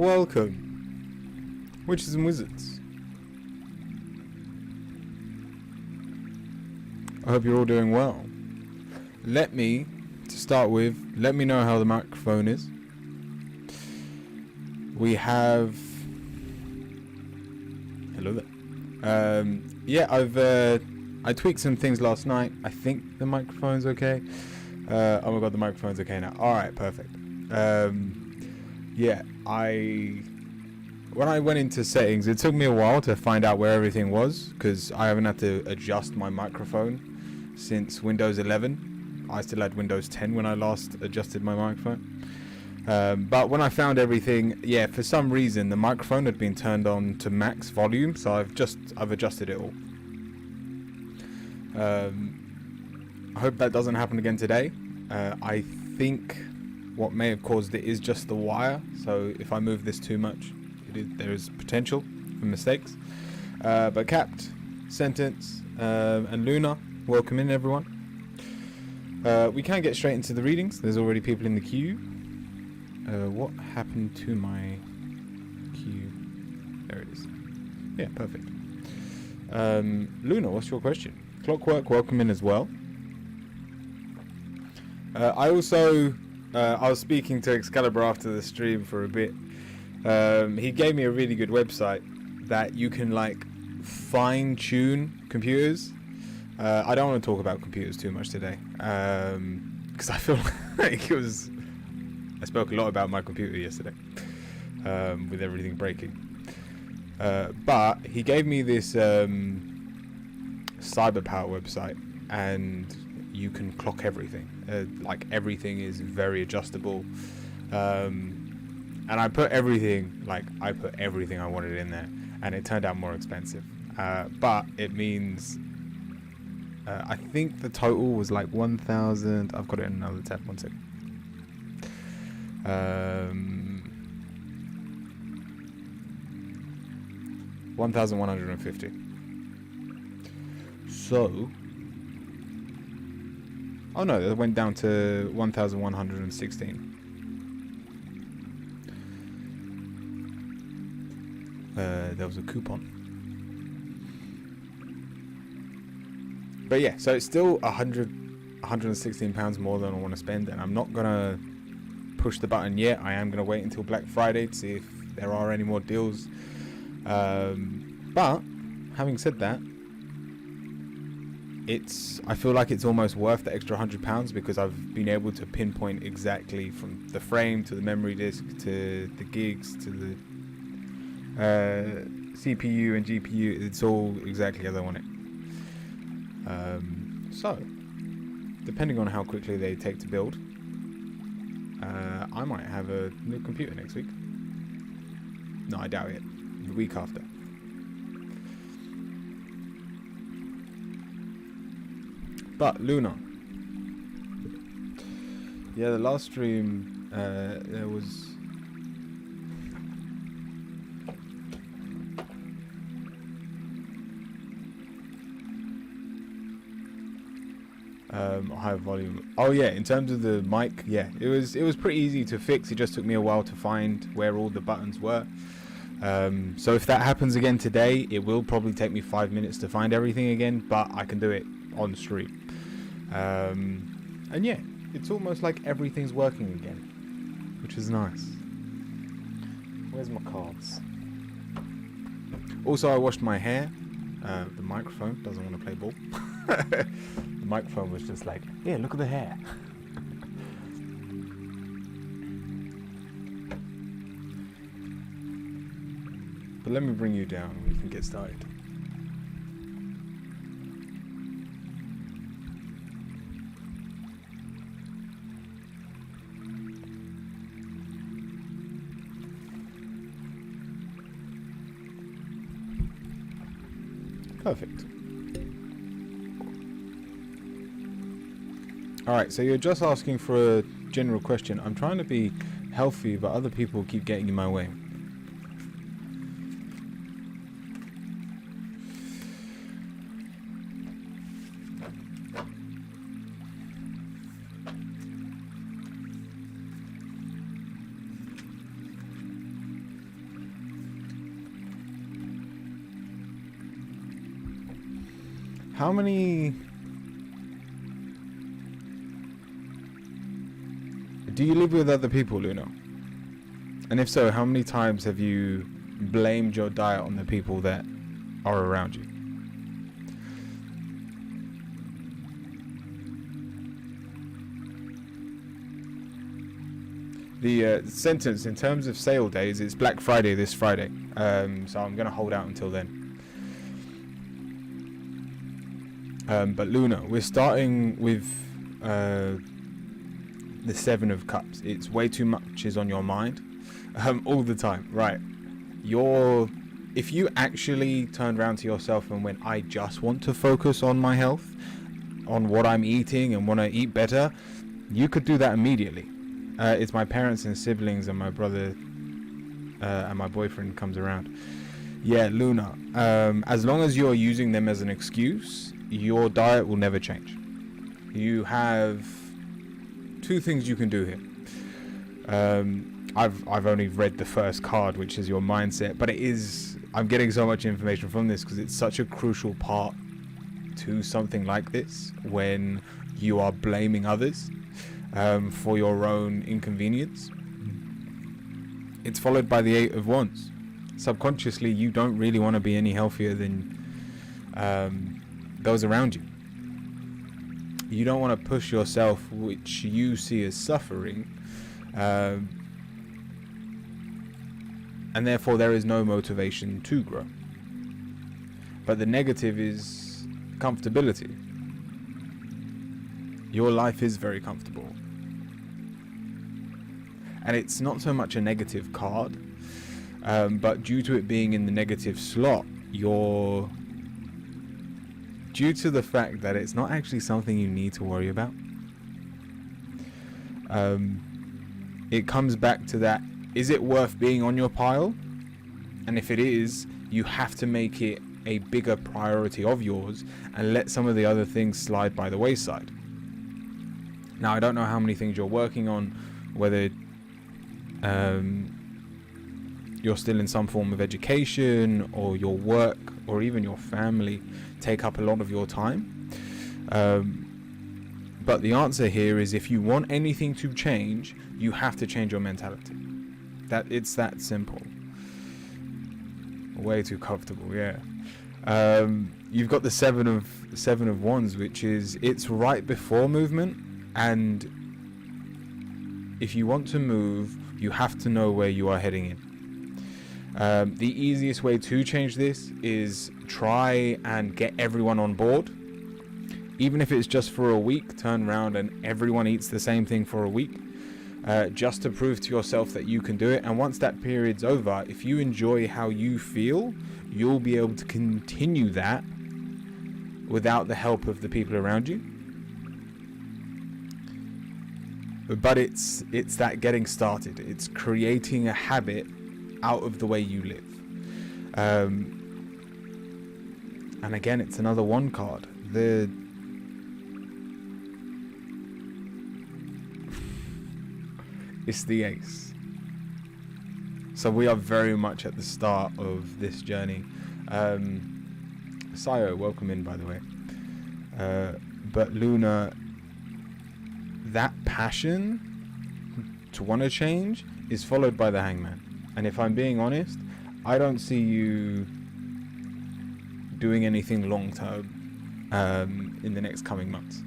welcome. Witches and Wizards. I hope you're all doing well. Let me know how the microphone is. We have... Hello there. I tweaked some things last night. I think the microphone's okay. Oh my god, the microphone's okay now. Alright, perfect. When I went into settings, it took me a while to find out where everything was, because I haven't had to adjust my microphone since Windows 11. I still had Windows 10 when I last adjusted my microphone. But when I found everything, for some reason the microphone had been turned on to max volume, so I've adjusted it all. I hope that doesn't happen again today. I think what may have caused it is just the wire, so if I move this too much, there is potential for mistakes. But Capt, Sentence, and Luna, welcome in everyone. We can get straight into the readings. There's already people in the queue. What happened to my queue? There it is. Yeah, perfect. Luna, what's your question? Clockwork, welcome in as well. I was speaking to Excalibur after the stream for a bit. He gave me a really good website that you can fine-tune computers. I don't want to talk about computers too much today, because I feel like I spoke a lot about my computer yesterday, with everything breaking. But he gave me this CyberPower website, and you can clock everything. Everything is very adjustable. And I put everything I wanted in there, and it turned out more expensive. But it means I think the total was 1,000. I've got it in another tab. 1 second. 1,150. So, oh no, that went down to 1,116. There was a coupon. But yeah, so it's still 116 pounds more than I want to spend, and I'm not gonna push the button yet. I am gonna wait until Black Friday to see if there are any more deals. But having said that, I feel like it's almost worth the extra £100 because I've been able to pinpoint exactly from the frame to the memory disk to the gigs to the CPU and GPU. It's all exactly as I want it. So depending on how quickly they take to build, I might have a new computer next week. No, I doubt it. The week after. But Luna, yeah, the last stream there was high volume. Oh yeah, in terms of the mic, yeah, it was pretty easy to fix. It just took me a while to find where all the buttons were. So if that happens again today, it will probably take me 5 minutes to find everything again, but I can do it on stream. And yeah, it's almost like everything's working again, which is nice. Where's my cards? Also, I washed my hair. The microphone doesn't want to play ball. The microphone was just like, yeah, look at the hair. But let me bring you down and we can get started. Perfect. Alright, so you're just asking for a general question. I'm trying to be healthy, but other people keep getting in my way. How many... Do you live with other people, Luna? And if so, how many times have you blamed your diet on the people that are around you? The sentence in terms of sale days, it's Black Friday this Friday, so I'm going to hold out until then. But Luna, we're starting with the Seven of Cups. It's way too much is on your mind all the time, right? If you actually turned around to yourself and went, I just want to focus on my health, on what I'm eating and want to eat better, you could do that immediately. It's my parents and siblings and my brother and my boyfriend comes around. Yeah, Luna, as long as you're using them as an excuse, your diet will never change. You have two things you can do here. I've only read the first card, which is your mindset, but I'm getting so much information from this because it's such a crucial part to something like this when you are blaming others for your own inconvenience. It's followed by the Eight of Wands. Subconsciously, you don't really want to be any healthier than those around you. You don't want to push yourself, which you see as suffering, and therefore there is no motivation to grow. But the negative is comfortability. Your life is very comfortable. And it's not so much a negative card, but due to it being in the negative slot, due to the fact that it's not actually something you need to worry about, it comes back to that, is it worth being on your pile? And if it is, you have to make it a bigger priority of yours and let some of the other things slide by the wayside. Now, I don't know how many things you're working on, whether you're still in some form of education, or your work, or even your family take up a lot of your time. But the answer here is, if you want anything to change, you have to change your mentality. It's that simple. Way too comfortable, yeah. You've got the Seven of Wands, which is, it's right before movement, and if you want to move, you have to know where you are heading in. The easiest way to change this is try and get everyone on board. Even if it's just for a week, turn around and everyone eats the same thing for a week, just to prove to yourself that you can do it. And once that period's over, if you enjoy how you feel, you'll be able to continue that without the help of the people around you. But it's that getting started. It's creating a habit out of the way you live. And again, it's another one card. It's the Ace. So we are very much at the start of this journey. Sayo, welcome in, by the way. But Luna, that passion to want to change is followed by the Hangman. And if I'm being honest, I don't see you doing anything long term in the next coming months.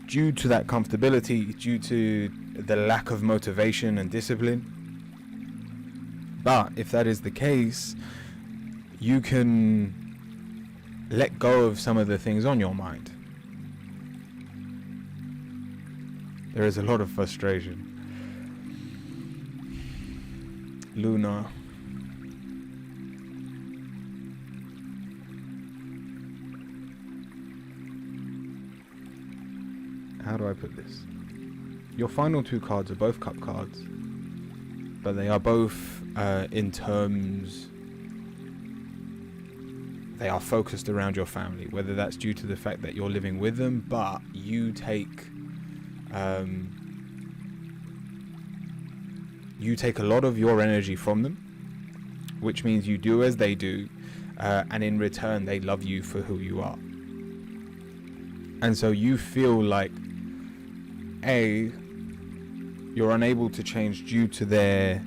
Due to that comfortability, due to the lack of motivation and discipline. But if that is the case, you can let go of some of the things on your mind. There is a lot of frustration. Luna. How do I put this? Your final two cards are both cup cards, but they are both in terms, they are focused around your family, whether that's due to the fact that you're living with them, but you take a lot of your energy from them, which means you do as they do, and in return they love you for who you are. And so you feel like you're unable to change due to their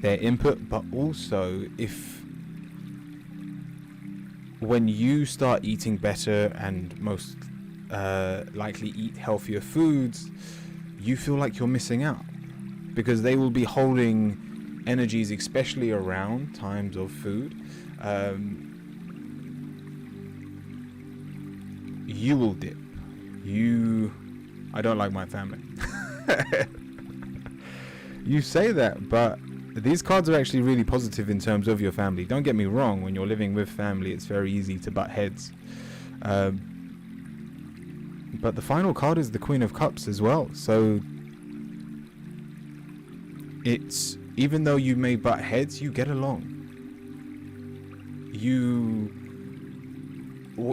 input, but also if when you start eating better and most likely eat healthier foods, you feel like you're missing out, because they will be holding energies, especially around times of food. You will dip. I don't like my family. You say that, but these cards are actually really positive in terms of your family. Don't get me wrong, when you're living with family, it's very easy to butt heads. But the final card is the Queen of Cups as well. So it's, even though you may butt heads, you get along.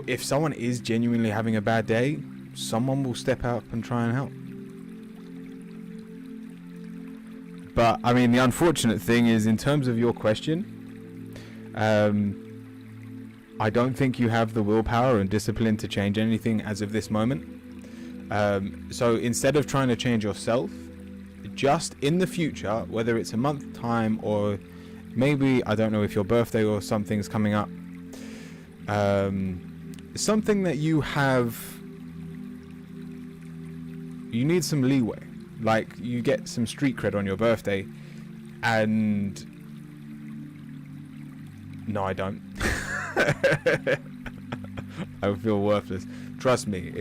If someone is genuinely having a bad day, someone will step up and try and help. But I mean, the unfortunate thing is, in terms of your question, I don't think you have the willpower and discipline to change anything as of this moment. So instead of trying to change yourself, just in the future, whether it's a month time or maybe, I don't know, if your birthday or something's coming up, something that you need some leeway. Like, you get some street cred on your birthday, and no, I don't. I feel worthless. Trust me,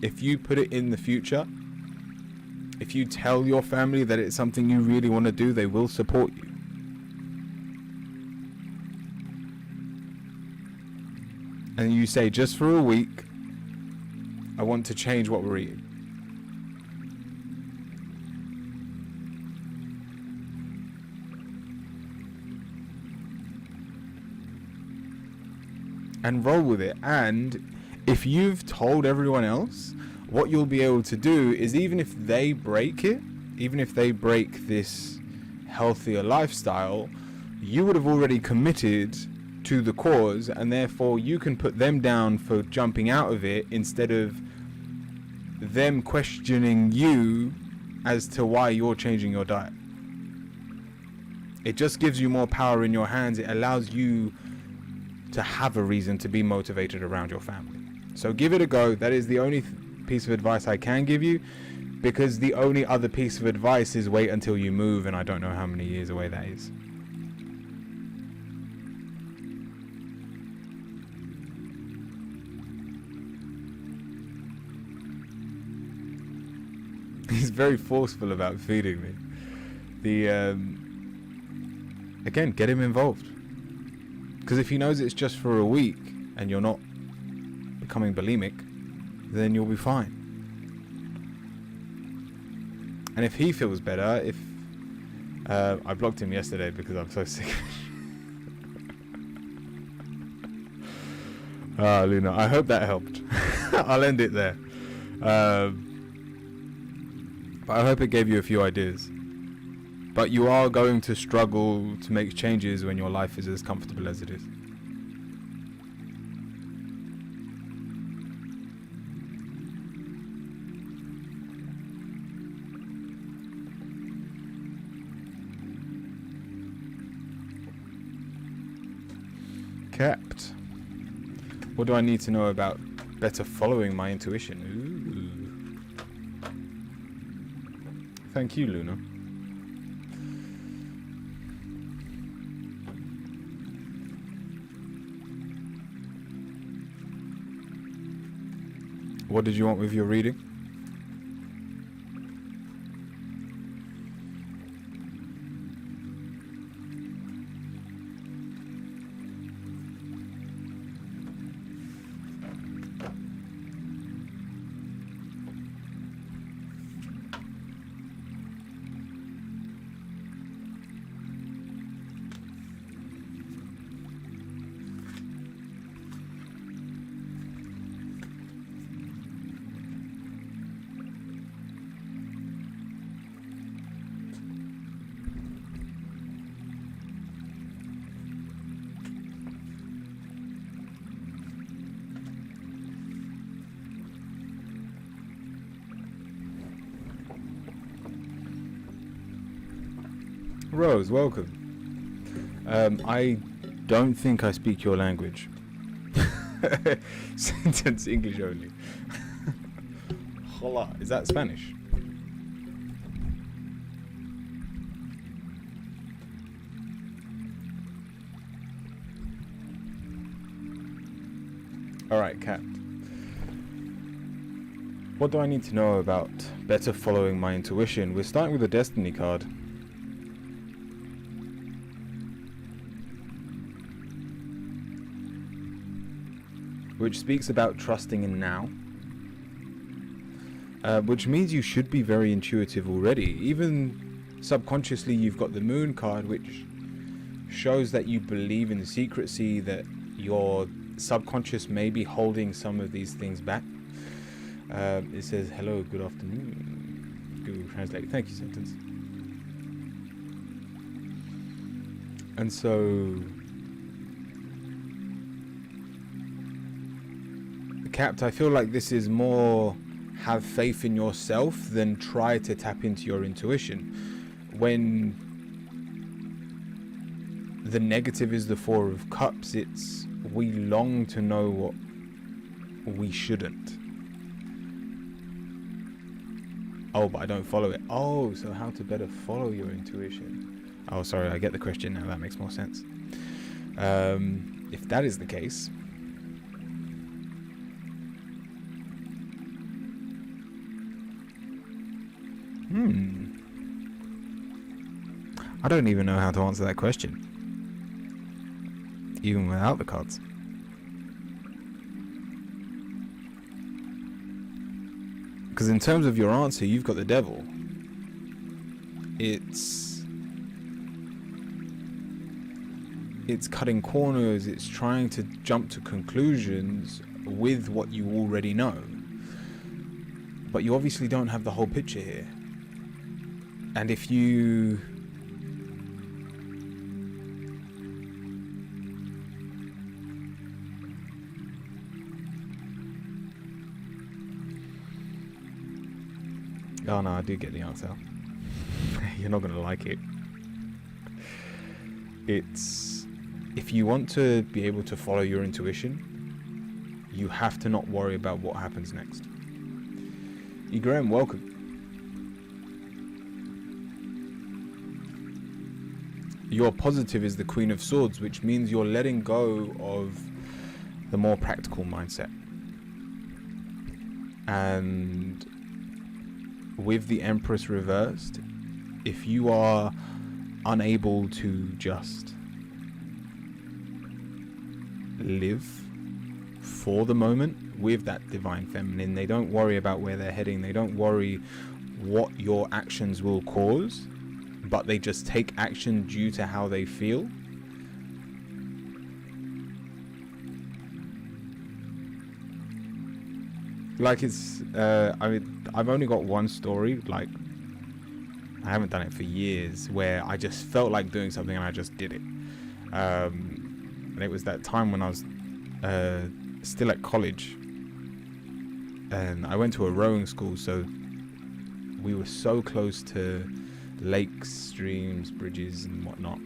if you put it in the future, if you tell your family that it's something you really want to do, they will support you. And you say, just for a week, I want to change what we're eating. And roll with it. And if you've told everyone else, what you'll be able to do is, even if they break it, even if they break this healthier lifestyle, you would have already committed to the cause, and therefore you can put them down for jumping out of it instead of them questioning you as to why you're changing your diet. It just gives you more power in your hands. It allows you to have a reason to be motivated around your family. So give it a go. That is the only piece of advice I can give you, because the only other piece of advice is wait until you move, and I don't know how many years away that is. He's very forceful about feeding me. Again, get him involved. Because if he knows it's just for a week and you're not becoming bulimic, then you'll be fine. And if he feels better, I blocked him yesterday because I'm so sick. Luna, I hope that helped. I'll end it there. But I hope it gave you a few ideas. But you are going to struggle to make changes when your life is as comfortable as it is. Capped. What do I need to know about better following my intuition? Ooh. Thank you, Luna. What did you want with your reading? Rose, welcome. I don't think I speak your language. Sentence English only. Hola. Is that Spanish? Alright, cat. What do I need to know about better following my intuition? We're starting with a destiny card. Which speaks about trusting in now. Which means you should be very intuitive already. Even subconsciously you've got the moon card, which shows that you believe in the secrecy, that your subconscious may be holding some of these things back. It says, hello, good afternoon. Google Translate. Thank you, sentence. And so, Capt, I feel like this is more have faith in yourself than try to tap into your intuition. When the negative is the Four of Cups, it's we long to know what we shouldn't. Oh, but I don't follow it. Oh, so how to better follow your intuition. Oh, sorry, I get the question now. That makes more sense. If that is the case, I don't even know how to answer that question, even without the cards. Because in terms of your answer, you've got the devil. It's cutting corners, it's trying to jump to conclusions with what you already know. But you obviously don't have the whole picture here. And if you oh no, I do get the answer. You're not gonna like it. It's if you want to be able to follow your intuition, you have to not worry about what happens next. Graham, welcome. Your positive is the Queen of Swords, which means you're letting go of the more practical mindset. And with the Empress reversed, if you are unable to just live for the moment with that divine feminine, they don't worry about where they're heading, they don't worry what your actions will cause, but they just take action due to how they feel. Like it's I mean, I've only got one story, like I haven't done it for years, where I just felt like doing something and I just did it. And it was that time when I was still at college, and I went to a rowing school, so we were so close to lakes, streams, bridges and whatnot.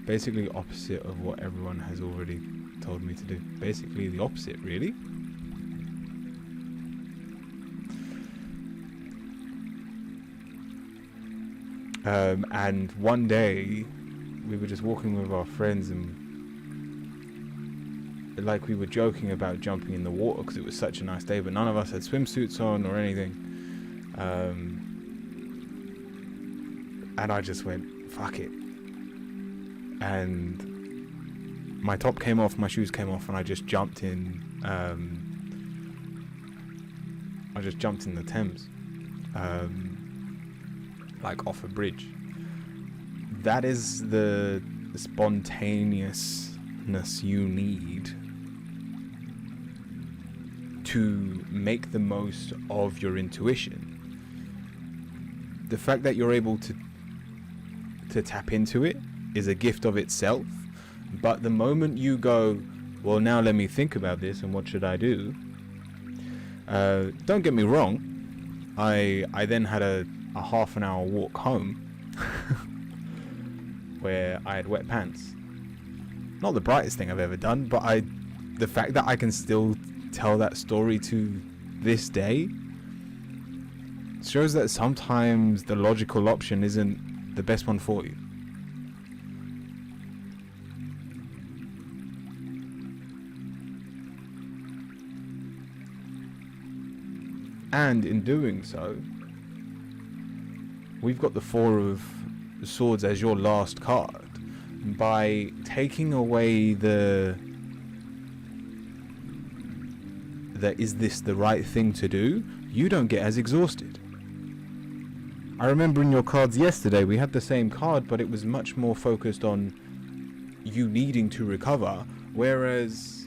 Basically opposite of what everyone has already told me to do. Basically the opposite, really. And one day we were just walking with our friends, and like we were joking about jumping in the water because it was such a nice day, but none of us had swimsuits on or anything. And I just went, fuck it. And my top came off, my shoes came off, and I just jumped in. I just jumped in the Thames, like off a bridge. That is the spontaneousness you need to make the most of your intuition. The fact that you're able to tap into it is a gift of itself, but the moment you go, well, now let me think about this and what should I do, don't get me wrong, I then had a a half an hour walk home where I had wet pants. Not the brightest thing I've ever done, but the fact that I can still tell that story to this day shows that sometimes the logical option isn't the best one for you. And in doing so, we've got the Four of Swords as your last card. By taking away the is this the right thing to do, you don't get as exhausted. I remember in your cards yesterday we had the same card, but it was much more focused on you needing to recover, whereas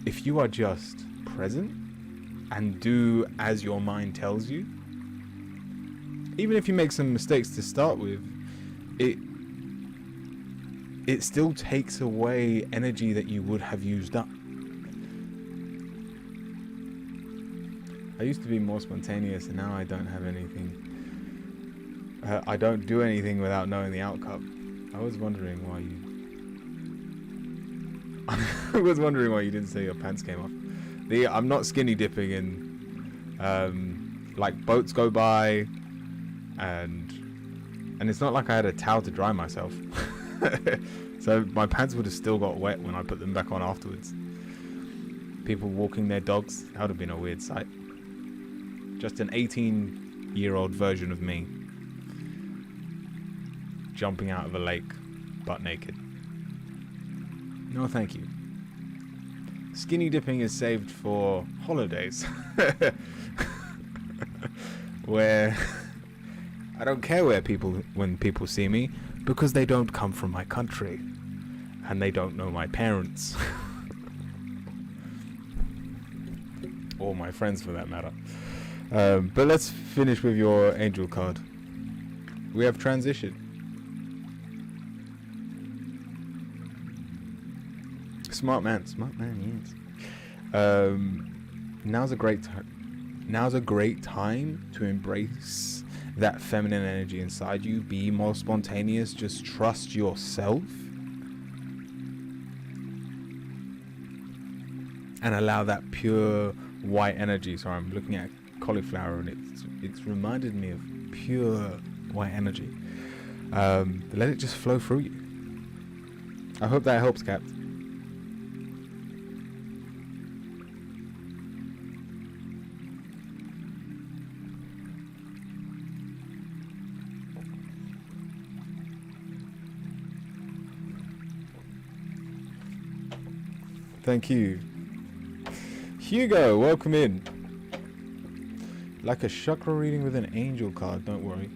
if you are just present and do as your mind tells you, even if you make some mistakes to start with, it still takes away energy that you would have used up. I used to be more spontaneous, and now I don't have anything. I don't do anything without knowing the outcome. I was wondering why you... I was wondering why you didn't say your pants came off. I'm not skinny dipping in... like, boats go by, and it's not like I had a towel to dry myself. So my pants would have still got wet when I put them back on afterwards. People walking their dogs, that would have been a weird sight. Just an 18-year-old version of me jumping out of a lake butt naked. No thank you. Skinny dipping is saved for holidays where I don't care when people see me, because they don't come from my country and they don't know my parents or my friends for that matter. But let's finish with your angel card. We have transition. Smart man, yes. Now's a great time to embrace that feminine energy inside you. Be more spontaneous. Just trust yourself and allow that pure white energy. Sorry, I'm looking at cauliflower and it's reminded me of pure white energy. Let it just flow through you. I hope that helps, Cap. Thank you. Hugo, welcome in. Like a chakra reading with an angel card, don't worry.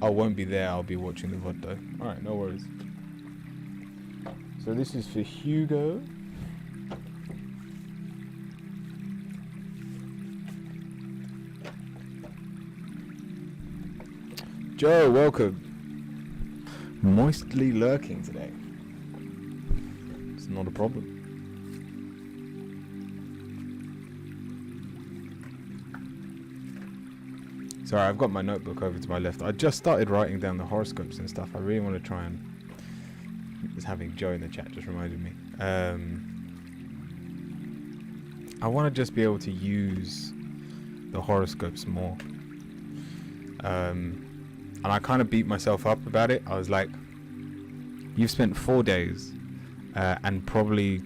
I won't be there, I'll be watching the VOD though. Alright, no worries. So this is for Hugo. Joe, welcome. Moistly lurking today. It's not a problem. Sorry, I've got my notebook over to my left. I just started writing down the horoscopes and stuff. I really want to try and... Just having Joe in the chat just reminded me. I want to just be able to use the horoscopes more. And I kind of beat myself up about it. I was like, you've spent 4 days and probably,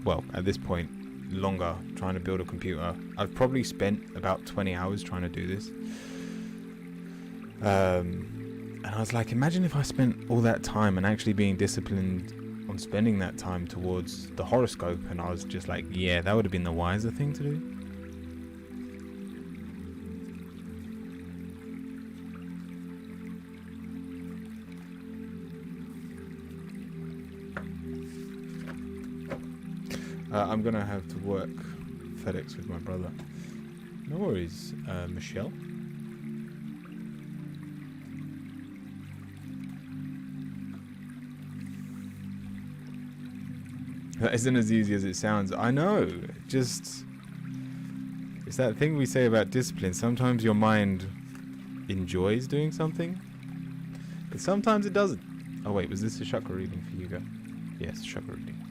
well, at this point, longer trying to build a computer. I've probably spent about 20 hours trying to do this. And I was like, imagine if I spent all that time and actually being disciplined on spending that time towards the horoscope. And I was just like, yeah, that would have been the wiser thing to do. I'm gonna have to work FedEx with my brother. No worries, Michelle. That isn't as easy as it sounds. I know. Just, it's that thing we say about discipline. Sometimes your mind enjoys doing something, but sometimes it doesn't. Oh wait, was this a chakra reading for Hugo? Yes, chakra reading.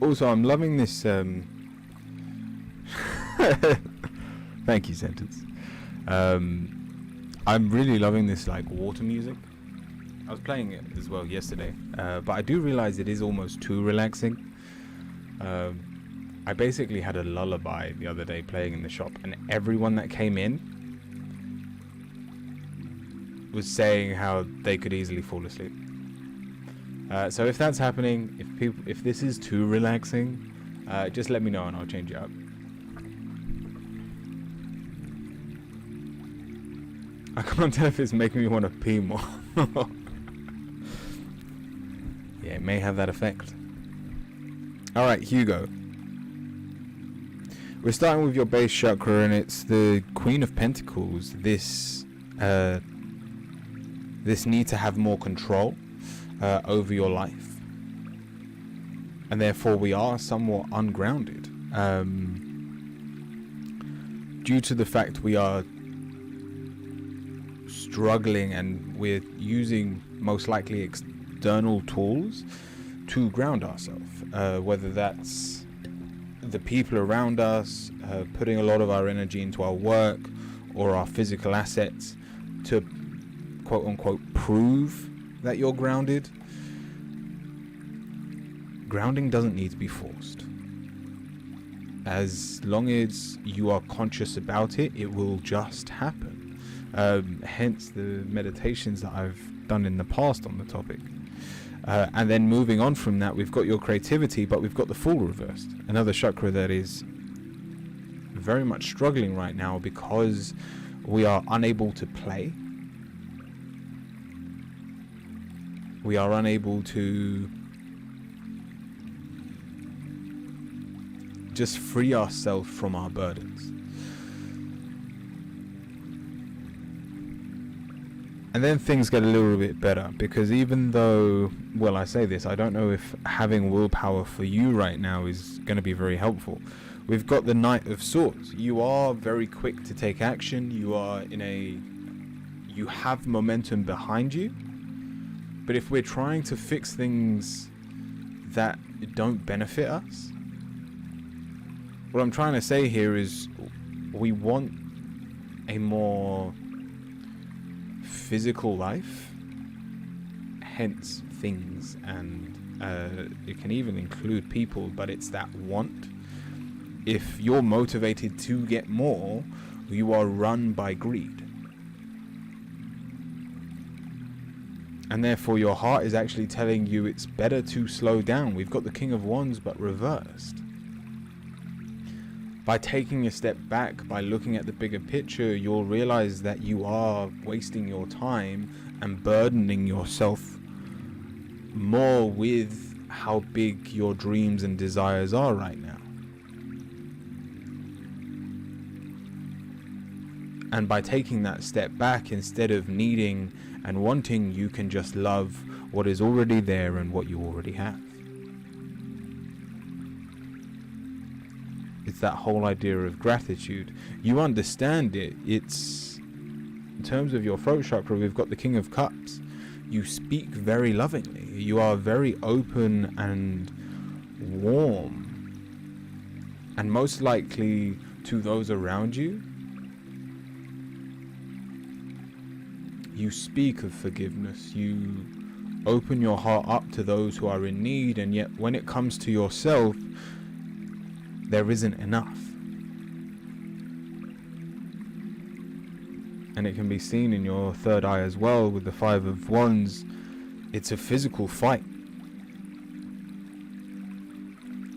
Also, I'm loving this. Thank you, sentence. I'm really loving this like water music. I was playing it as well yesterday, but I do realize it is almost too relaxing. I basically had a lullaby the other day playing in the shop, and everyone that came in was saying how they could easily fall asleep. So if that's happening, if this is too relaxing, just let me know and I'll change it up. I can't tell if it's making me want to pee more. Yeah, it may have that effect. Alright, Hugo. We're starting with your base chakra, and it's the Queen of Pentacles. This need to have more control over your life, and therefore we are somewhat ungrounded due to the fact we are struggling, and we're using most likely external tools to ground ourselves, whether that's the people around us, putting a lot of our energy into our work or our physical assets to quote unquote prove that you're grounded. Grounding doesn't need to be forced. As long as you are conscious about it, it will just happen. Hence the meditations that I've done in the past on the topic. And then moving on from that, we've got your creativity, but we've got the Fool reversed. Another chakra that is very much struggling right now because we are unable to play. We are unable to just free ourselves from our burdens. And then things get a little bit better, because even though, well, I say this, I don't know if having willpower for you right now is going to be very helpful. We've got the Knight of Swords. You are very quick to take action. You have momentum behind you. But if we're trying to fix things that don't benefit us, what I'm trying to say here is we want a more physical life, hence things, and it can even include people, but it's that want. If you're motivated to get more, you are run by greed. And therefore your heart is actually telling you it's better to slow down. We've got the King of Wands, but reversed. By taking a step back, by looking at the bigger picture, you'll realize that you are wasting your time and burdening yourself more with how big your dreams and desires are right now. And by taking that step back, instead of needing and wanting, you can just love what is already there and what you already have. It's that whole idea of gratitude. You understand it. It's, in terms of your throat chakra, we've got the King of Cups. You speak very lovingly. You are very open and warm. And most likely to those around you, you speak of forgiveness. You open your heart up to those who are in need, and yet when it comes to yourself, there isn't enough. And it can be seen in your third eye as well with the Five of Wands. It's a physical fight.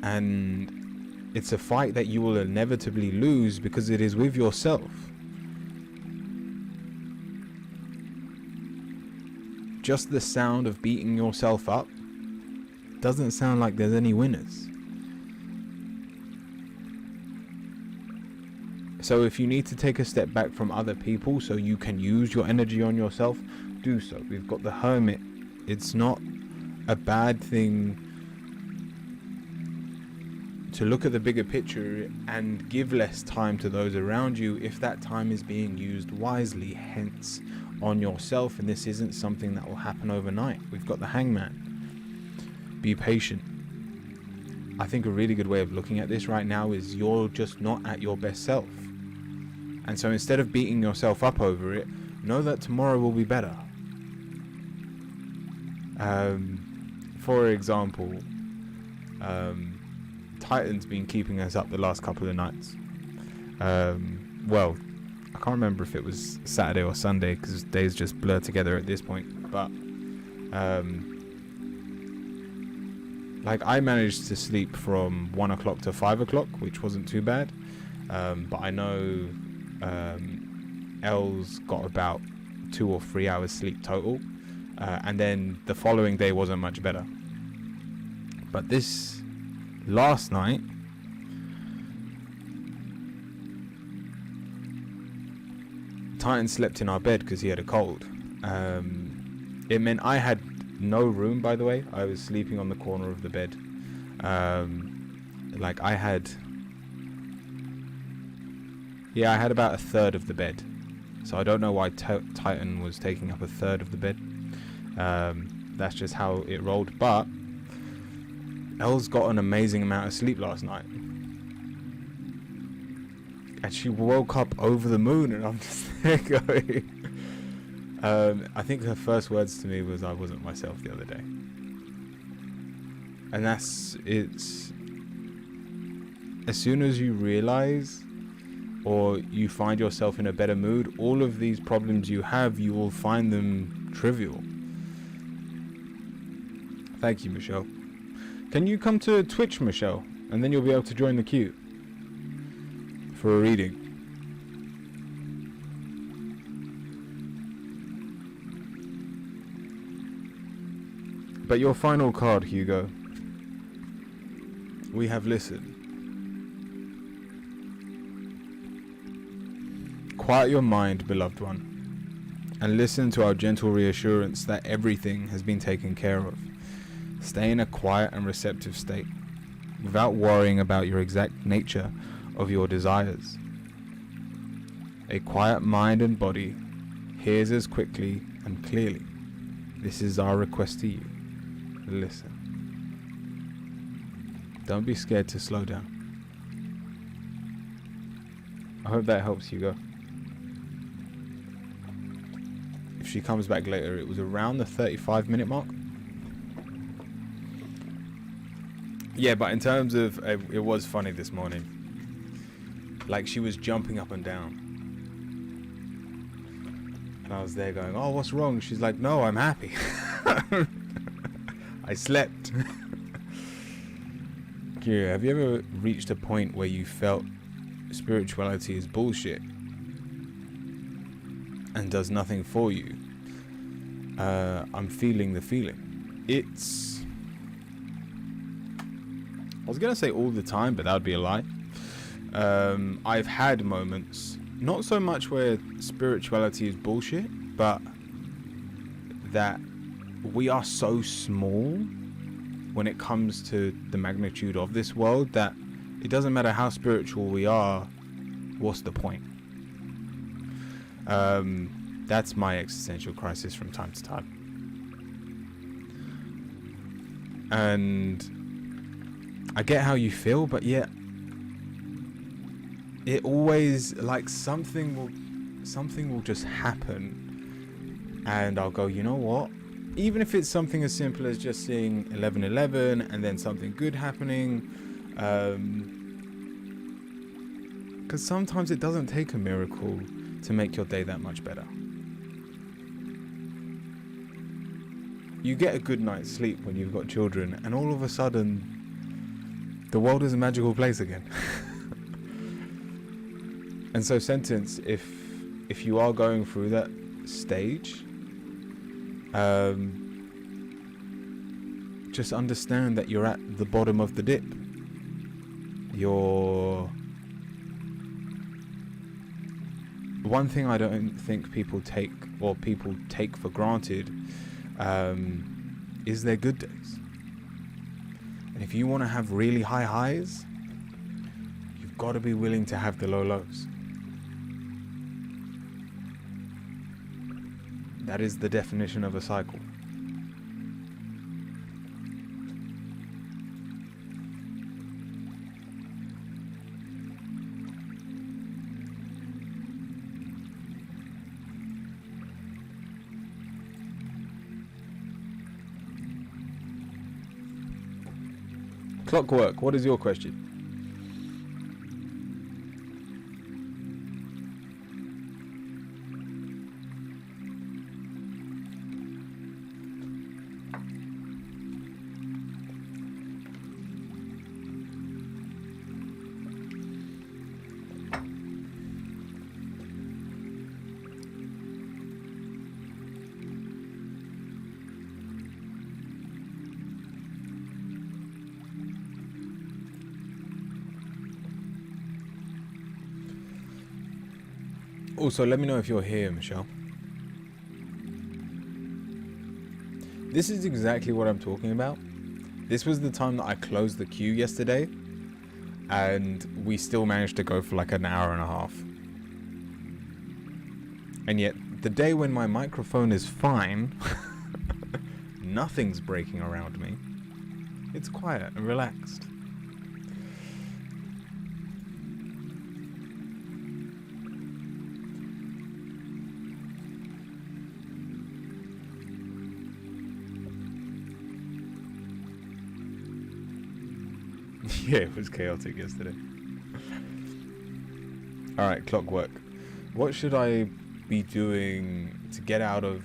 And it's a fight that you will inevitably lose because it is with yourself. just the sound of beating yourself up doesn't sound like there's any winners. So if you need to take a step back from other people so you can use your energy on yourself, do so. We've got the Hermit. It's not a bad thing to look at the bigger picture and give less time to those around you if that time is being used wisely, hence on yourself. And this isn't something that will happen overnight. We've got the Hangman. Be patient. I think a really good way of looking at this right now is you're just not at your best self. And so instead of beating yourself up over it, know that tomorrow will be better. For example, Titan's been keeping us up the last couple of nights. Well, I can't remember if it was Saturday or Sunday because days just blur together at this point. But like I managed to sleep from 1 o'clock to 5 o'clock, which wasn't too bad. But I know Els got about 2 or 3 hours sleep total. And then the following day wasn't much better. But this last night, Titan slept in our bed because he had a cold. It meant I had no room, by the way. I was sleeping on the corner of the bed. Like I had about a third of the bed. So I don't know why Titan was taking up a third of the bed. That's just how it rolled. But Els got an amazing amount of sleep last night. And she woke up over the moon, and I'm just there going. I think her first words to me was, "I wasn't myself the other day." And it's as soon as you realize or you find yourself in a better mood, all of these problems you have, you will find them trivial. Thank you, Michelle. Can you come to Twitch, Michelle? And then you'll be able to join the queue for a reading. But your final card, Hugo. We have listened. Quiet your mind, beloved one, and listen to our gentle reassurance that everything has been taken care of. Stay in a quiet and receptive state, without worrying about your exact nature of your desires. A quiet mind and body hears as quickly and clearly. This is our request to you. Listen. Don't be scared to slow down. I hope that helps, Hugo. If she comes back later, it was around the 35-minute mark. Yeah, but in terms of, it was funny this morning. Like, she was jumping up and down. And I was there going, "Oh, what's wrong?" She's like, "No, I'm happy." I slept. Kira, have you ever reached a point where you felt spirituality is bullshit and does nothing for you? I'm feeling the feeling. It's... I was going to say all the time, but that would be a lie. I've had moments, not so much where spirituality is bullshit, but that we are so small when it comes to the magnitude of this world that it doesn't matter how spiritual we are, what's the point? That's my existential crisis from time to time. And I get how you feel, but yet it always, like, something will just happen and I'll go, you know what? Even if it's something as simple as just seeing 11:11 and then something good happening, because sometimes it doesn't take a miracle to make your day that much better. You get a good night's sleep when you've got children, and all of a sudden the world is a magical place again. And so, Sentence, if you are going through that stage, Just understand that you're at the bottom of the dip. One thing I don't think people take for granted is their good days. And if you want to have really high highs, you've got to be willing to have the low lows. That is the definition of a cycle. Clockwork, what is your question? Also, let me know if you're here, Michelle. This is exactly what I'm talking about. This was the time that I closed the queue yesterday, and we still managed to go for like an hour and a half. And yet, the day when my microphone is fine, nothing's breaking around me. It's quiet and relaxed. Yeah, it was chaotic yesterday. Alright, Clockwork. What should I be doing to get out of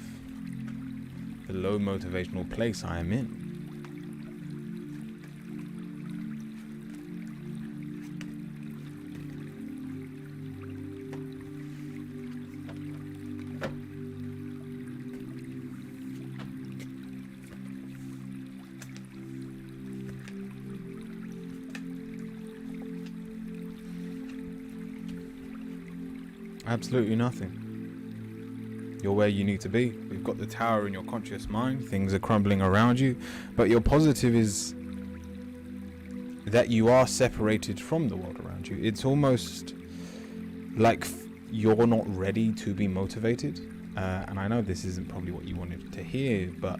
the low motivational place I am in? Absolutely nothing. You're where you need to be. You've got the tower in your conscious mind. Things are crumbling around you. But your positive is that you are separated from the world around you. It's almost like you're not ready to be motivated. And I know this isn't probably what you wanted to hear, but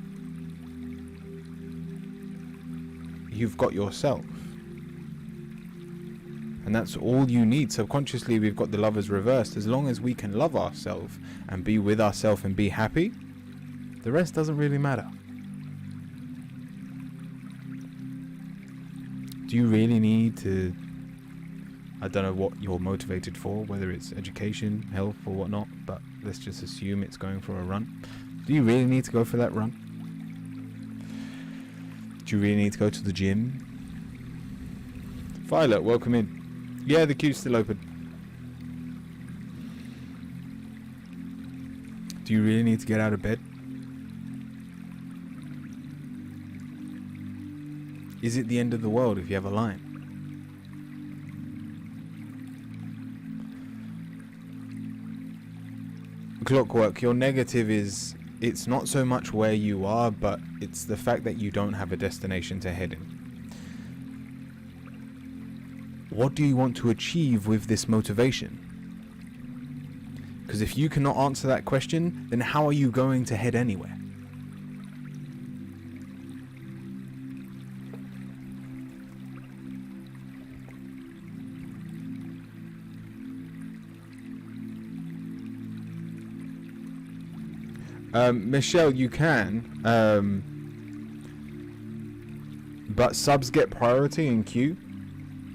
you've got yourself. And that's all you need. Subconsciously, we've got the lovers reversed. As long as we can love ourselves and be with ourselves and be happy, the rest doesn't really matter. Do you really need to... I don't know what you're motivated for, whether it's education, health, or whatnot, but let's just assume it's going for a run. Do you really need to go for that run? Do you really need to go to the gym? Violet, welcome in. Yeah, the queue's still open. Do you really need to get out of bed? Is it the end of the world if you have a line? Clockwork, your negative is, it's not so much where you are, but it's the fact that you don't have a destination to head in. What do you want to achieve with this motivation? Because if you cannot answer that question, then how are you going to head anywhere? Michelle, you can, but subs get priority in queue,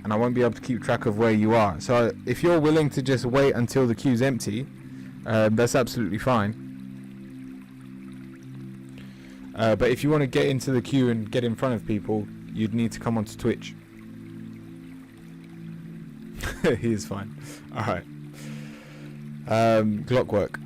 and I won't be able to keep track of where you are. So if you're willing to just wait until the queue's empty, that's absolutely fine. But if you want to get into the queue and get in front of people, you'd need to come onto Twitch. He is fine. Alright. Clockwork.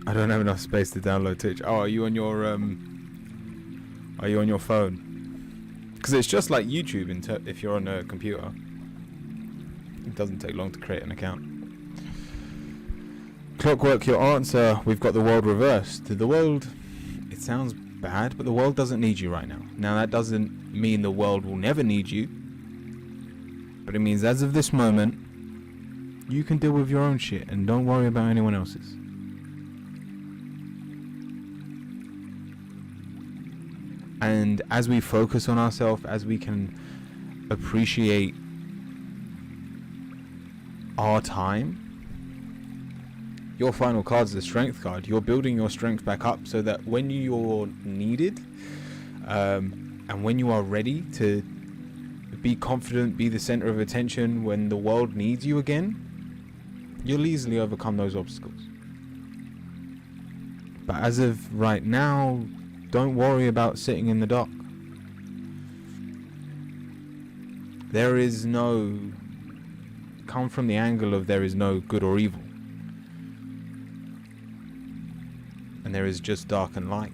I don't have enough space to download Twitch. Oh, are you on your phone? Because it's just like YouTube if you're on a computer. It doesn't take long to create an account. Clockwork, your answer. We've got the world reversed. The world, it sounds bad, but the world doesn't need you right now. Now that doesn't mean the world will never need you, but it means as of this moment, you can deal with your own shit and don't worry about anyone else's. And as we focus on ourselves, as we can appreciate our time, your final card's the strength card. You're building your strength back up so that when you're needed, and when you are ready to be confident, be the center of attention, when the world needs you again, you'll easily overcome those obstacles. But as of right now, don't worry about sitting in the dark. There is no... Come from the angle of there is no good or evil. And there is just dark and light.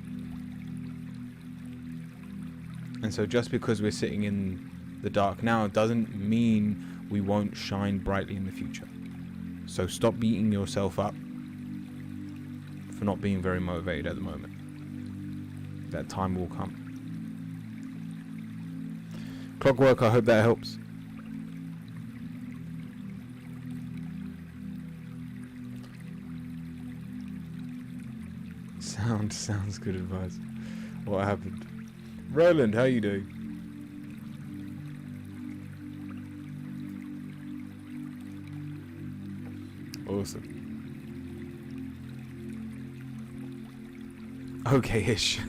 And so just because we're sitting in the dark now doesn't mean we won't shine brightly in the future. So stop beating yourself up for not being very motivated at the moment. That time will come. Clockwork, I hope that helps. Sounds good advice. What happened? Roland, how you doing? Awesome. Okay-ish.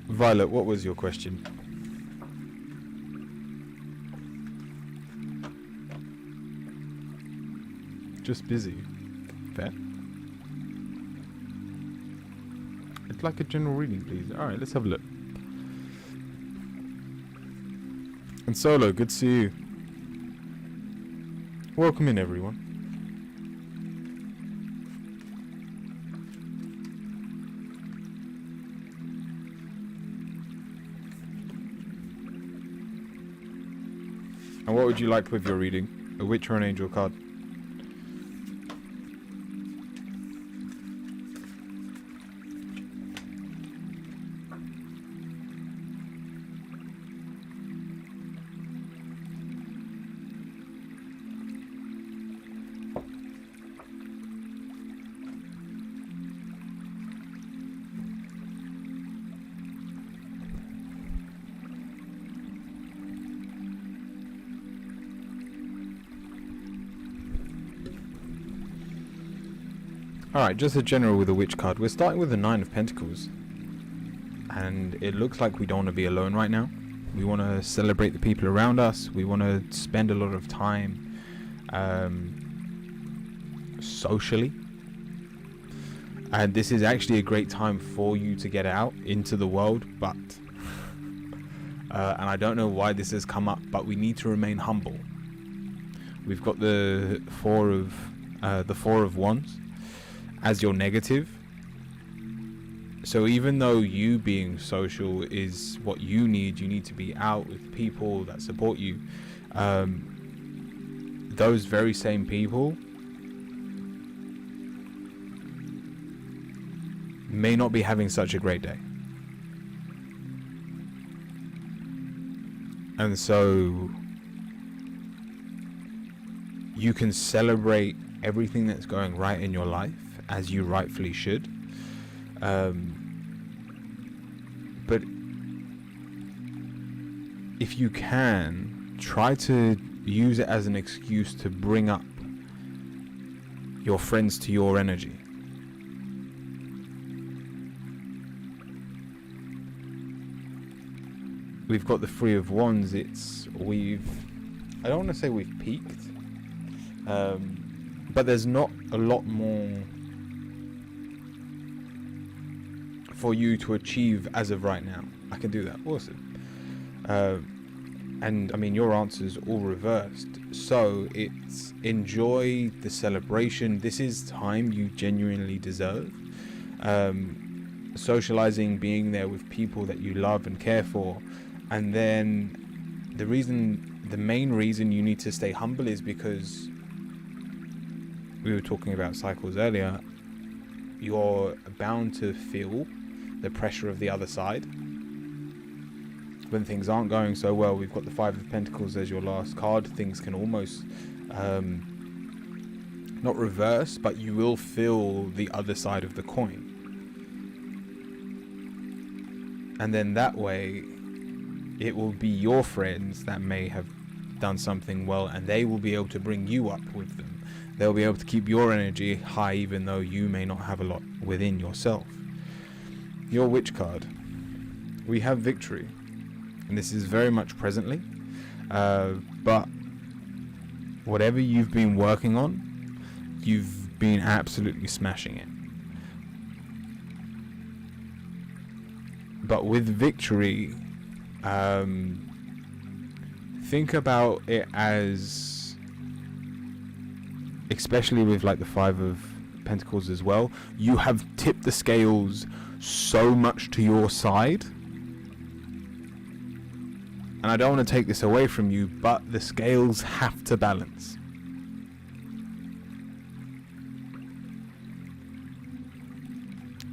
Violet, what was your question? Just busy. Fair. It's like a general reading, please. Alright, let's have a look. And Solo, good to see you. Welcome in, everyone. And what would you like with your reading? A witch or an angel card? Alright, just a general with a witch card. We're starting with the 9 of Pentacles. And it looks like we don't want to be alone right now. We want to celebrate the people around us. We want to spend a lot of time socially. And this is actually a great time for you to get out into the world, but... and I don't know why this has come up, but we need to remain humble. We've got the Four of Wands as your negative. So even though you being social is what you need to be out with people that support you. Those very same people may not be having such a great day. And so you can celebrate everything that's going right in your life, as you rightfully should. But if you can, try to use it as an excuse to bring up your friends to your energy. We've got the Three of Wands. I don't want to say we've peaked, but there's not a lot more for you to achieve as of right now. I can do that. Awesome. And I mean, your answer's all reversed. So it's enjoy the celebration. This is time you genuinely deserve. Socializing, being there with people that you love and care for. And then the main reason you need to stay humble is because we were talking about cycles earlier. You're bound to feel the pressure of the other side. When things aren't going so well, we've got the Five of Pentacles as your last card. Things can almost not reverse, but you will feel the other side of the coin. And then that way, it will be your friends that may have done something well, and they will be able to bring you up with them. They'll be able to keep your energy high, even though you may not have a lot within yourself. Your Witch card. We have victory. And this is very much presently. But whatever you've been working on, you've been absolutely smashing it. But with victory, think about it as, especially with like the Five of Pentacles as well, you have tipped the scales so much to your side. And I don't want to take this away from you, but the scales have to balance.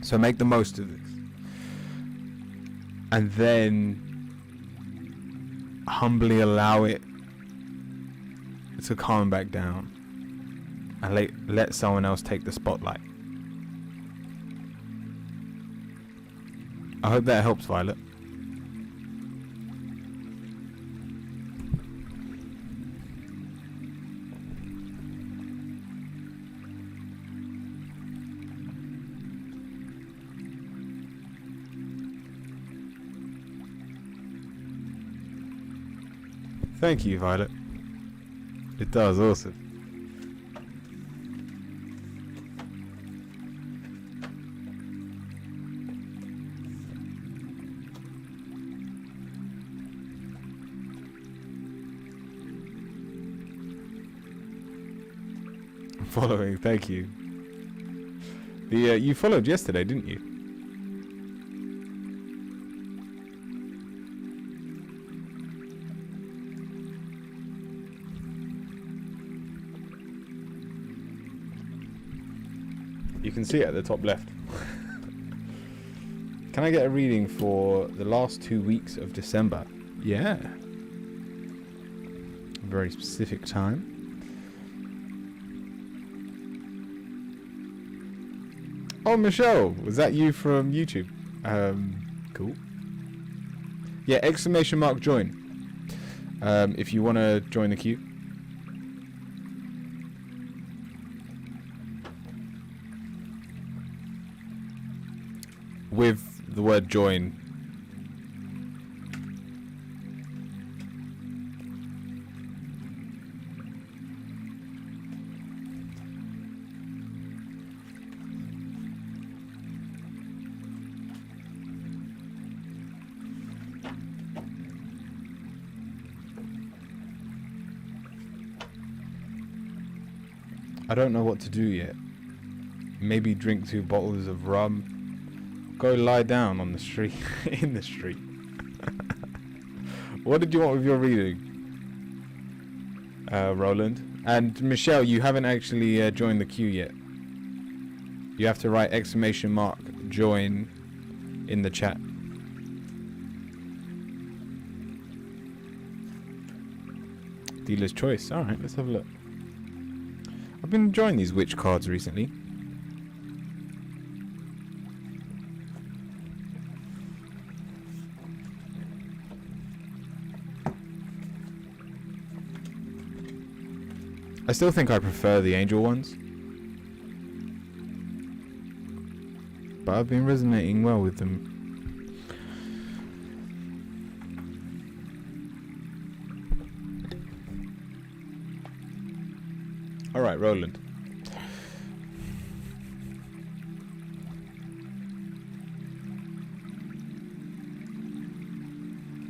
So make the most of this. And then humbly allow it to calm back down. And let someone else take the spotlight. I hope that helps, Violet. Thank you, Violet. It does, awesome. Following, thank you. You followed yesterday, didn't you? You can see it at the top left. Can I get a reading for the last 2 weeks of December? Yeah. A very specific time. Oh, Michelle, was that you from YouTube? Cool. Yeah, exclamation mark join. If you want to join the queue. With the word join. I don't know what to do yet. Maybe drink 2 bottles of rum. Go lie down on the street. In the street. What did you want with your reading, Roland? And Michelle, you haven't actually joined the queue yet. You have to write exclamation mark join in the chat. Dealer's choice. Alright, let's have a look. I've been enjoying these witch cards recently. I still think I prefer the angel ones, but I've been resonating well with them. Alright, Roland.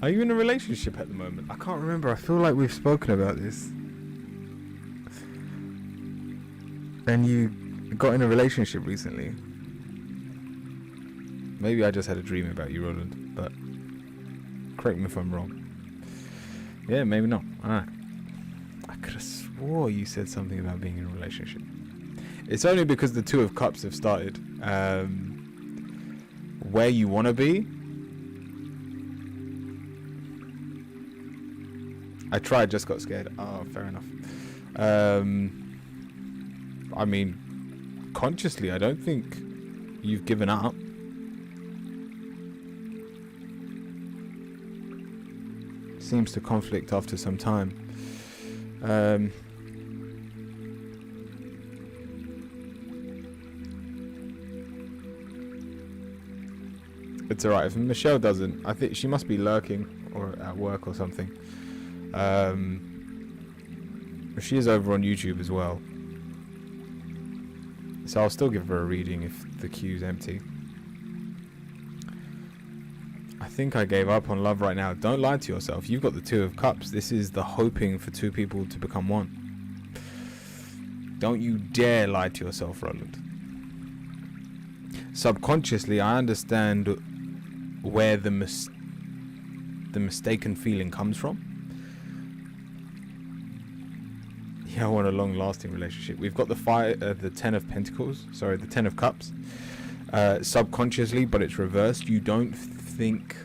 Are you in a relationship at the moment? I can't remember. I feel like we've spoken about this. And you got in a relationship recently. Maybe I just had a dream about you, Roland, but correct me if I'm wrong. Yeah, maybe not. Alright. I could have swore you said something about being in a relationship. It's only because the Two of Cups have started. Where you want to be. I tried, just got scared. Oh, fair enough. I mean, consciously, I don't think you've given up. Seems to conflict after some time. It's alright. If Michelle doesn't, I think she must be lurking or at work or something. She is over on YouTube as well. So I'll still give her a reading if the queue's empty. I think I gave up on love right now. Don't lie to yourself. You've got the Two of Cups. This is the hoping for two people to become one. Don't you dare lie to yourself, Roland. Subconsciously, I understand where the mistaken feeling comes from. Yeah, I want a long-lasting relationship. We've got the Ten of Pentacles. Sorry, the Ten of Cups. Subconsciously, but it's reversed. You don't think,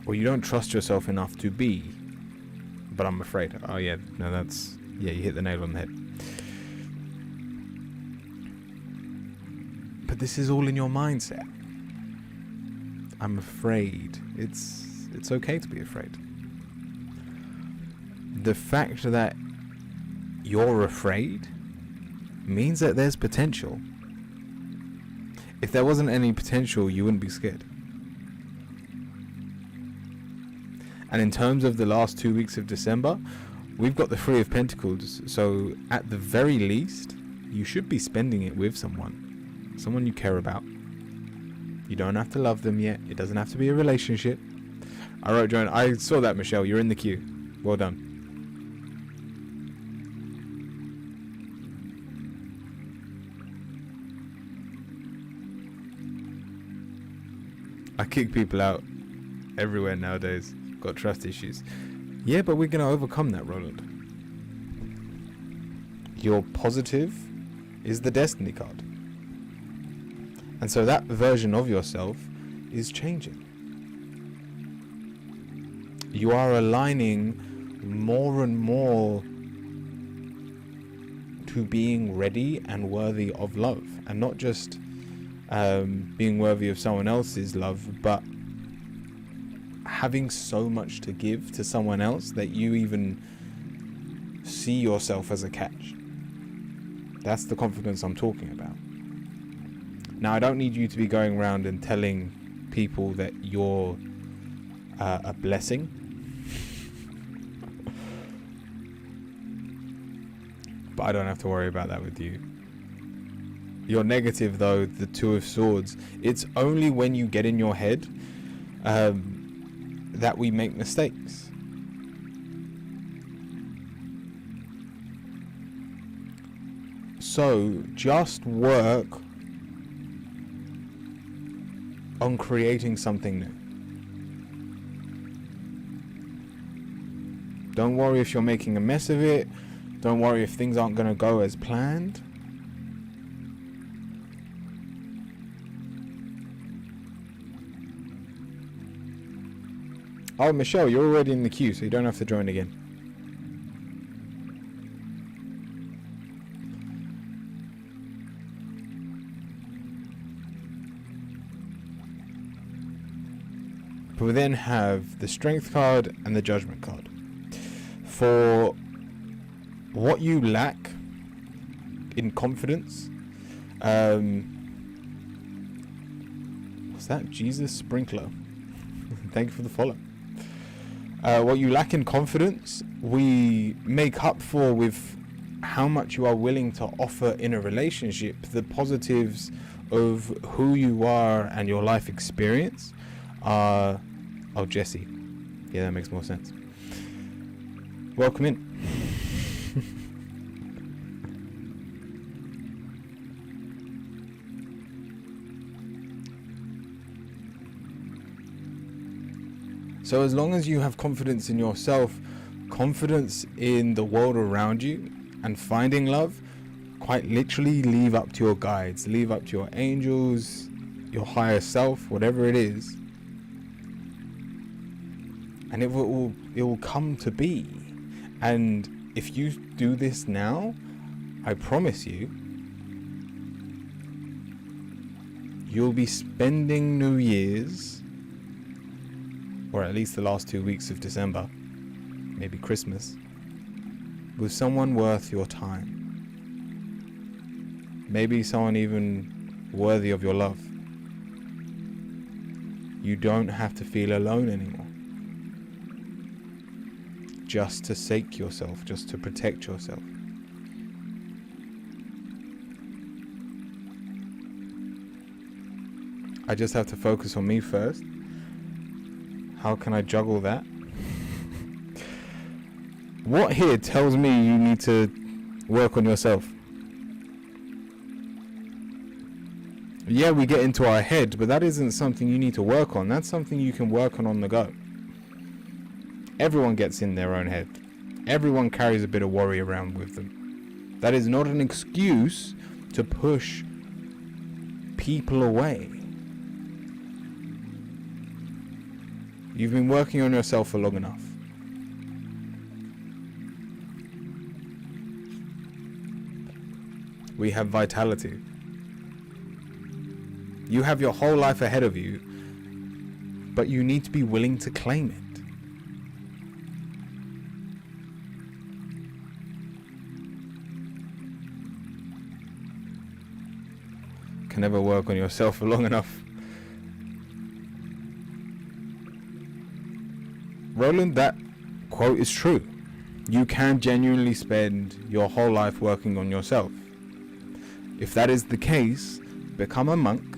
or you don't trust yourself enough to be. But I'm afraid. Oh yeah, no, that's, yeah, you hit the nail on the head. But this is all in your mindset. I'm afraid. It's okay to be afraid. The fact that you're afraid means that there's potential. If there wasn't any potential, you wouldn't be scared. And in terms of the last 2 weeks of December, we've got the Three of Pentacles. So at the very least, you should be spending it with someone you care about. You don't have to love them yet. It doesn't have to be a relationship. I wrote, Joan, I saw that, Michelle. You're in the queue. Well done. I kick people out everywhere nowadays. Got trust issues. Yeah, but we're going to overcome that, Roland. Your positive is the Destiny card. And so that version of yourself is changing. You are aligning more and more to being ready and worthy of love. And not just being worthy of someone else's love, but having so much to give to someone else that you even see yourself as a catch. That's the confidence I'm talking about. Now, I don't need you to be going around and telling people that you're a blessing. But I don't have to worry about that with you. You're negative, though, the Two of Swords. It's only when you get in your head that we make mistakes. So just work on creating something new. Don't worry if you're making a mess of it. Don't worry if things aren't going to go as planned. Oh, Michelle, you're already in the queue, so you don't have to join again. But we then have the Strength card and the Judgment card. For what you lack in confidence, what's that? Jesus Sprinkler. Thank you for the follow. What you lack in confidence, we make up for with how much you are willing to offer in a relationship, the positives of who you are and your life experience are... Oh, Jesse. Yeah, that makes more sense. Welcome in. So as long as you have confidence in yourself, confidence in the world around you, and finding love, quite literally leave up to your guides, leave up to your angels, your higher self, whatever it is, and it will come to be. And if you do this now, I promise you, you'll be spending New Year's, or at least the last 2 weeks of December, maybe Christmas, with someone worth your time. Maybe someone even worthy of your love. You don't have to feel alone anymore. Just to sake yourself, just to protect yourself. I just have to focus on me first. How can I juggle that? What here tells me you need to work on yourself? Yeah, we get into our head, but that isn't something you need to work on. That's something you can work on the go. Everyone gets in their own head. Everyone carries a bit of worry around with them. That is not an excuse to push people away. You've been working on yourself for long enough. We have vitality. You have your whole life ahead of you, but you need to be willing to claim it. Can never work on yourself for long enough. Roland, that quote is true. You can genuinely spend your whole life working on yourself. If that is the case, become a monk,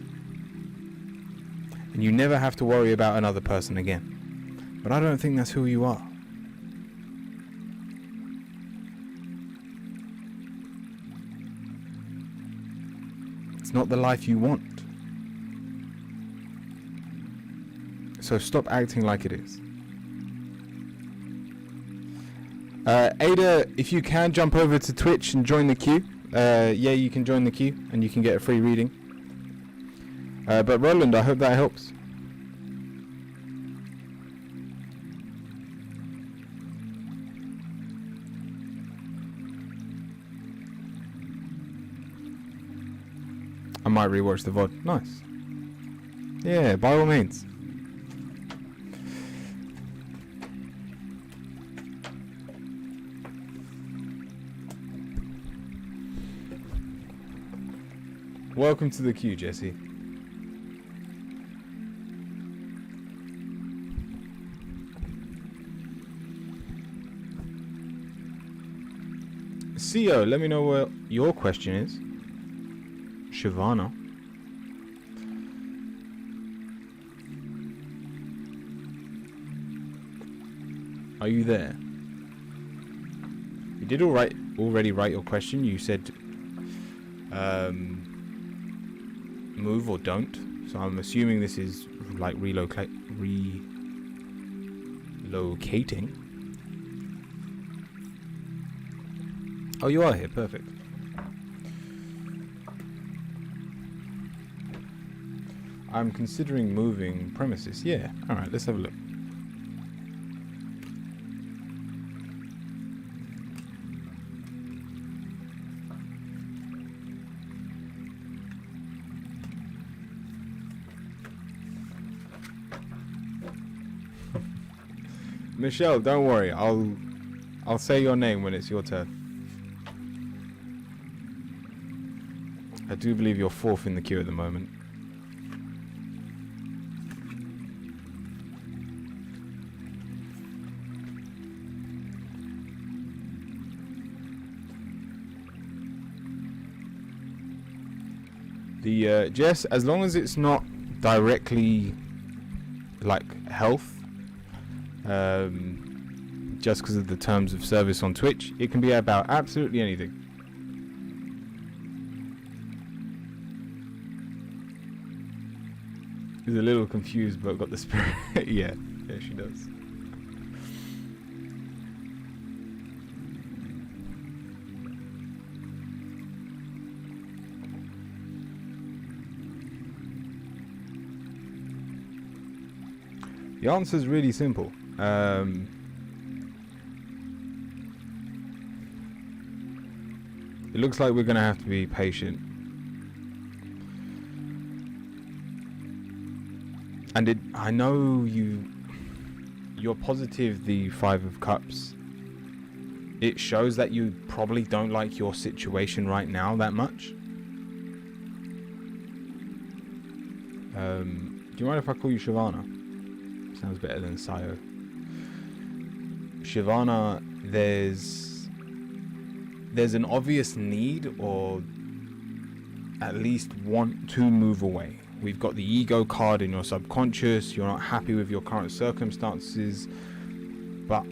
and you never have to worry about another person again. But I don't think that's who you are. It's not the life you want. So stop acting like it is. Ada, if you can jump over to Twitch and join the queue. Yeah, you can join the queue and you can get a free reading. But Roland, I hope that helps. I might rewatch the VOD. Nice. Yeah, by all means. Welcome to the queue, Jesse. CEO, let me know what your question is. Shivana. Are you there? You did already write your question. You said move or don't. So I'm assuming this is like relocating. Oh, you are here. Perfect. I'm considering moving premises. Yeah. All right. Let's have a look. Michelle, don't worry. I'll say your name when it's your turn. I do believe you're fourth in the queue at the moment. The Jess, as long as it's not directly like health, just because of the terms of service on Twitch, it can be about absolutely anything. He's a little confused, but got the spirit. yeah, she does. The answer is really simple. It looks like we're going to have to be patient. And I know you're positive the Five of Cups. It shows that you probably don't like your situation right now that much. Do you mind if I call you Shyvana? Sounds better than Sayo. Shyvana, there's an obvious need, or at least want to move away. We've got the ego card in your subconscious. You're not happy with your current circumstances, but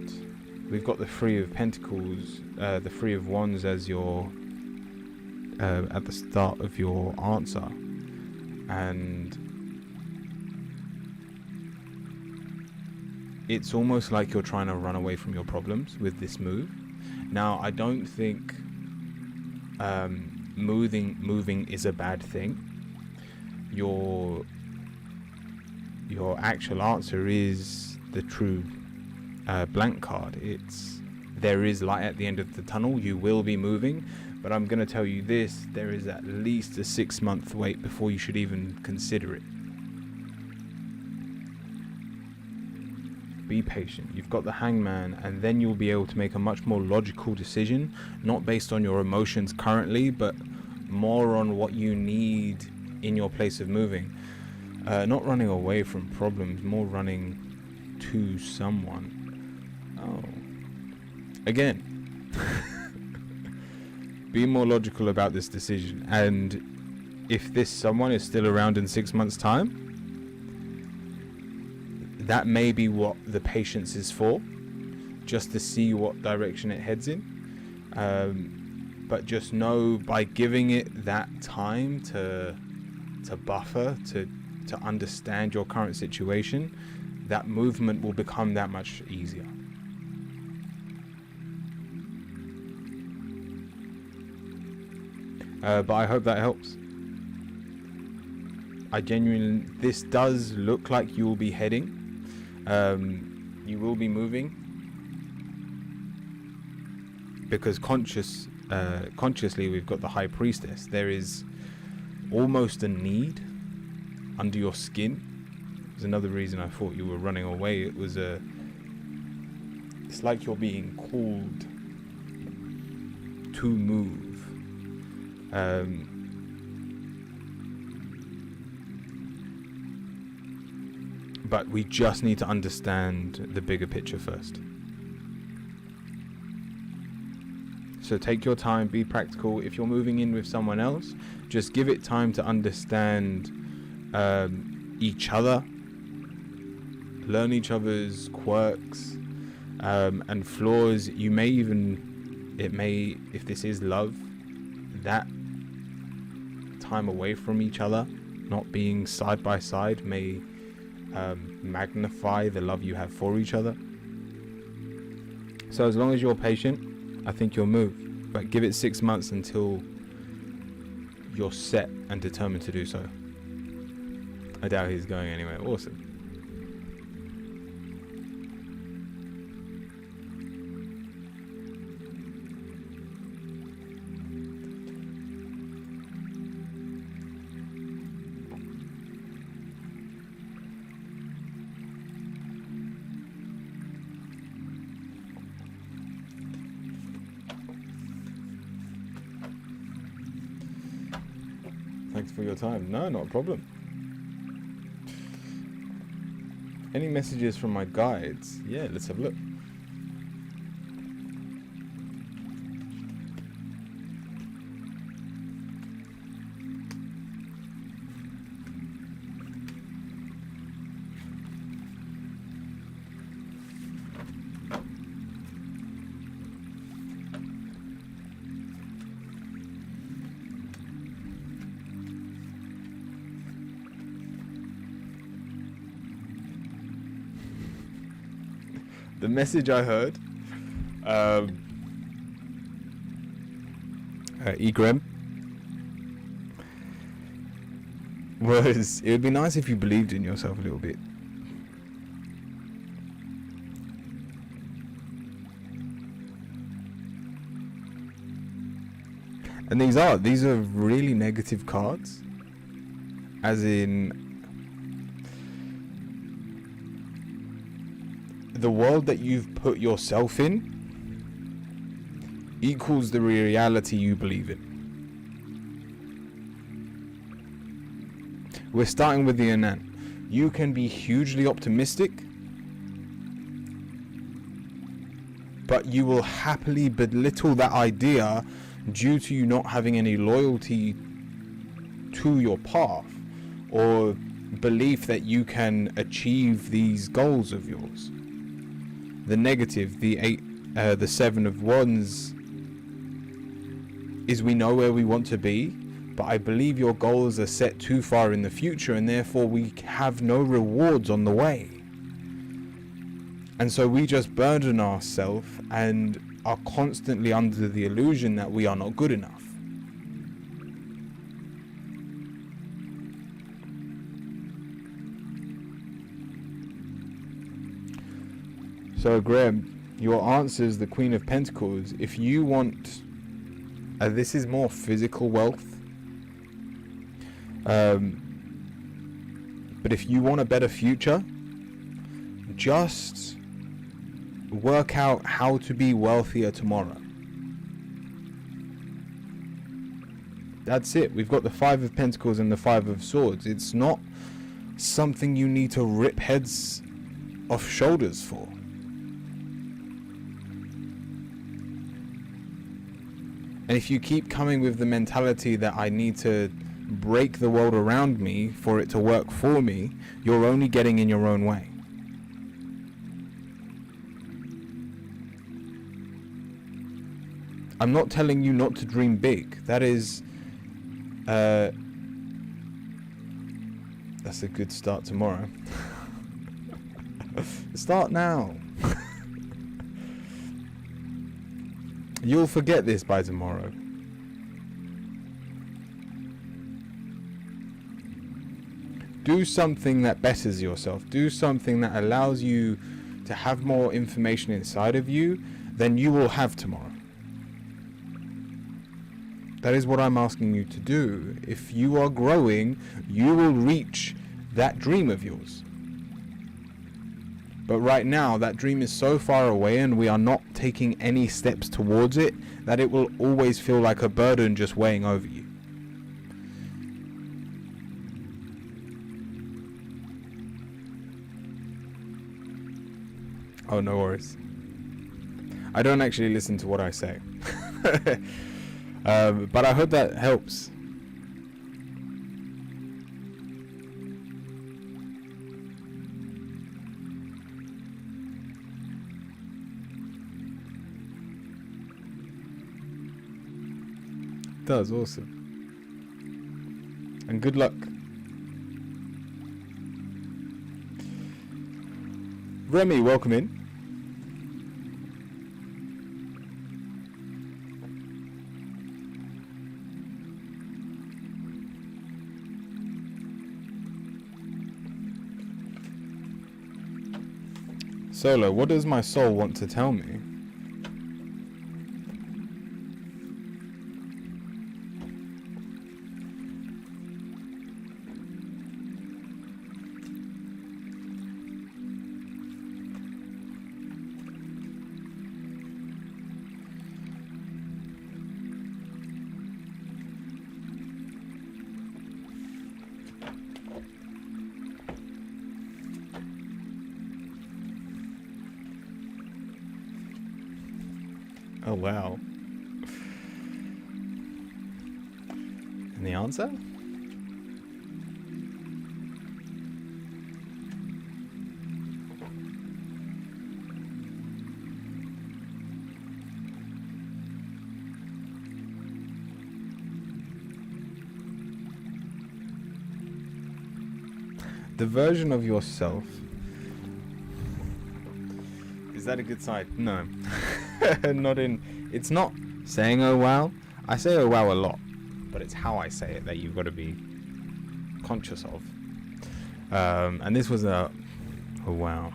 we've got the Three of Pentacles, the Three of Wands as your at the start of your answer, and it's almost like you're trying to run away from your problems with this move. Now, I don't think moving is a bad thing. Your actual answer is the true blank card. There is light at the end of the tunnel. You will be moving, but I'm going to tell you this: there is at least a 6-month wait before you should even consider it. Be patient. You've got the Hangman, and then you'll be able to make a much more logical decision, not based on your emotions currently, but more on what you need in your place of moving. Not running away from problems, more running to someone. Oh. Again, be more logical about this decision, and if this someone is still around in 6 months' time, that may be what the patience is for, just to see what direction it heads in. But just know, by giving it that time to buffer, to understand your current situation, that movement will become that much easier. But I hope that helps. I genuinely, this does look like you will be heading. You will be moving, because consciously we've got the High Priestess. There is almost a need under your skin. There's another reason I thought you were running away. It's like you're being called to move. But we just need to understand the bigger picture first. So take your time, be practical. If you're moving in with someone else, just give it time to understand each other, learn each other's quirks and flaws. You may even, if this is love, that time away from each other, not being side by side, may magnify the love you have for each other. So as long as you're patient, I think you'll move, but give it 6 months until you're set and determined to do so. I doubt he's going anywhere. Awesome. Thanks for your time. No, not a problem. Any messages from my guides? Yeah, let's have a look. The message I heard, Egrem, was it would be nice if you believed in yourself a little bit. And these are really negative cards, as in the world that you've put yourself in equals the reality you believe in. We're starting with the Anan. You can be hugely optimistic, but you will happily belittle that idea due to you not having any loyalty to your path or belief that you can achieve these goals of yours. The negative, the 7 of Wands, is we know where we want to be, but I believe your goals are set too far in the future, and therefore we have no rewards on the way. And so we just burden ourselves and are constantly under the illusion that we are not good enough. So Graham, your answer is the Queen of Pentacles. If you want, this is more physical wealth, but if you want a better future, just work out how to be wealthier tomorrow. That's it. We've got the 5 of Pentacles and the 5 of Swords. It's not something you need to rip heads off shoulders for. And if you keep coming with the mentality that I need to break the world around me for it to work for me, you're only getting in your own way. I'm not telling you not to dream big. That is, that's a good start tomorrow. Start now. You'll forget this by tomorrow. Do something that betters yourself. Do something that allows you to have more information inside of you than you will have tomorrow. That is what I'm asking you to do. If you are growing, you will reach that dream of yours. But right now, that dream is so far away and we are not taking any steps towards it that it will always feel like a burden just weighing over you. Oh, no worries. I don't actually listen to what I say. But I hope that helps. Does awesome. And good luck. Remy, welcome in. Solo, what does my soul want to tell me? Oh, wow. And the answer? The version of yourself Is that a good side? No. Not in... It's not saying oh wow. I say oh wow a lot. But it's how I say it that you've got to be conscious of. And this was a... Oh wow.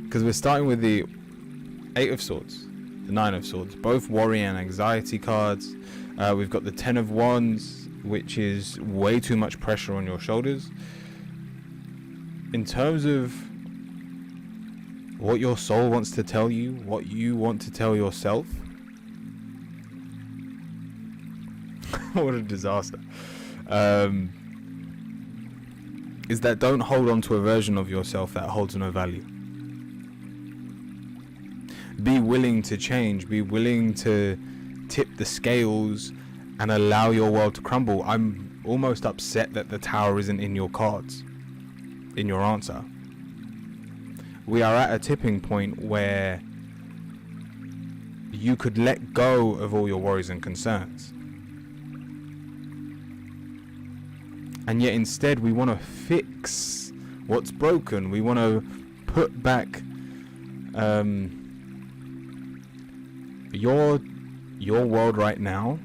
Because we're starting with the 8 of Swords, the 9 of Swords, both worry and anxiety cards. We've got the 10 of Wands, which is way too much pressure on your shoulders. In terms of what your soul wants to tell you, what you want to tell yourself. What a disaster. Is that don't hold on to a version of yourself that holds no value. Be willing to change. Be willing to tip the scales and allow your world to crumble. I'm almost upset that the Tower isn't in your cards, in your answer. We are at a tipping point where you could let go of all your worries and concerns. And yet instead we want to fix what's broken. We want to put back your world right now.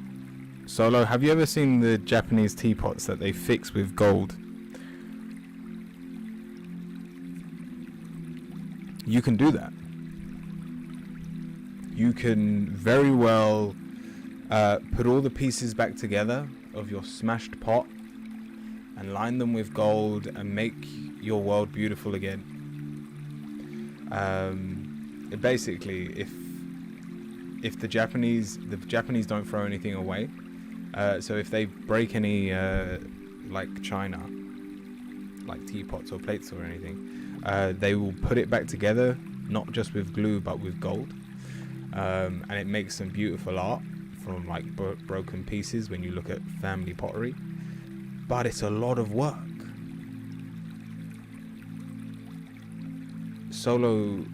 Solo, have you ever seen the Japanese teapots that they fix with gold? You can do that. You can very well put all the pieces back together of your smashed pot and line them with gold and make your world beautiful again. Basically, if the Japanese don't throw anything away, so if they break any like china, like teapots or plates or anything, they will put it back together, not just with glue but with gold, and it makes some beautiful art from like broken pieces when you look at family pottery. But it's a lot of work. Solo,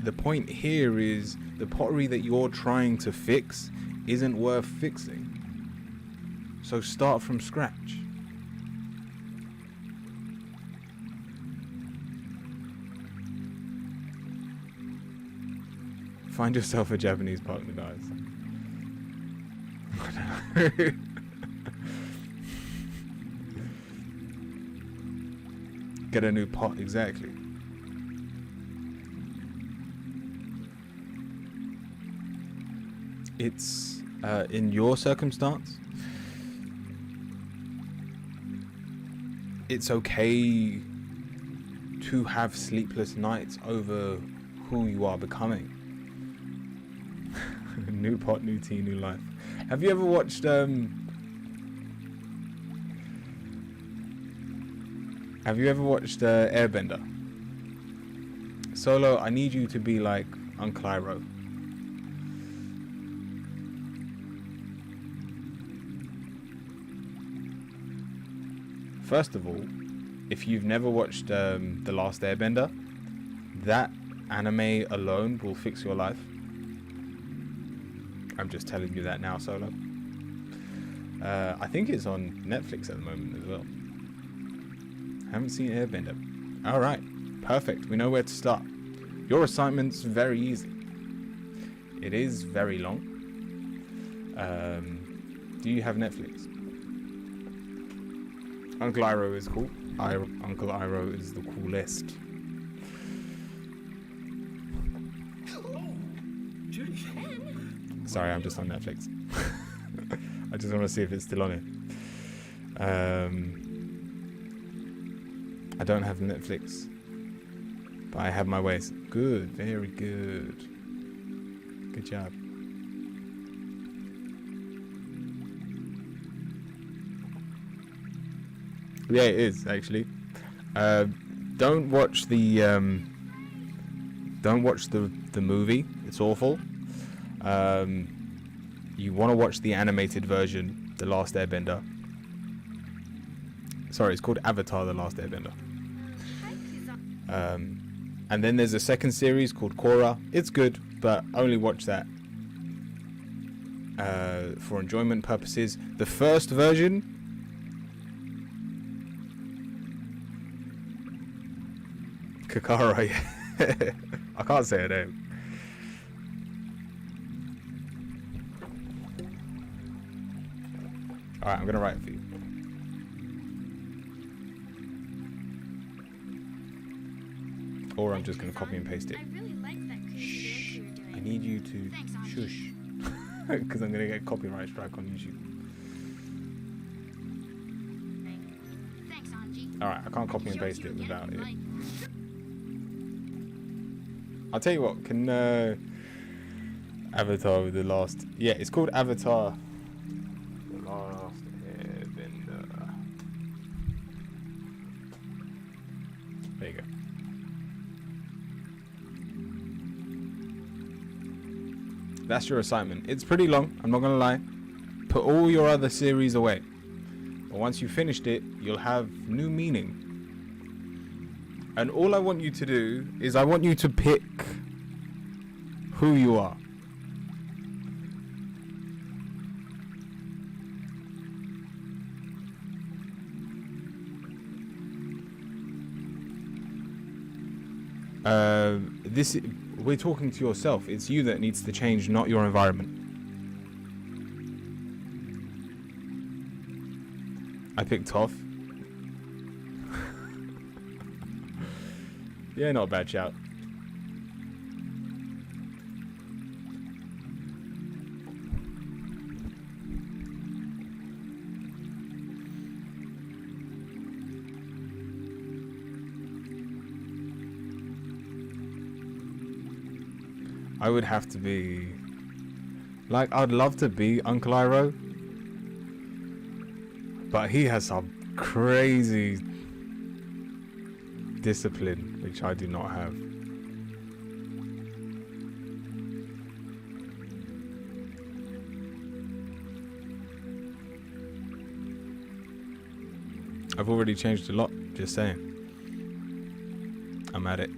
the point here is the pottery that you're trying to fix isn't worth fixing. So start from scratch. Find yourself a Japanese partner, guys. I don't know. Get a new pot, exactly. It's in your circumstance, it's okay to have sleepless nights over who you are becoming. New pot, new tea, new life. Have you ever watched Airbender? Solo, I need you to be like Uncle Iroh. First of all, if you've never watched The Last Airbender, that anime alone will fix your life. I'm just telling you that now, Solo. I think it's on Netflix at the moment as well. Haven't seen Airbender. Alright, perfect. We know where to start. Your assignment's very easy. It is very long. Do you have Netflix? Uncle Iroh is cool. Uncle Iroh is the coolest. Sorry, I'm just on Netflix. I just want to see if it's still on it. I don't have Netflix, but I have my ways. Good, very good. Good job. Yeah, it is actually. Don't watch the movie. It's awful. You want to watch the animated version, The Last Airbender. Sorry, it's called Avatar: The Last Airbender. And then there's a second series called Korra. It's good, but only watch that for enjoyment purposes. The first version Kakara, yeah. I can't say her name. Alright, I'm gonna write it for you. Or I'm just gonna copy and paste it. I really liked that crazy dance you were doing. I need you to Thanks, Anji. shush. Because I'm gonna get copyright strike on YouTube. Thanks, Anji. Alright, I can't copy and Shows paste you it again without it. like- I'll tell you what, can Avatar with the last... Yeah, it's called Avatar. The Last Airbender. There you go. That's your assignment. It's pretty long, I'm not gonna lie. Put all your other series away. But once you've finished it, you'll have new meaning. And all I want you to do is I want you to pick who you are. We're talking to yourself. It's you that needs to change, not your environment. I picked Toph. Yeah, not a bad shout. I would have to be... Like, I'd love to be Uncle Iroh. But he has some crazy discipline, which I do not have. I've already changed a lot, just saying. I'm at it.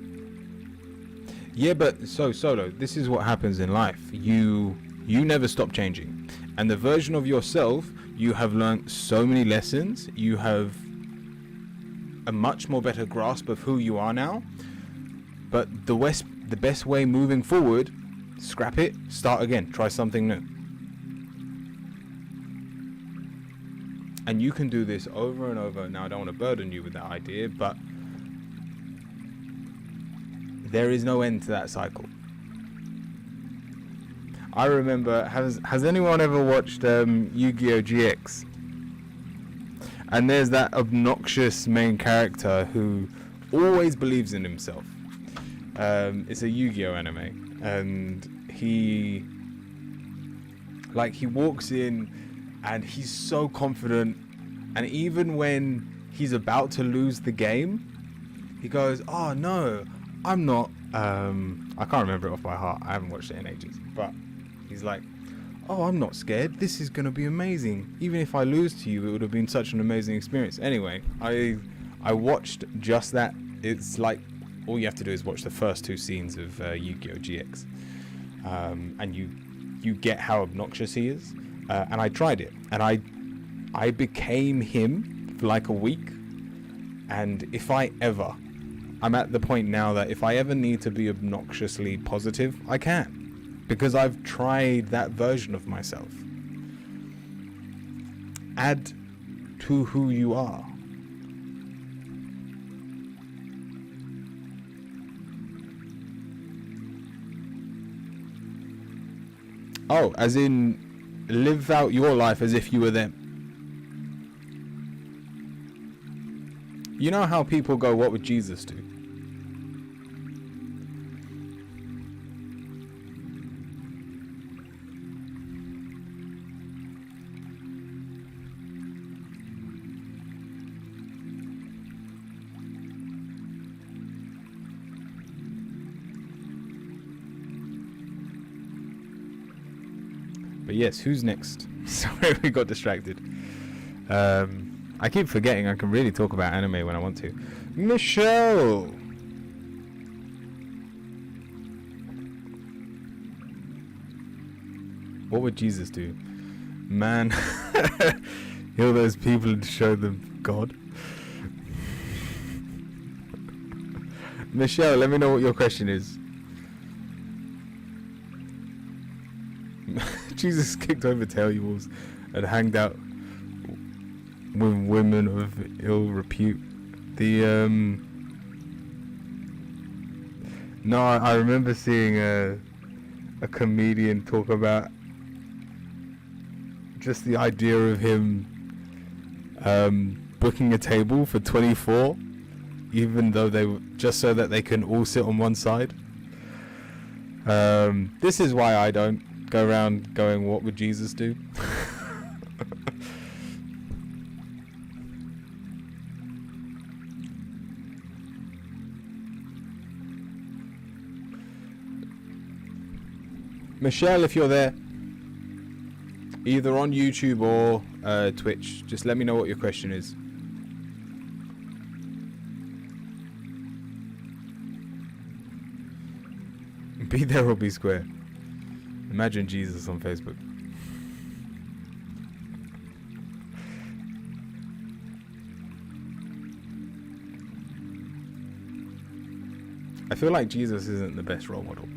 Yeah, but so Solo, this is what happens in life. You never stop changing. And the version of yourself, you have learned so many lessons. You have a much more better grasp of who you are now. But the best way moving forward, scrap it, start again, try something new. And you can do this over and over. Now, I don't want to burden you with that idea, but there is no end to that cycle. I remember, has anyone ever watched Yu-Gi-Oh! GX? And there's that obnoxious main character who always believes in himself. It's a Yu-Gi-Oh! Anime, and he walks in and he's so confident, and even when he's about to lose the game, he goes, "Oh no, I'm not," I can't remember it off by heart, I haven't watched it in ages, but he's like, "Oh, I'm not scared, this is gonna be amazing. Even if I lose to you, it would have been such an amazing experience." Anyway, I watched just that. It's like, all you have to do is watch the first two scenes of Yu-Gi-Oh! GX, and you get how obnoxious he is. And I tried it, and I became him for like a week. And if I'm at the point now that if I ever need to be obnoxiously positive, I can, because I've tried that version of myself. Add to who you are. Oh, as in live out your life as if you were them. You know how people go, "What would Jesus do?" But yes, who's next? Sorry, we got distracted. I keep forgetting I can really talk about anime when I want to. Michelle! What would Jesus do? Man, heal those people and show them God. Michelle, let me know what your question is. Jesus kicked over tables and hanged out with women of ill repute. No, I remember seeing a comedian talk about just the idea of him booking a table for 24, even though just so that they can all sit on one side. This is why I don't go around going, what would Jesus do? Michelle, if you're there, either on YouTube or Twitch, just let me know what your question is. Be there or be square. Imagine Jesus on Facebook. I feel like Jesus isn't the best role model.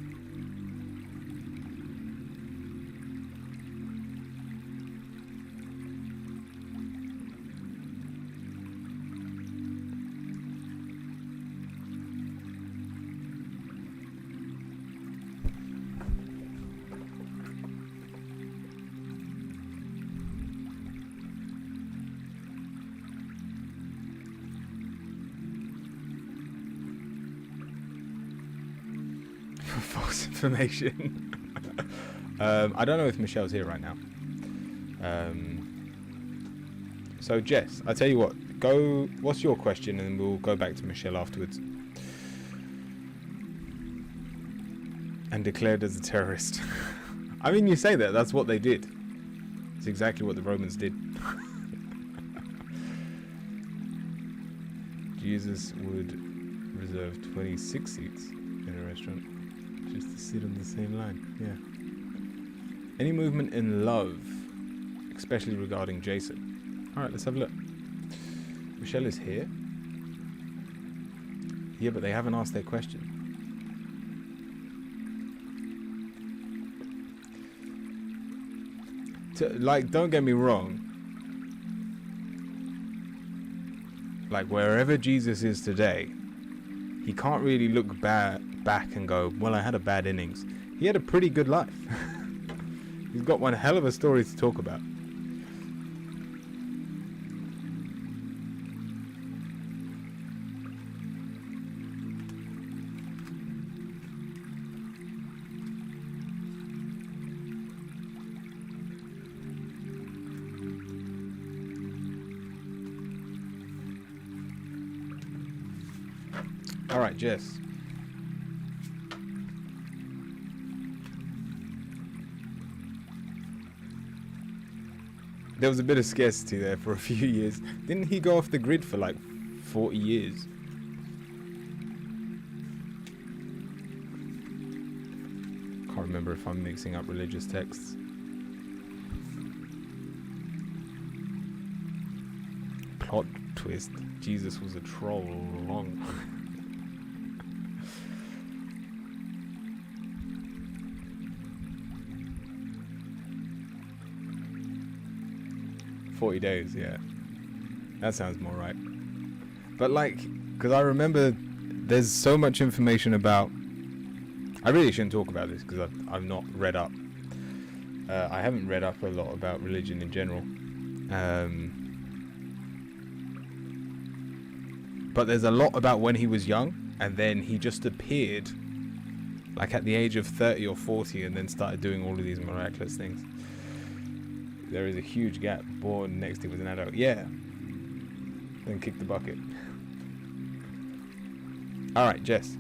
False information. I don't know if Michelle's here right now. So Jess, I tell you what, what's your question, and we'll go back to Michelle afterwards. And declared as a terrorist. I mean, you say that's what they did. It's exactly what the Romans did. Jesus would reserve 26 seats in a restaurant just to sit on the same line. Yeah. Any movement in love, especially regarding Jason? Alright, let's have a look. Michelle is here. Yeah, but they haven't asked their question. Like, don't get me wrong. Like, wherever Jesus is today, he can't really look back and go, well, I had a bad innings. He had a pretty good life. He's got one hell of a story to talk about. All right, Jess. There was a bit of scarcity there for a few years. Didn't he go off the grid for like 40 years? Can't remember if I'm mixing up religious texts. Plot twist. Jesus was a troll all along. 40 days, yeah. That sounds more right. But like, because I remember there's so much information about... I really shouldn't talk about this because I've not read up. I haven't read up a lot about religion in general. But there's a lot about when he was young, and then he just appeared like at the age of 30 or 40 and then started doing all of these miraculous things. There is a huge gap. Born next to him as an adult. Yeah. Then kick the bucket. Alright, Jess.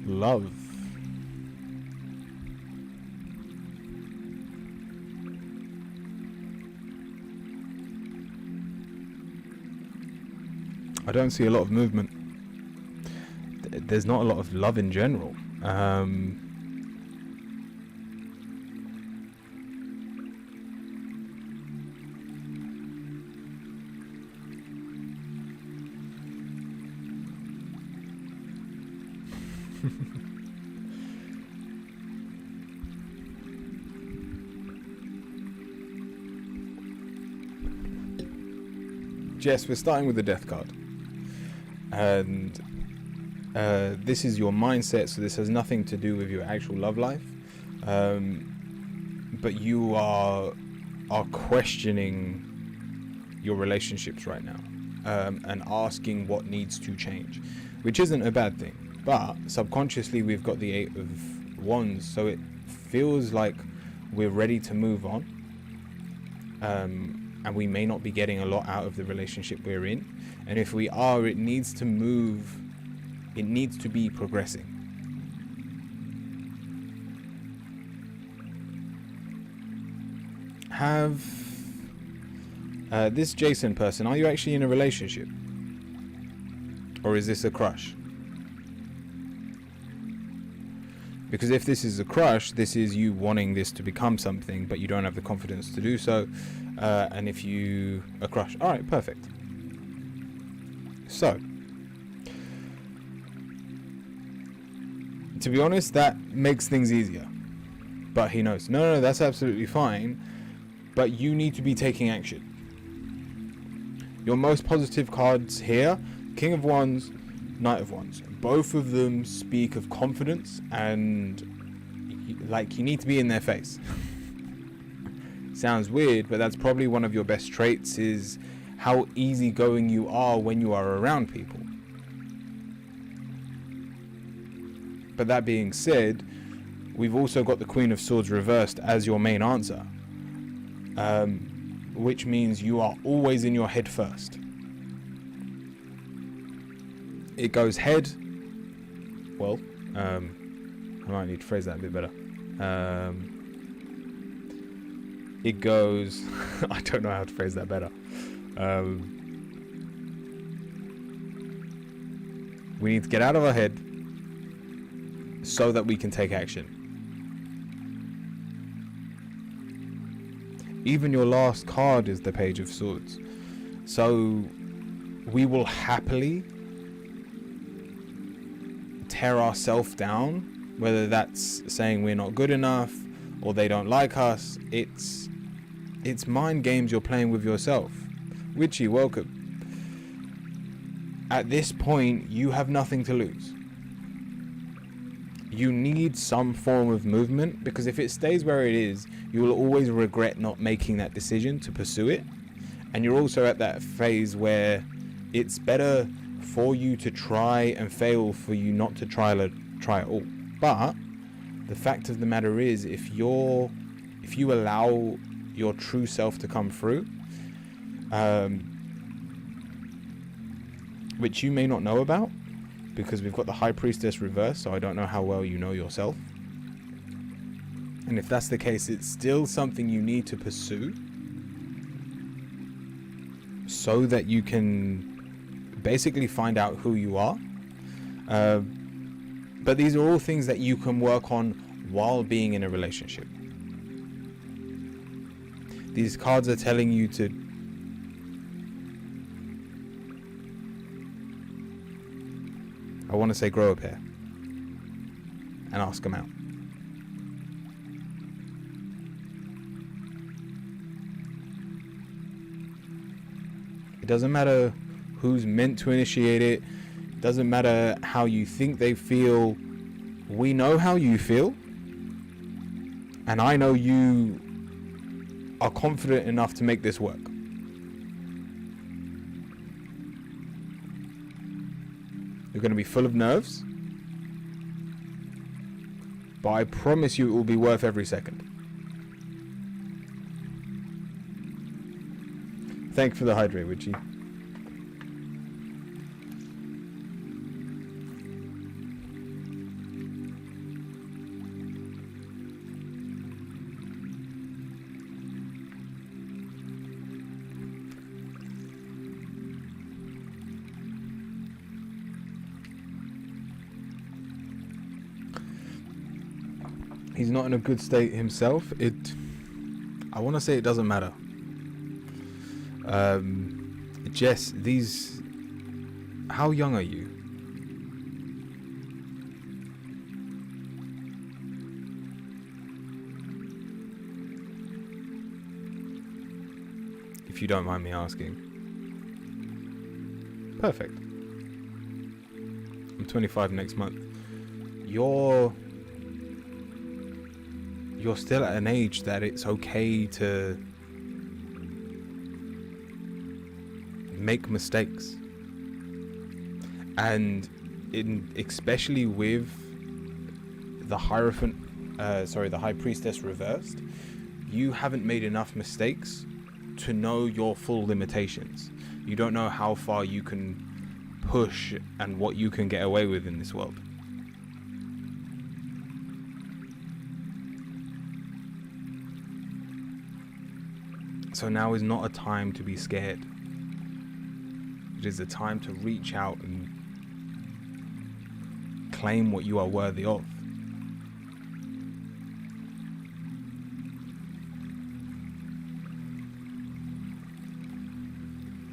Love. I don't see a lot of movement. There's not a lot of love in general. Jess, we're starting with the death card. And this is your mindset, so this has nothing to do with your actual love life. But you are questioning your relationships right now, and asking what needs to change, which isn't a bad thing. But subconsciously, we've got the 8 of Wands, so it feels like we're ready to move on. And we may not be getting a lot out of the relationship we're in. And if we are, it needs to move. It needs to be progressing. Have this Jason person, are you actually in a relationship? Or is this a crush? Because if this is a crush, this is you wanting this to become something, but you don't have the confidence to do so. And if you... a crush. Alright, perfect. So, to be honest, that makes things easier. But he knows. No, that's absolutely fine. But you need to be taking action. Your most positive cards here, King of Wands, Knight of Wands. Both of them speak of confidence and like you need to be in their face. Sounds weird, but that's probably one of your best traits, is how easygoing you are when you are around people. But that being said, we've also got the Queen of Swords reversed as your main answer, which means you are always in your head first. It goes head. Well, I might need to phrase that a bit better. It goes... I don't know how to phrase that better. We need to get out of our head so that we can take action. Even your last card is the Page of Swords. So we will happily tear ourselves down, whether that's saying we're not good enough or they don't like us. It's mind games you're playing with yourself. Witchy, welcome. At this point, you have nothing to lose. You need some form of movement, because if it stays where it is, you will always regret not making that decision to pursue it. And you're also at that phase where it's better for you to try and fail for you not to try at all. But the fact of the matter is, if you allow your true self to come through, which you may not know about, because we've got the High Priestess reversed, so I don't know how well you know yourself. And if that's the case, it's still something you need to pursue so that you can basically find out who you are. But these are all things that you can work on while being in a relationship. These cards are telling you to I want to say grow a pair and ask them out. It doesn't matter who's meant to initiate it. It doesn't matter how you think they feel. We know how you feel. And I know you are confident enough to make this work. You're going to be full of nerves, but I promise you it will be worth every second. Thank you for the hydrate, Witchy. He's not in a good state himself. I want to say it doesn't matter. Jess, how young are you? if you don't mind me asking? Perfect. I'm 25 next month. You're still at an age that it's okay to make mistakes. And especially with the Hierophant, the High Priestess reversed, you haven't made enough mistakes to know your full limitations. You don't know how far you can push and what you can get away with in this world. So now is not a time to be scared. It is a time to reach out and claim what you are worthy of.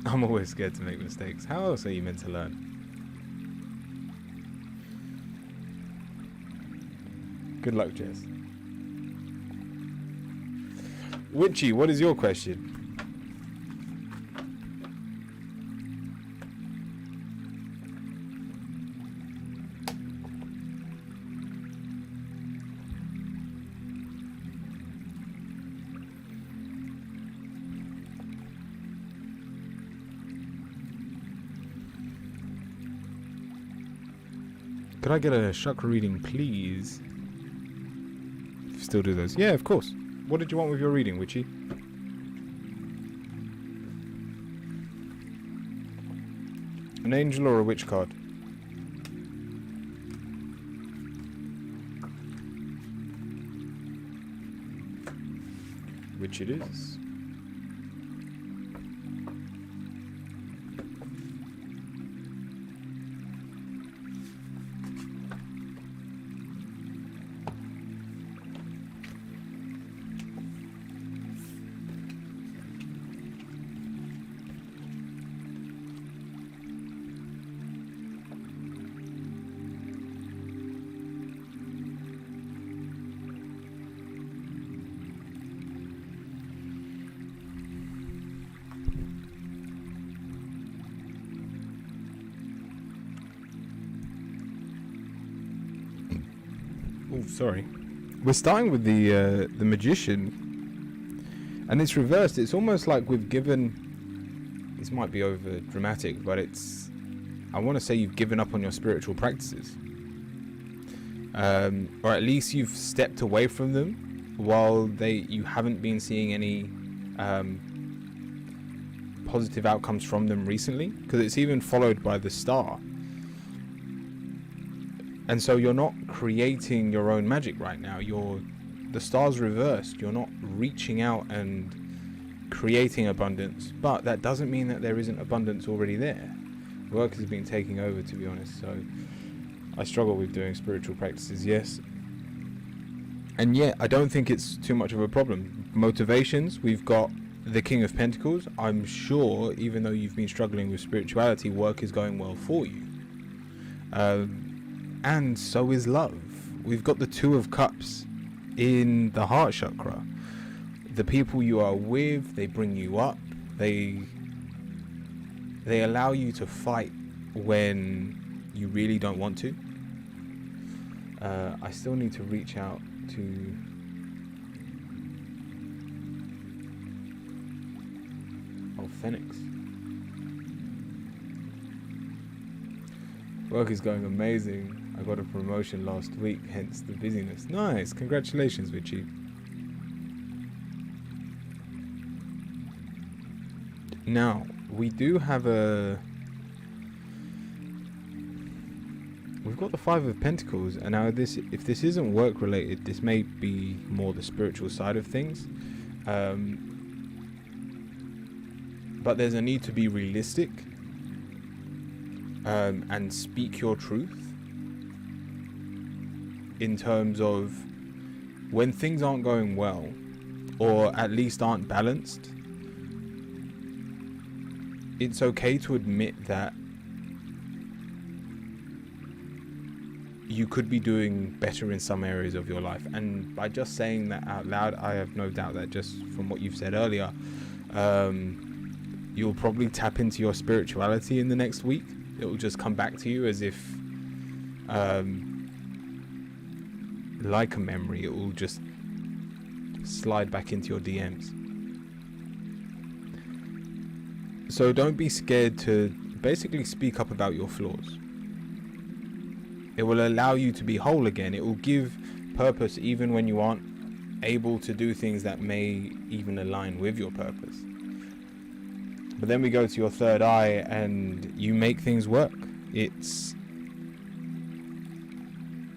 I'm always scared to make mistakes. How else are you meant to learn? Good luck, Jess. Witchy, what is your question? Could I get a chakra reading, please? Still do those? Yeah, of course. What did you want with your reading, Witchy? An angel or a witch card? Which it is. Oh, sorry. We're starting with the magician, and it's reversed. It's almost like we've given. This might be over dramatic, but it's. I want to say you've given up on your spiritual practices, or at least you've stepped away from them while you haven't been seeing any positive outcomes from them recently, because it's even followed by the star. And so you're not creating your own magic right now. The star's reversed. You're not reaching out and creating abundance. But that doesn't mean that there isn't abundance already there. Work has been taking over, to be honest. So I struggle with doing spiritual practices, yes. And yet, I don't think it's too much of a problem. Motivations, we've got the King of Pentacles. I'm sure, even though you've been struggling with spirituality, work is going well for you. And so is love. We've got the Two of Cups in the heart chakra. The people you are with, they bring you up. They allow you to fight when you really don't want to. I still need to reach out to... Oh, Phoenix. Work is going amazing. I got a promotion last week, hence the busyness. Nice, congratulations, Witchy. Now, we do have we've got the Five of Pentacles, and now if this isn't work related, this may be more the spiritual side of things. But there's a need to be realistic and speak your truth. In terms of when things aren't going well, or at least aren't balanced, it's okay to admit that you could be doing better in some areas of your life. And by just saying that out loud, I have no doubt that just from what you've said earlier, you'll probably tap into your spirituality in the next week. It will just come back to you as if, like a memory. It will just slide back into your DMs. So don't be scared to basically speak up about your flaws. It will allow you to be whole again. It will give purpose even when you aren't able to do things that may even align with your purpose. But then we go to your third eye and you make things work. It's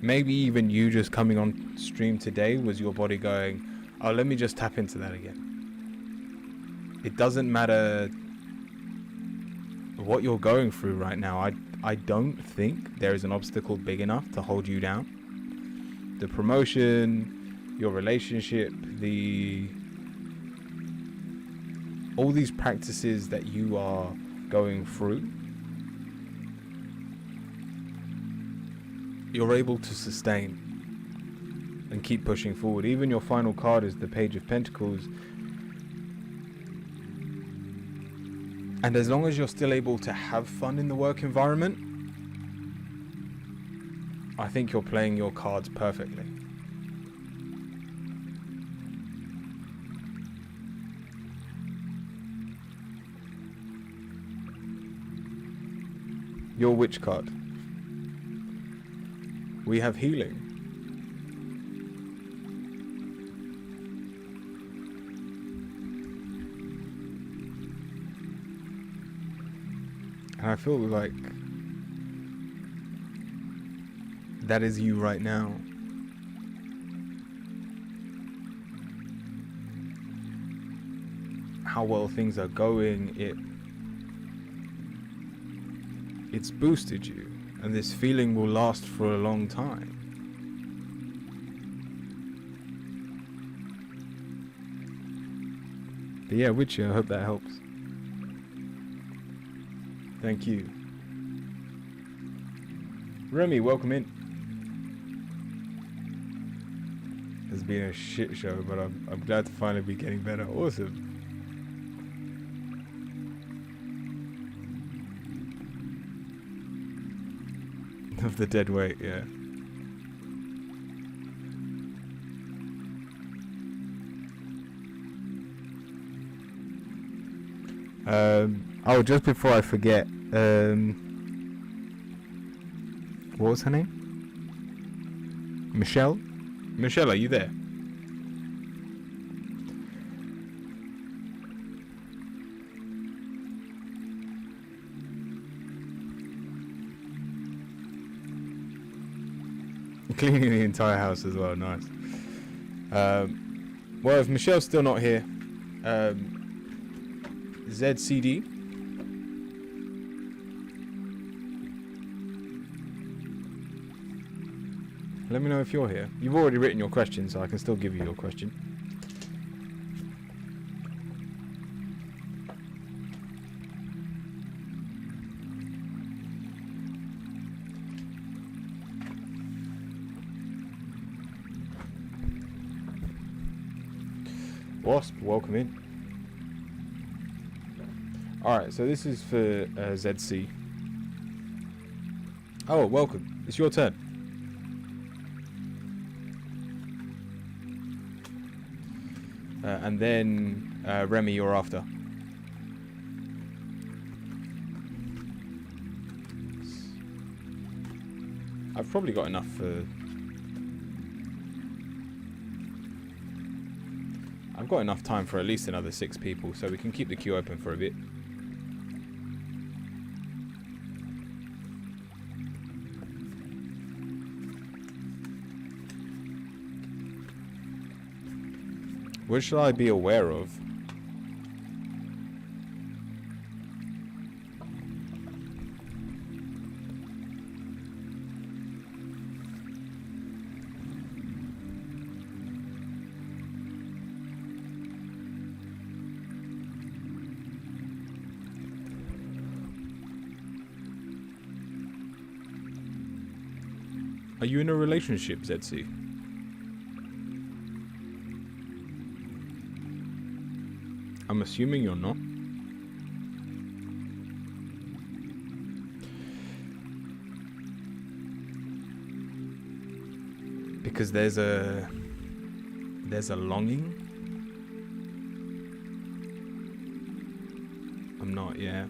maybe even you just coming on stream today was your body going, oh, let me just tap into that again. It doesn't matter what you're going through right now. I don't think there is an obstacle big enough to hold you down. The promotion, your relationship, all these practices that you are going through, you're able to sustain and keep pushing forward. Even your final card is the Page of Pentacles. And as long as you're still able to have fun in the work environment, I think you're playing your cards perfectly. Your Witch card. We have healing. And I feel like that is you right now. How well things are going, it's boosted you, and this feeling will last for a long time. But yeah, Witcher, I hope that helps. Thank you. Remy, welcome in. It's been a shit show, but I'm glad to finally be getting better. Awesome. Of the dead weight, yeah. Oh, just before I forget, what was her name? Michelle? Michelle, are you there? Cleaning the entire house as well, nice. Well, if Michelle's still not here, ZCD. Let me know if you're here. You've already written your question, so I can still give you your question. Wasp, welcome in. Alright, so this is for ZC. Oh, welcome. It's your turn. And then Remy, you're after. I've probably got enough for... I've got enough time for at least another 6 people, so we can keep the queue open for a bit. What should I be aware of? Are you in a relationship, ZC? I'm assuming you're not. because there's a longing. I'm not, yeah.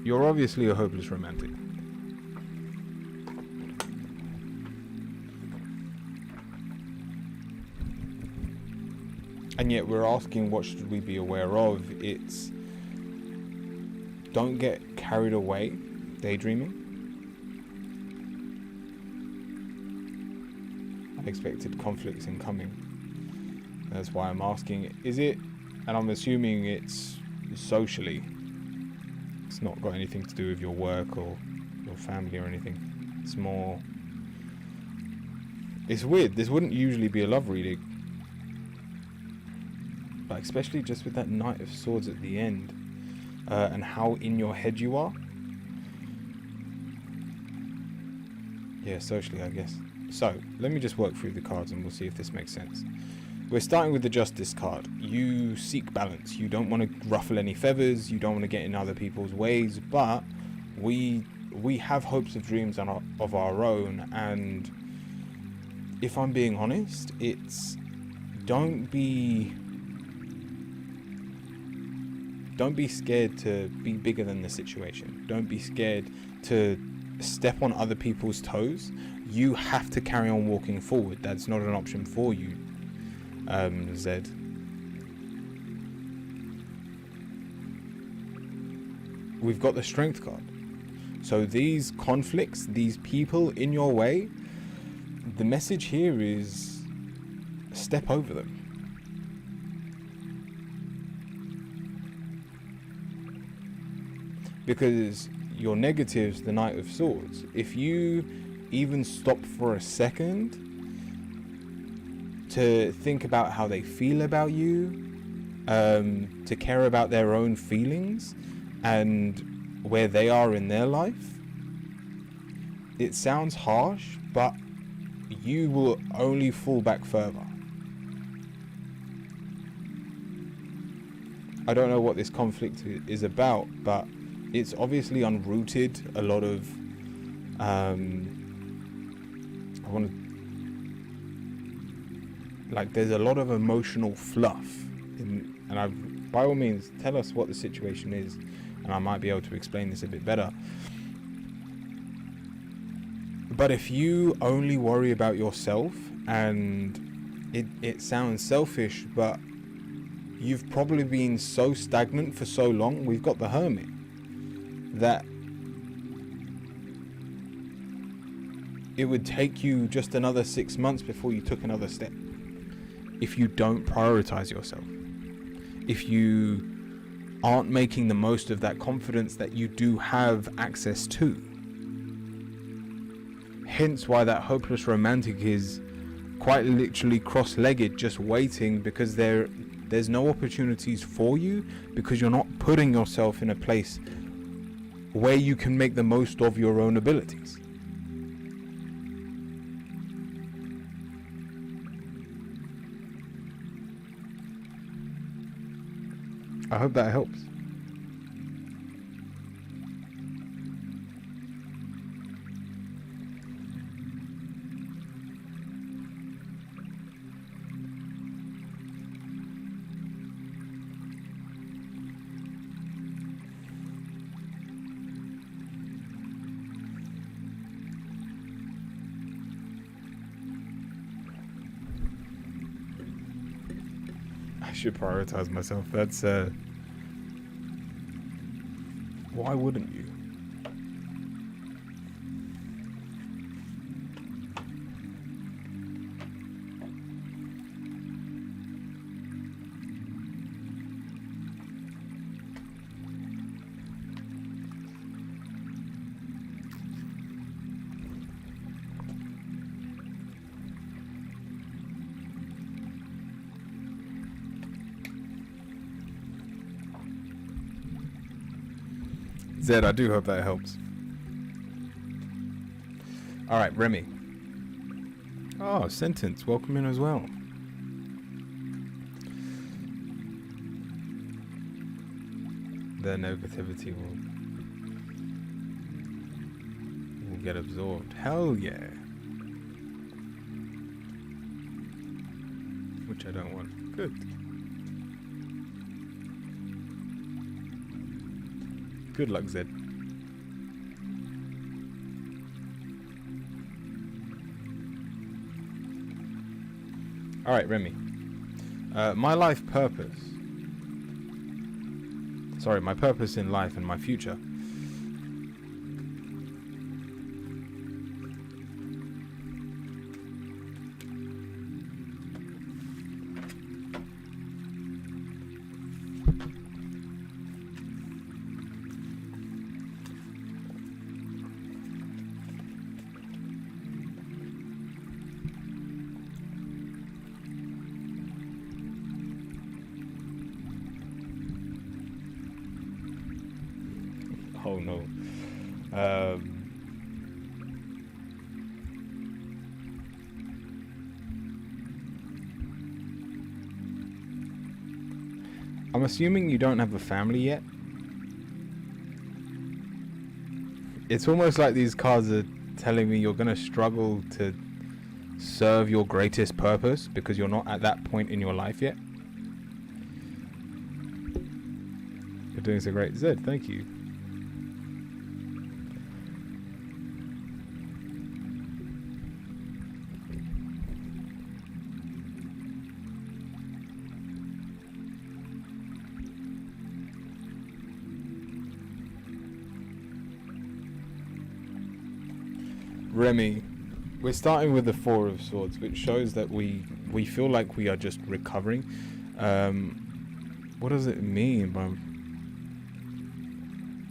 You're obviously a hopeless romantic. And yet we're asking, what should we be aware of? It's, don't get carried away daydreaming. Unexpected conflicts incoming. That's why I'm asking, is it, and I'm assuming it's socially, it's not got anything to do with your work or your family or anything. It's more, it's weird, this wouldn't usually be a love reading, but especially just with that Knight of Swords at the end, and how in your head you are. Yeah, socially, I guess. So let me just work through the cards and we'll see if this makes sense. We're starting with the Justice card. You seek balance. You don't want to ruffle any feathers. You don't want to get in other people's ways. But we have hopes and dreams of our own. And if I'm being honest, it's don't be scared to be bigger than the situation. Don't be scared to step on other people's toes. You have to carry on walking forward. That's not an option for you. Zed. We've got the Strength card. So these conflicts, these people in your way, the message here is step over them. Because your negatives, the Knight of Swords, if you even stop for a second to think about how they feel about you, to care about their own feelings and where they are in their life, it sounds harsh, but you will only fall back further. I don't know what this conflict is about, but it's obviously unrooted. A lot of there's a lot of emotional fluff and by all means tell us what the situation is and I might be able to explain this a bit better. But if you only worry about yourself, and it sounds selfish, but you've probably been so stagnant for so long. We've got the Hermit, that it would take you just another 6 months before you took another step. If you don't prioritize yourself, if you aren't making the most of that confidence that you do have access to. Hence why that hopeless romantic is quite literally cross-legged, just waiting, because there's no opportunities for you, because you're not putting yourself in a place where you can make the most of your own abilities. I hope that helps. I should prioritize myself. That's why wouldn't you? Zed, I do hope that helps. Alright, Remy. Oh, Sentence, welcome in as well. The negativity will get absorbed. Hell yeah. Which I don't want. Good. Good luck, Zed. Alright, Remy. My life purpose. Sorry, my purpose in life and my future. Oh no. I'm assuming you don't have a family yet. It's almost like these cards are telling me you're gonna struggle to serve your greatest purpose because you're not at that point in your life yet. You're doing so great. Zed, thank you. Remy, we're starting with the Four of Swords, which shows that we feel like we are just recovering. What does it mean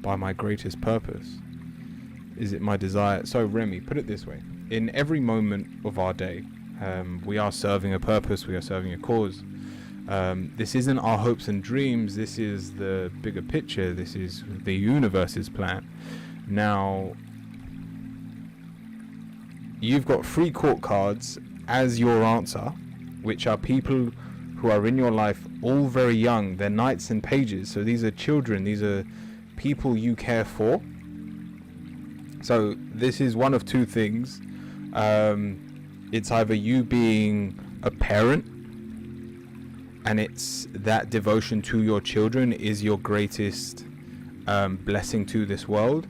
by my greatest purpose? Is it my desire? So Remy, put it this way. In every moment of our day, we are serving a purpose, we are serving a cause. This isn't our hopes and dreams, this is the bigger picture, this is the universe's plan. Now, you've got 3 court cards as your answer, which are people who are in your life all very young. They're knights and pages, so these are children, these are people you care for. So this is one of 2 things. It's either you being a parent and it's that devotion to your children is your greatest blessing to this world,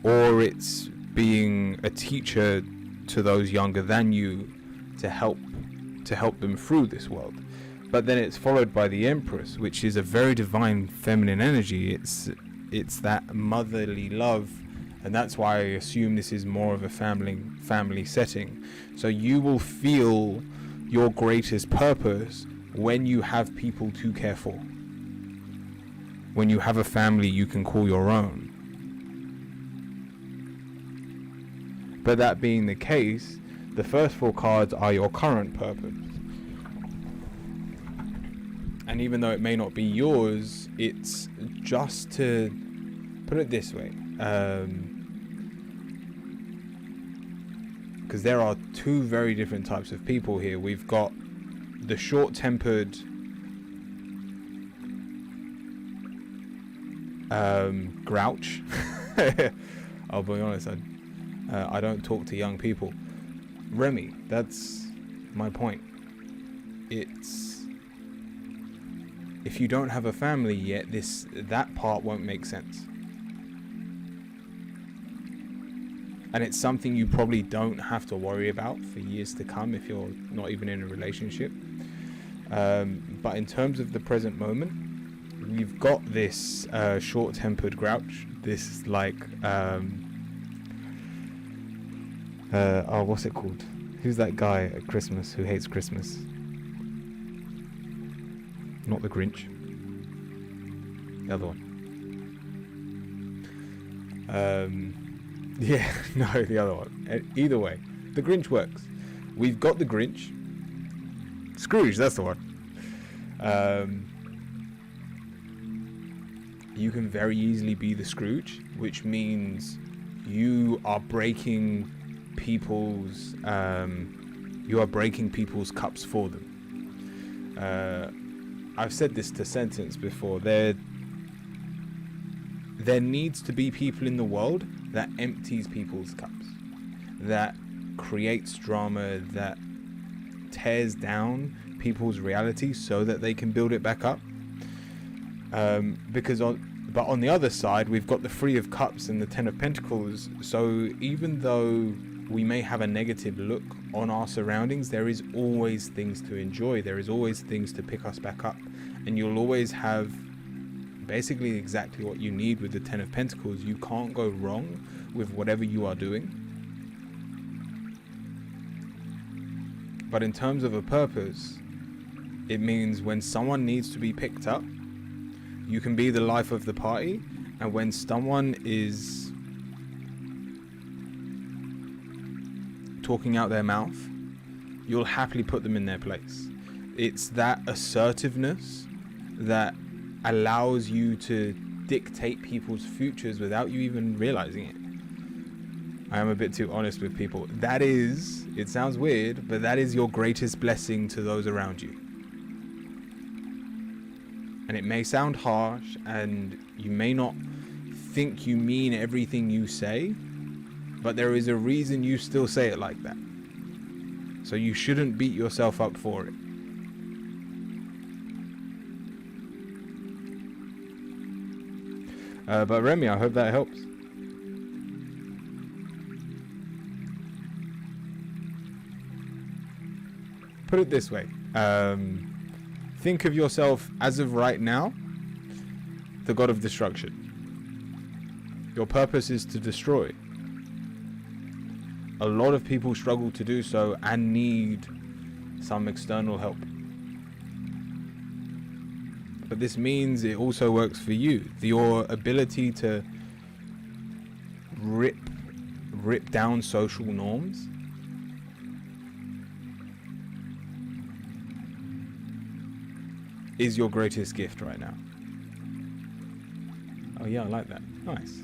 or it's being a teacher to those younger than you to help them through this world. But then it's followed by the Empress, which is a very divine feminine energy. It's that motherly love, and that's why I assume this is more of a family setting. So you will feel your greatest purpose when you have people to care for, when you have a family you can call your own. But that being the case, the first 4 cards are your current purpose. And even though it may not be yours, it's just to put it this way. Because there are 2 very different types of people here. We've got the short-tempered grouch. I'll be honest, I don't talk to young people. Remy, that's my point. It's, if you don't have a family yet, that part won't make sense. And it's something you probably don't have to worry about for years to come if you're not even in a relationship. But in terms of the present moment, you've got this short-tempered grouch, this like what's it called? Who's that guy at Christmas who hates Christmas? Not the Grinch. The other one. Yeah, no, the other one. Either way, the Grinch works. We've got the Grinch. Scrooge, that's the one. You can very easily be the Scrooge, which means you are breaking people's cups for them. I've said this to Sentence before. There needs to be people in the world that empties people's cups. that creates drama, that tears down people's reality so that they can build it back up. But on the other side, we've got the Three of Cups and the Ten of Pentacles. So even though we may have a negative look on our surroundings, there is always things to enjoy. There is always things to pick us back up. And you'll always have basically exactly what you need with the Ten of Pentacles. You can't go wrong with whatever you are doing. But in terms of a purpose, it means when someone needs to be picked up, you can be the life of the party. And when someone is talking out their mouth, you'll happily put them in their place. It's that assertiveness that allows you to dictate people's futures without you even realizing it. I am a bit too honest with people. That is, it sounds weird, but that is your greatest blessing to those around you. And it may sound harsh, and you may not think you mean everything you say, but there is a reason you still say it like that. So you shouldn't beat yourself up for it. But Remy, I hope that helps. Put it this way. Think of yourself as of right now, the god of destruction. Your purpose is to destroy. A lot of people struggle to do so and need some external help. But this means it also works for you. Your ability to rip down social norms is your greatest gift right now. Oh yeah, I like that. Nice.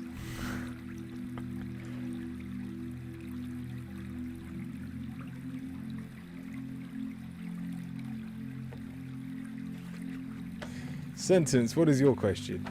Sentence, what is your question?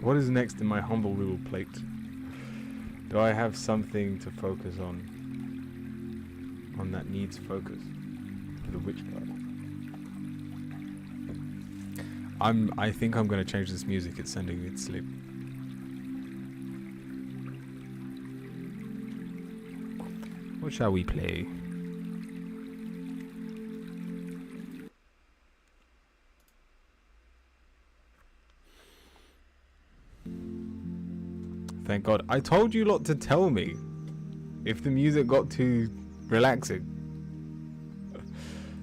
What is next in my humble little plate? Do I have something to focus on that needs focus for the witch card? I think I'm going to change this music. It's sending me to sleep. What shall we play? Thank God. I told you lot to tell me if the music got too relaxing.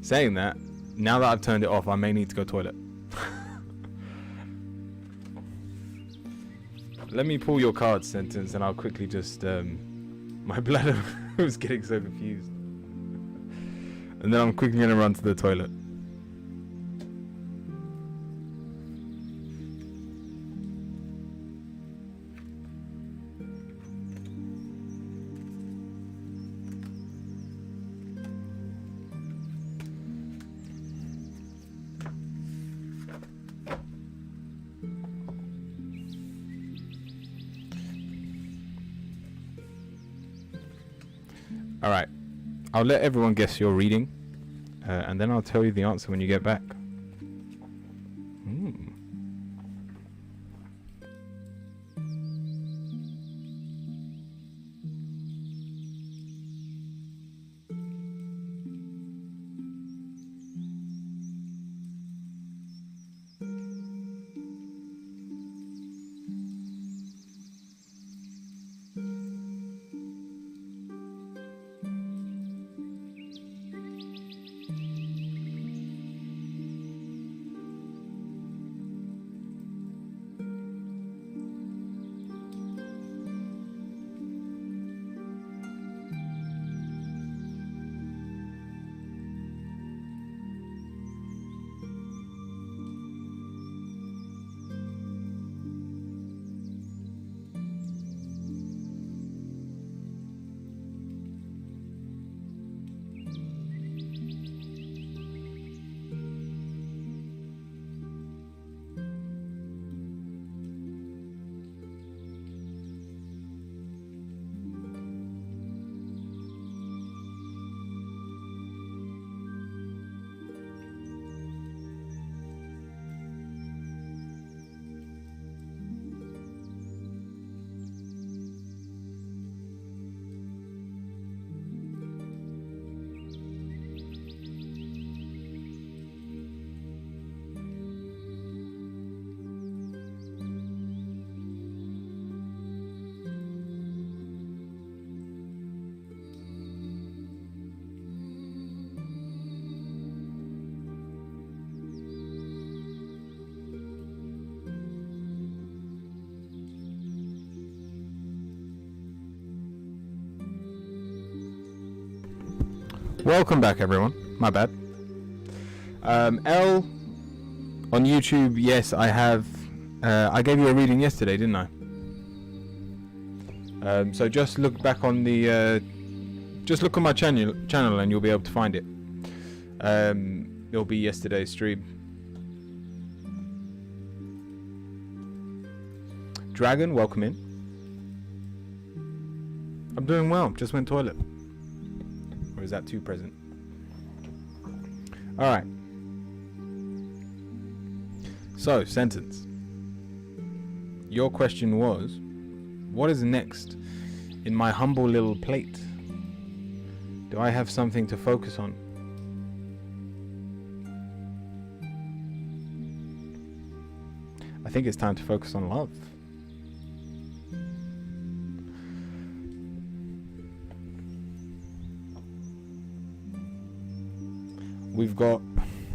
Saying that, now that I've turned it off, I may need to go toilet. Let me pull your card, Sentence, and I'll quickly just... my bladder was getting so confused. And then I'm quickly going to run to the toilet. Alright, I'll let everyone guess your reading, and then I'll tell you the answer when you get back. Welcome back, everyone. My bad. L on YouTube. Yes, I have. I gave you a reading yesterday, didn't I? So just look back on the. Just look on my channel, and you'll be able to find it. It'll be yesterday's stream. Dragon, welcome in. I'm doing well. Just went toilet. Or is that too present? All right. So, sentence. Your question was, what is next in my humble little plate? Do I have something to focus on? I think it's time to focus on love. We've got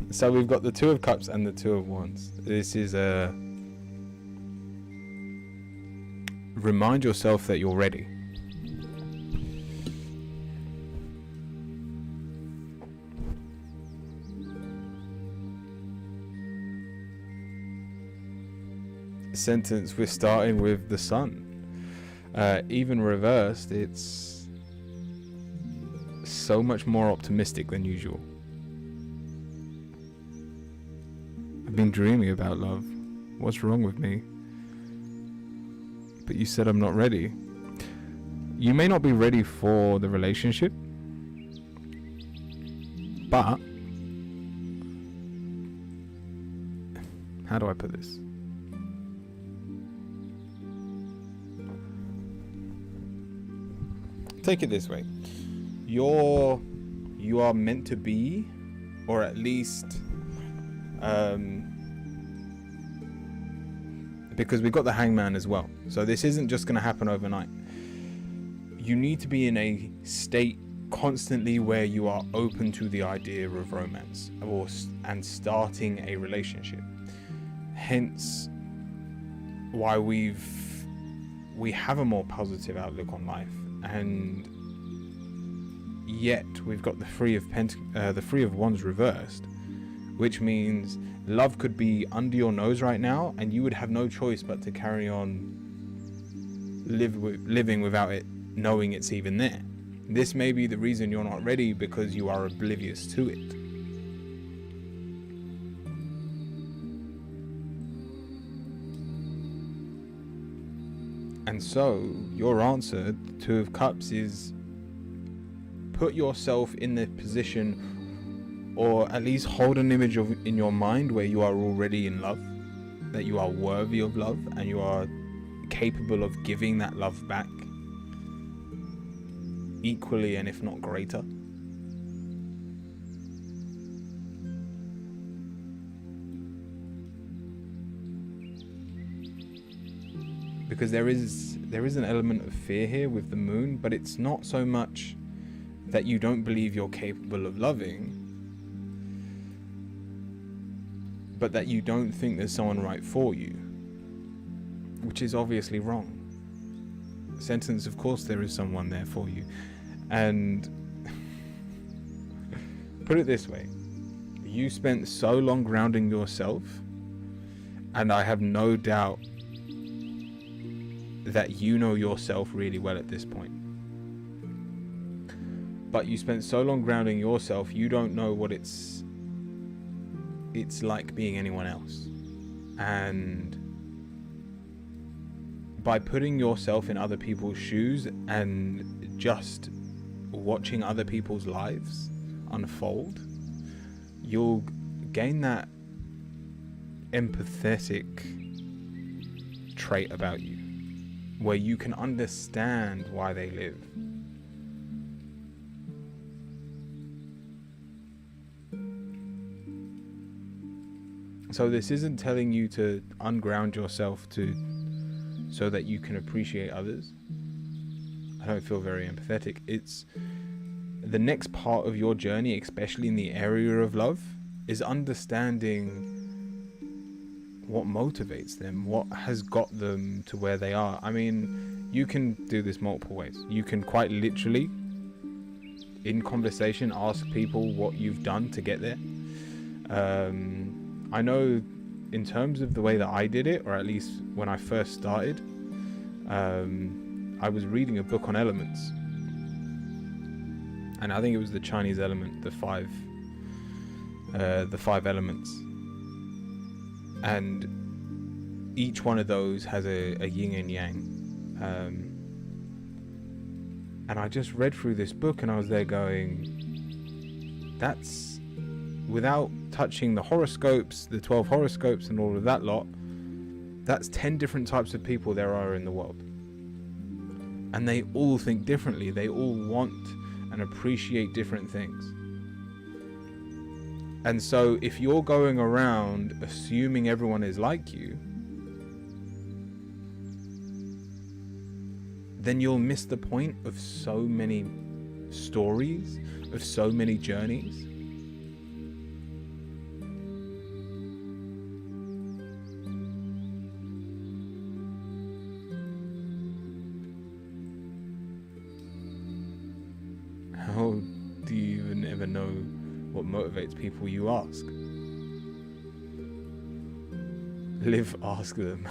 the Two of Cups and the Two of Wands. This is a remind yourself that you're ready. Sentence, we're starting with the Sun. Even reversed, it's so much more optimistic than usual. I've been dreaming about love. What's wrong with me? But you said I'm not ready. You may not be ready for the relationship, but how do I put this? Take it this way. You are meant to be, or at least because we've got the Hangman as well, so this isn't just going to happen overnight. You need to be in a state constantly where you are open to the idea of romance and starting a relationship. Hence why we have a more positive outlook on life, and yet we've got the Three of Wands reversed, which means love could be under your nose right now and you would have no choice but to carry on living without it knowing it's even there. This may be the reason you're not ready, because you are oblivious to it. And so your answer, Two of Cups, is put yourself in the position, or at least hold an image in your mind where you are already in love, that you are worthy of love and you are capable of giving that love back equally, and if not greater. Because there is an element of fear here with the Moon, but it's not so much that you don't believe you're capable of loving, but that you don't think there's someone right for you, which is obviously wrong. Sentence, of course there is someone there for you. And put it this way, you spent so long grounding yourself, and I have no doubt that you know yourself really well at this point. But you spent so long grounding yourself, you don't know what it's like being anyone else. And by putting yourself in other people's shoes and just watching other people's lives unfold, you'll gain that empathetic trait about you, where you can understand why they live. So this isn't telling you to unground yourself so that you can appreciate others. I don't feel very empathetic. It's the next part of your journey, especially in the area of love, is understanding what motivates them, what has got them to where they are. I mean, you can do this multiple ways. You can quite literally in conversation, ask people what you've done to get there. I know in terms of the way that I did it, or at least when I first started, I was reading a book on elements, and I think it was the Chinese element, the five elements, and each one of those has a yin and yang. And I just read through this book and I was there going, that's, without touching the horoscopes, the 12 horoscopes and all of that lot, that's 10 different types of people there are in the world. And they all think differently. They all want and appreciate different things. And so if you're going around assuming everyone is like you, then you'll miss the point of so many stories, of so many journeys. How do you even ever know what motivates people, you ask? Live, ask them.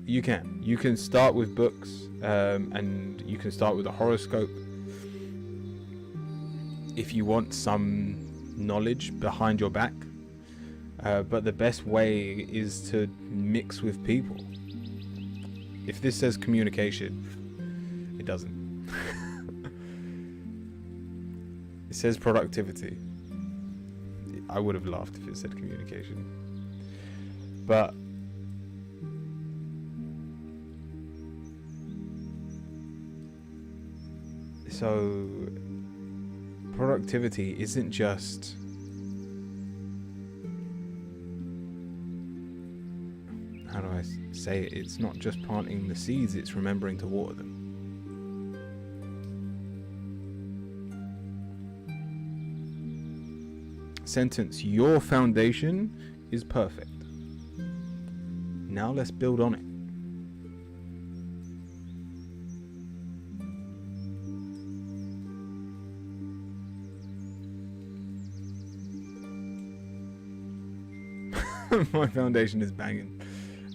You can start with books, and you can start with a horoscope if you want some knowledge behind your back, but the best way is to mix with people. If this says communication, it doesn't. It says productivity. I would have laughed if it said communication, but so productivity isn't just how do I say it? It's not just planting the seeds, it's remembering to water them. Sentence, your foundation is perfect. Now let's build on it. My foundation is banging.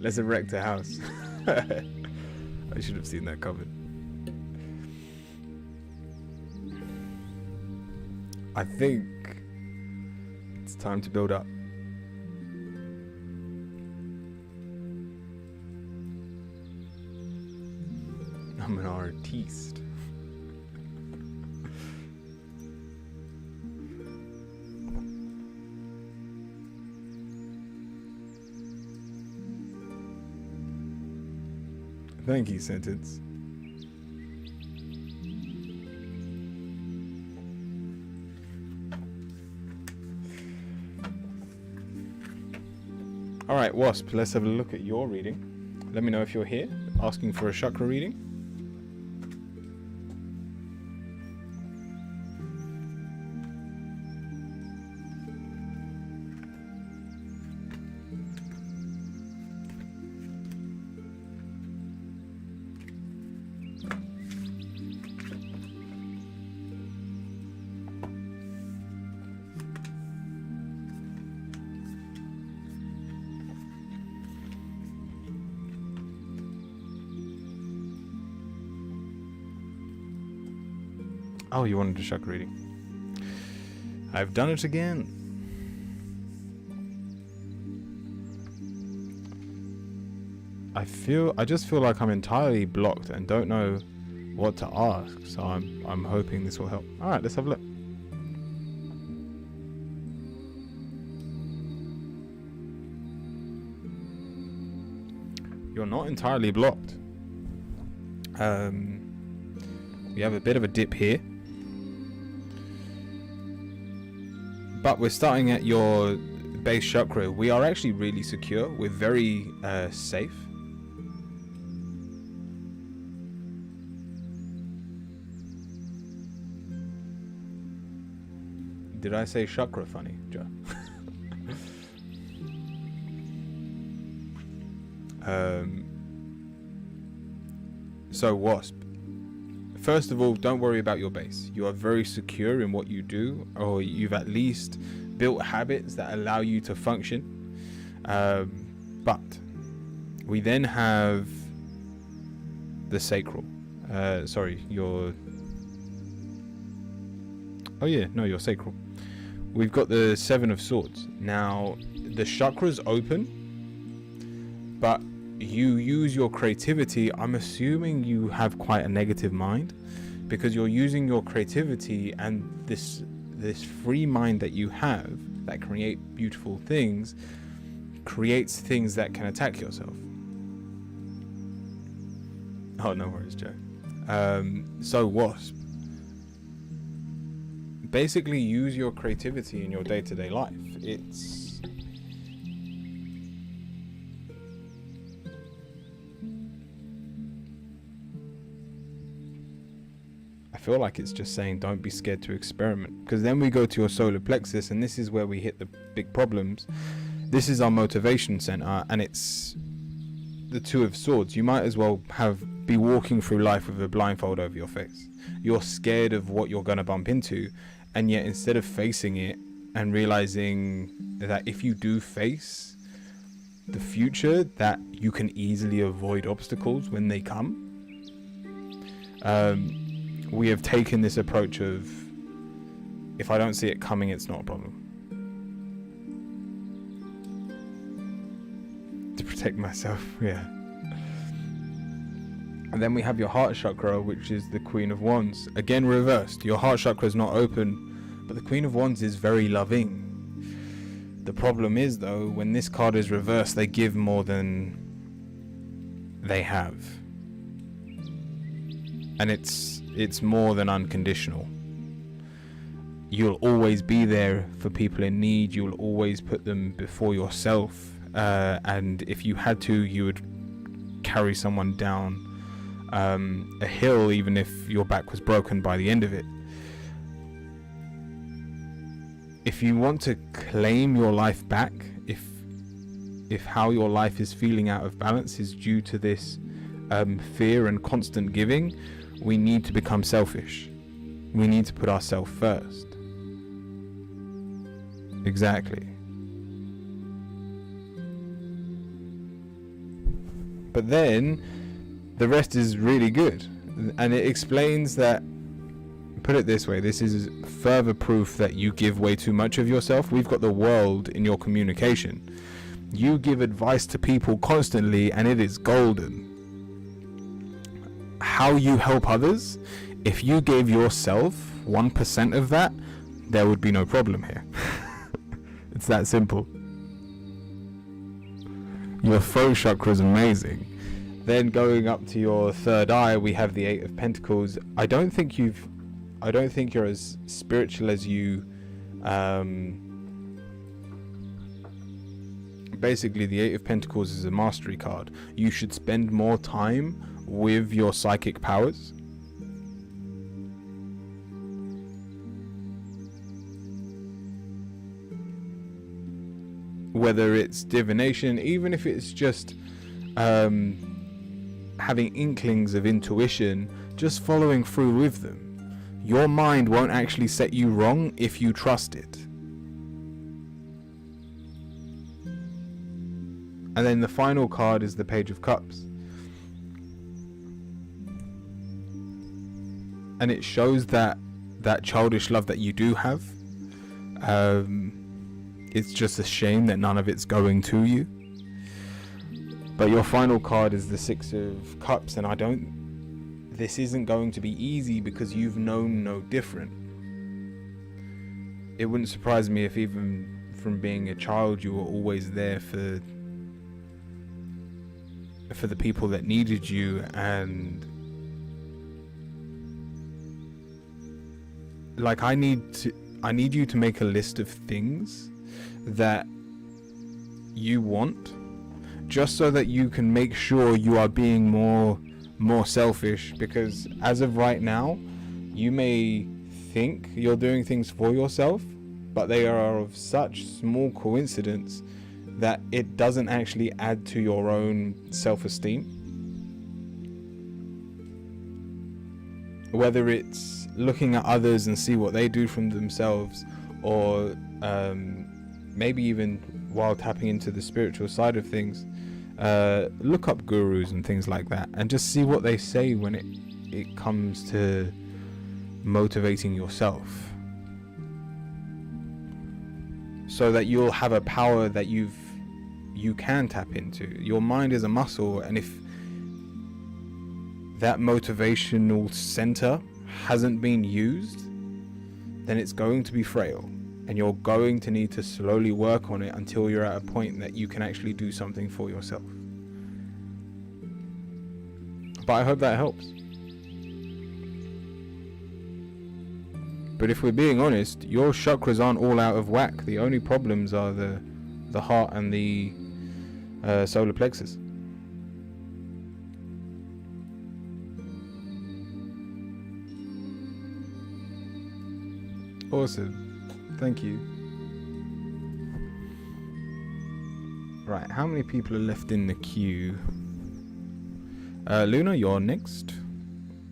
Let's erect a house. I should have seen that covered. I think it's time to build up. I'm an artiste. Thank you, Sentence. Alright, Wasp, let's have a look at your reading. Let me know if you're here, asking for a chakra reading. Oh, you wanted a chakra reading. I've done it again. I just feel like I'm entirely blocked and don't know what to ask, so I'm hoping this will help. Alright, let's have a look. You're not entirely blocked. We have a bit of a dip here. But we're starting at your base chakra. We are actually really secure. We're very safe. Did I say chakra funny, Joe? So Wasp, first of all, don't worry about your base. You are very secure in what you do, or you've at least built habits that allow you to function. But we then have the sacral. Your sacral. We've got the Seven of Swords. Now, the chakras open, but you use your creativity. I'm assuming you have quite a negative mind, because you're using your creativity and this free mind that you have that create beautiful things, creates things that can attack yourself. Oh, no worries, Joe. So Wasp, basically use your creativity in your day-to-day life. I feel like it's just saying don't be scared to experiment, because then we go to your solar plexus, and this is where we hit the big problems. This is our motivation center, and it's the Two of Swords. You might as well be walking through life with a blindfold over your face. You're scared of what you're going to bump into, and yet instead of facing it and realizing that if you do face the future, that you can easily avoid obstacles when they come, we have taken this approach of, if I don't see it coming, it's not a problem. To protect myself, yeah. And then we have your heart chakra, which is the Queen of Wands. Again, reversed. Your heart chakra is not open, but the Queen of Wands is very loving. The problem is, though, when this card is reversed, they give more than they have. And it's more than unconditional. You'll always be there for people in need. You'll always put them before yourself. And if you had to, you would carry someone down a hill, even if your back was broken by the end of it. If you want to claim your life back, if how your life is feeling out of balance is due to this fear and constant giving, we need to become selfish. We need to put ourselves first. Exactly. But then the rest is really good, and it explains that, put it this way, this is further proof that you give way too much of yourself. We've got the world in your communication. You give advice to people constantly, and it is golden. How you help others, if you gave yourself 1% of that, there would be no problem here. It's that simple. Your throat chakra is amazing. Then going up to your third eye, we have the Eight of Pentacles. I don't think you're as spiritual as you. Basically, the Eight of Pentacles is a mastery card. You should spend more time with your psychic powers. Whether it's divination, even if it's just having inklings of intuition, just following through with them. Your mind won't actually set you wrong if you trust it. And then the final card is the Page of Cups. And it shows that childish love that you do have. It's just a shame that none of it's going to you. But your final card is the Six of Cups, and this isn't going to be easy because you've known no different. It wouldn't surprise me if even from being a child you were always there for the people that needed you, and like I need you to make a list of things that you want, just so that you can make sure you are being more selfish, because as of right now you may think you're doing things for yourself, but they are of such small coincidence that it doesn't actually add to your own self-esteem. whether it's looking at others and see what they do from themselves, or maybe even while tapping into the spiritual side of things, look up gurus and things like that and just see what they say when it comes to motivating yourself, so that you'll have a power that you can tap into. Your mind is a muscle, and if that motivational center hasn't been used, then it's going to be frail, and you're going to need to slowly work on it until you're at a point that you can actually do something for yourself. But I hope that helps. But if we're being honest, your chakras aren't all out of whack. The only problems are the heart and the solar plexus. Awesome. Thank you. Right, how many people are left in the queue? Luna, you're next.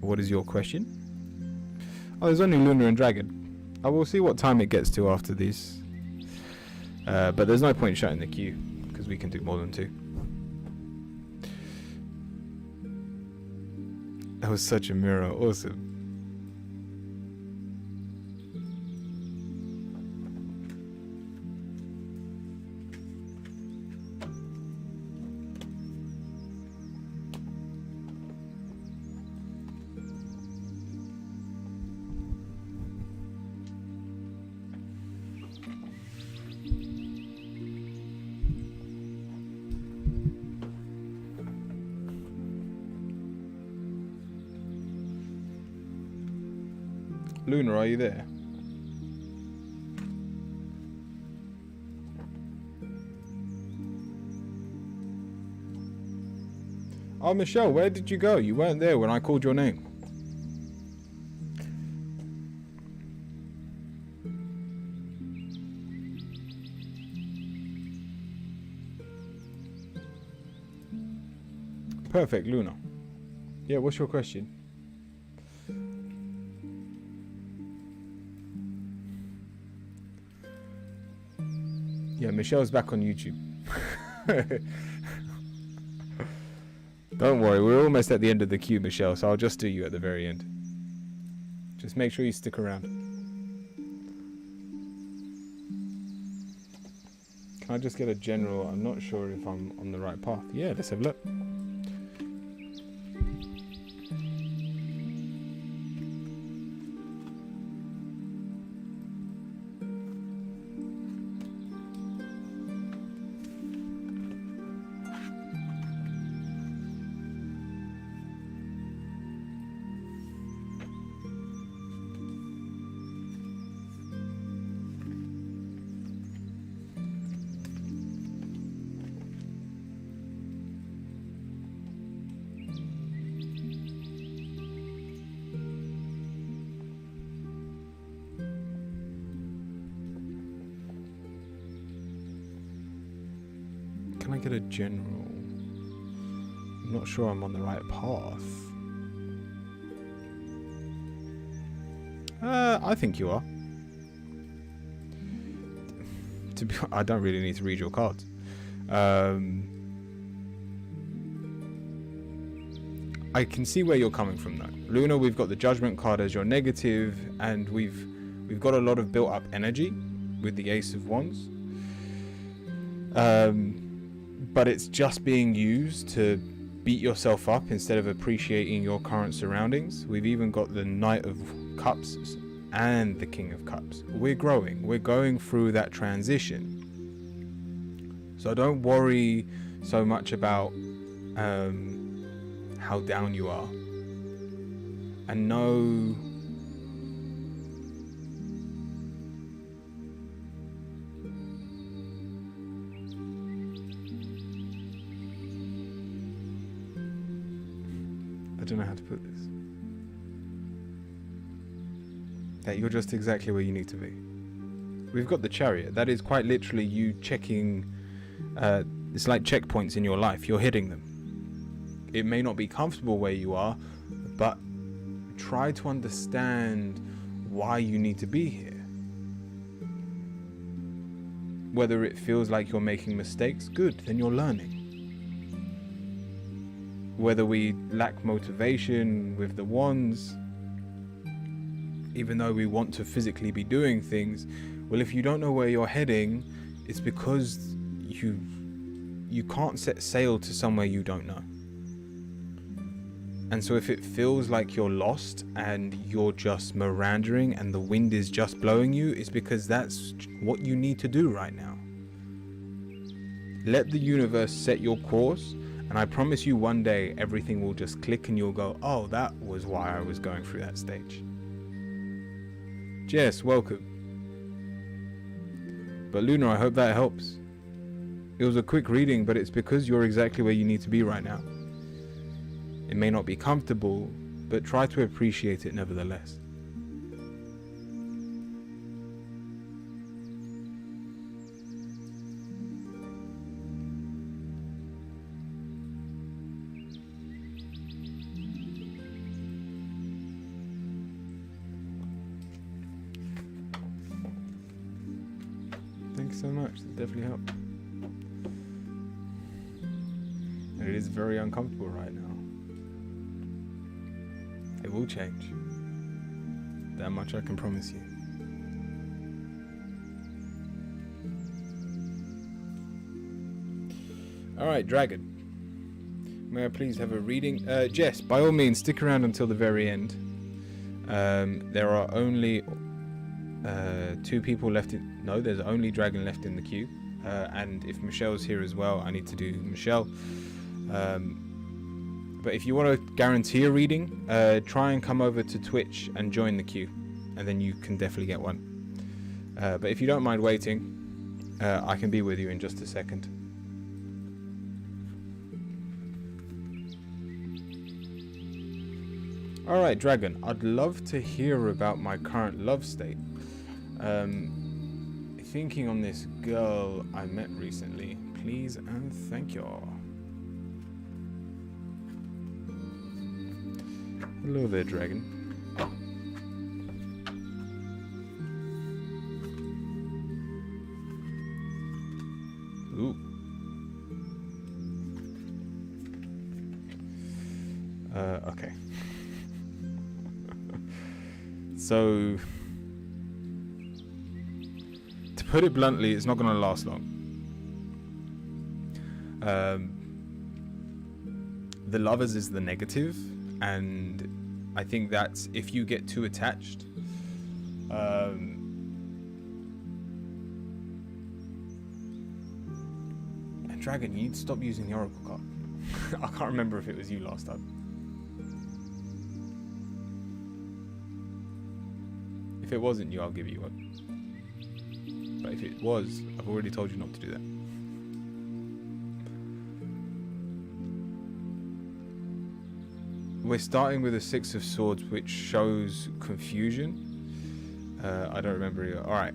What is your question? Oh, there's only Luna and Dragon. I will see what time it gets to after this. But there's no point shutting the queue, because we can do more than 2. That was such a mirror. Awesome. Luna, are you there? Oh, Michelle, where did you go? You weren't there when I called your name. Perfect, Luna. Yeah, what's your question? Yeah, Michelle's back on YouTube. Don't worry, we're almost at the end of the queue, Michelle, so I'll just do you at the very end. Just make sure you stick around. Can I just get a general? I'm not sure if I'm on the right path. Yeah, let's have a look. Can I get a general? I'm not sure I'm on the right path. I think you are. To be, I don't really need to read your cards. I can see where you're coming from though. Luna, we've got the Judgment card as your negative, and we've got a lot of built up energy with the Ace of Wands. But it's just being used to beat yourself up instead of appreciating your current surroundings. We've even got the Knight of Cups and the King of Cups. We're growing. We're going through that transition. So don't worry so much about how down you are. And know I don't know how to put this. That you're just exactly where you need to be. We've got the Chariot. That is quite literally you checking. It's like checkpoints in your life. You're hitting them. It may not be comfortable where you are, but try to understand why you need to be here. Whether it feels like you're making mistakes, good, then you're learning. Whether we lack motivation with the wands, even though we want to physically be doing things, well, if you don't know where you're heading, it's because you can't set sail to somewhere you don't know. And so if it feels like you're lost and you're just meandering and the wind is just blowing you, it's because that's what you need to do right now. Let the universe set your course, and I promise you one day everything will just click and you'll go, oh, that was why I was going through that stage. Jess, welcome. But Luna, I hope that helps. It was a quick reading, but it's because you're exactly where you need to be right now. It may not be comfortable, but try to appreciate it nevertheless. Thanks so much, that definitely helped. And it is very uncomfortable right now. It will change. That much I can promise you. Alright, Dragon. May I please have a reading? Jess, by all means, stick around until the very end. There are only 2 people left in... No, there's only Dragon left in the queue. And if Michelle's here as well, I need to do Michelle. But if you want to guarantee a reading, try and come over to Twitch and join the queue, and then you can definitely get one. But if you don't mind waiting, I can be with you in just a second. Alright, Dragon, I'd love to hear about my current love state. Thinking on this girl I met recently, please and thank you. Hello there, Dragon. Ooh. Okay. So, to put it bluntly, it's not going to last long. The lovers is the negative, and I think that's if you get too attached. And Dragon, you need to stop using the Oracle card. I can't remember if it was you last time. If it wasn't you, I'll give you one. But if it was, I've already told you not to do that. We're starting with a 6 of Swords, which shows confusion. I don't remember it. Alright.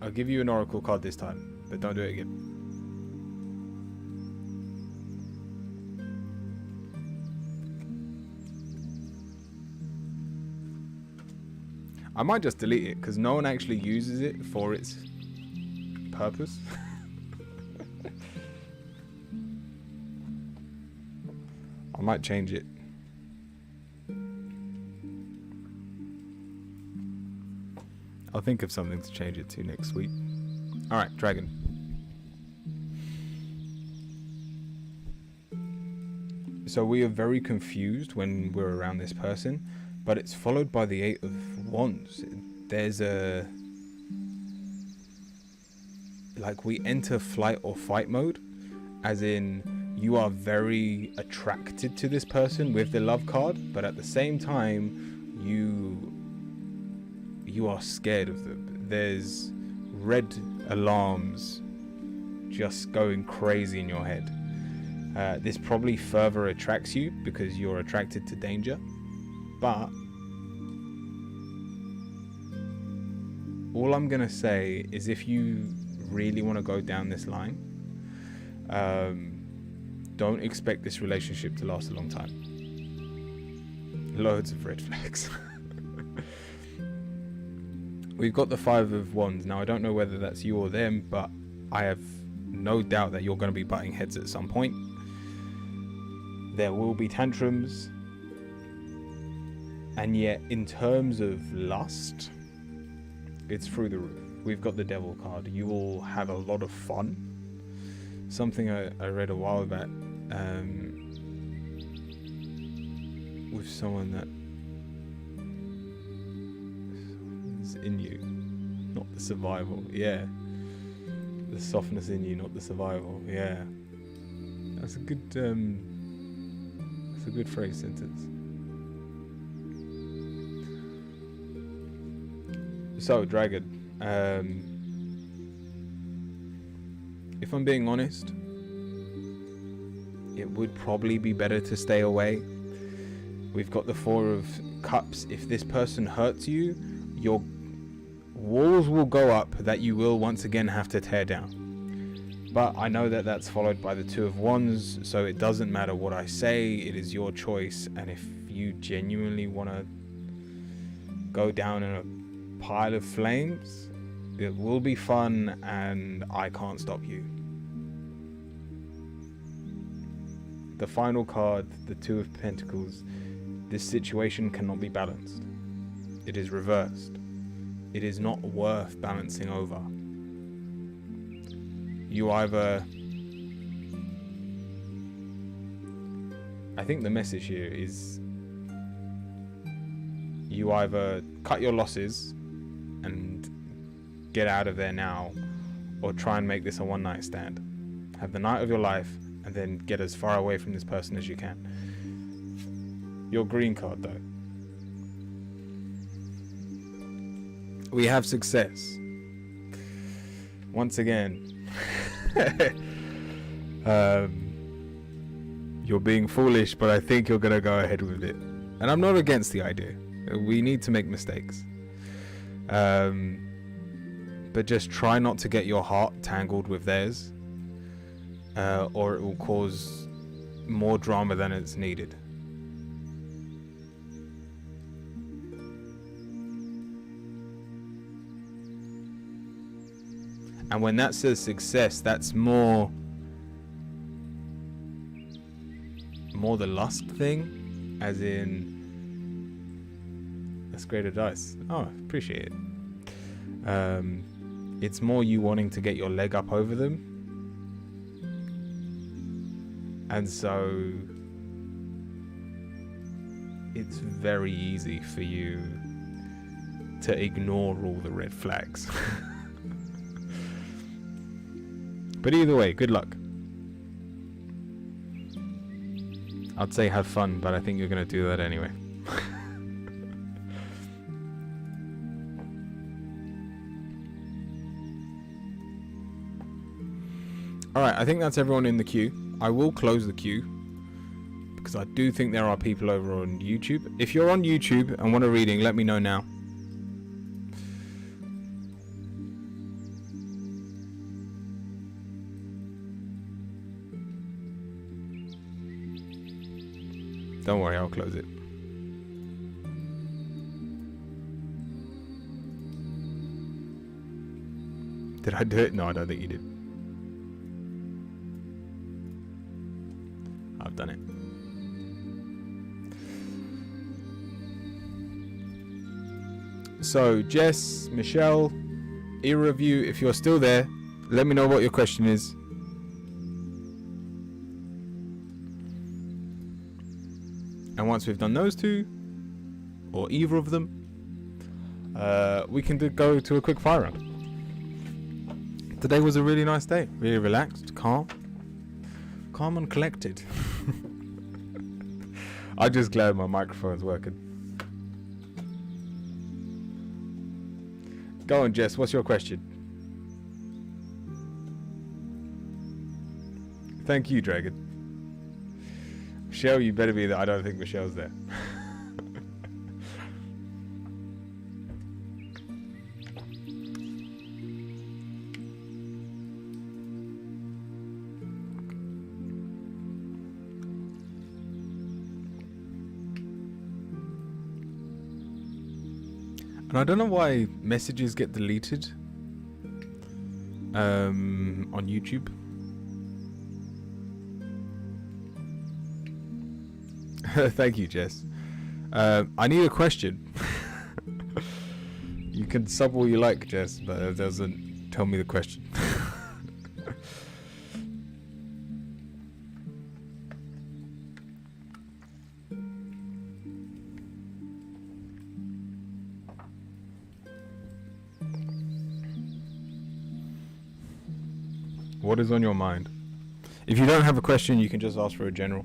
I'll give you an Oracle card this time, but don't do it again. I might just delete it, because no one actually uses it for its purpose. I might change it. I'll think of something to change it to next week. Alright, Dragon. So we are very confused when we're around this person, but it's followed by the 8 of Wands. There's a... like we enter flight or fight mode, as in you are very attracted to this person with the love card, but at the same time you are scared of them. There's red alarms just going crazy in your head. This probably further attracts you because you're attracted to danger, but all I'm gonna say is if you really want to go down this line, don't expect this relationship to last a long time. Loads of red flags. We've got the Five of Wands. Now, I don't know whether that's you or them, but I have no doubt that you're going to be butting heads at some point. There will be tantrums. And yet, in terms of lust, it's through the roof. We've got the Devil card. You will have a lot of fun. Something I read a while back with someone that is in you, not the survival. Yeah, the softness in you, not the survival. Yeah, that's a good phrase sentence. So, Dragon, if I'm being honest, it would probably be better to stay away. We've got the Four of Cups. If this person hurts you, your walls will go up that you will once again have to tear down. But I know that that's followed by the Two of Wands, so it doesn't matter what I say. It is your choice, and if you genuinely want to go down in a pile of flames, it will be fun, and I can't stop you. The final card, the Two of Pentacles. This situation cannot be balanced. It is reversed. It is not worth balancing over. You either... I think the message here is you either cut your losses and get out of there now, or try and make this a one-night stand. Have the night of your life and then get as far away from this person as you can. Your green card, though. We have success. Once again. You're being foolish, but I think you're going to go ahead with it. And I'm not against the idea. We need to make mistakes. But just try not to get your heart tangled with theirs. Or it will cause more drama than it's needed. And when that says success, that's more the lust thing, as in, let's grade a dice. Oh, appreciate it. It's more you wanting to get your leg up over them. And so it's very easy for you to ignore all the red flags. But either way, good luck. I'd say have fun, but I think you're going to do that anyway. Alright, I think that's everyone in the queue. I will close the queue, because I do think there are people over on YouTube. If you're on YouTube and want a reading, let me know now. Don't worry, I'll close it. Did I do it? No, I don't think you did. I've done it. So, Jess, Michelle, Era Review, if you're still there, let me know what your question is. And once we've done those two, or either of them, we can go to a quick fire round. Today was a really nice day. Really relaxed, calm and collected. I'm just glad my microphone's working. Go on, Jess, what's your question? Thank you, Dragon. Michelle, you better be there. I don't think Michelle's there. And I don't know why messages get deleted on YouTube. Thank you, Jess. I need a question. You can sub all you like, Jess, but it doesn't tell me the question. What is on your mind? If you don't have a question, you can just ask for a general.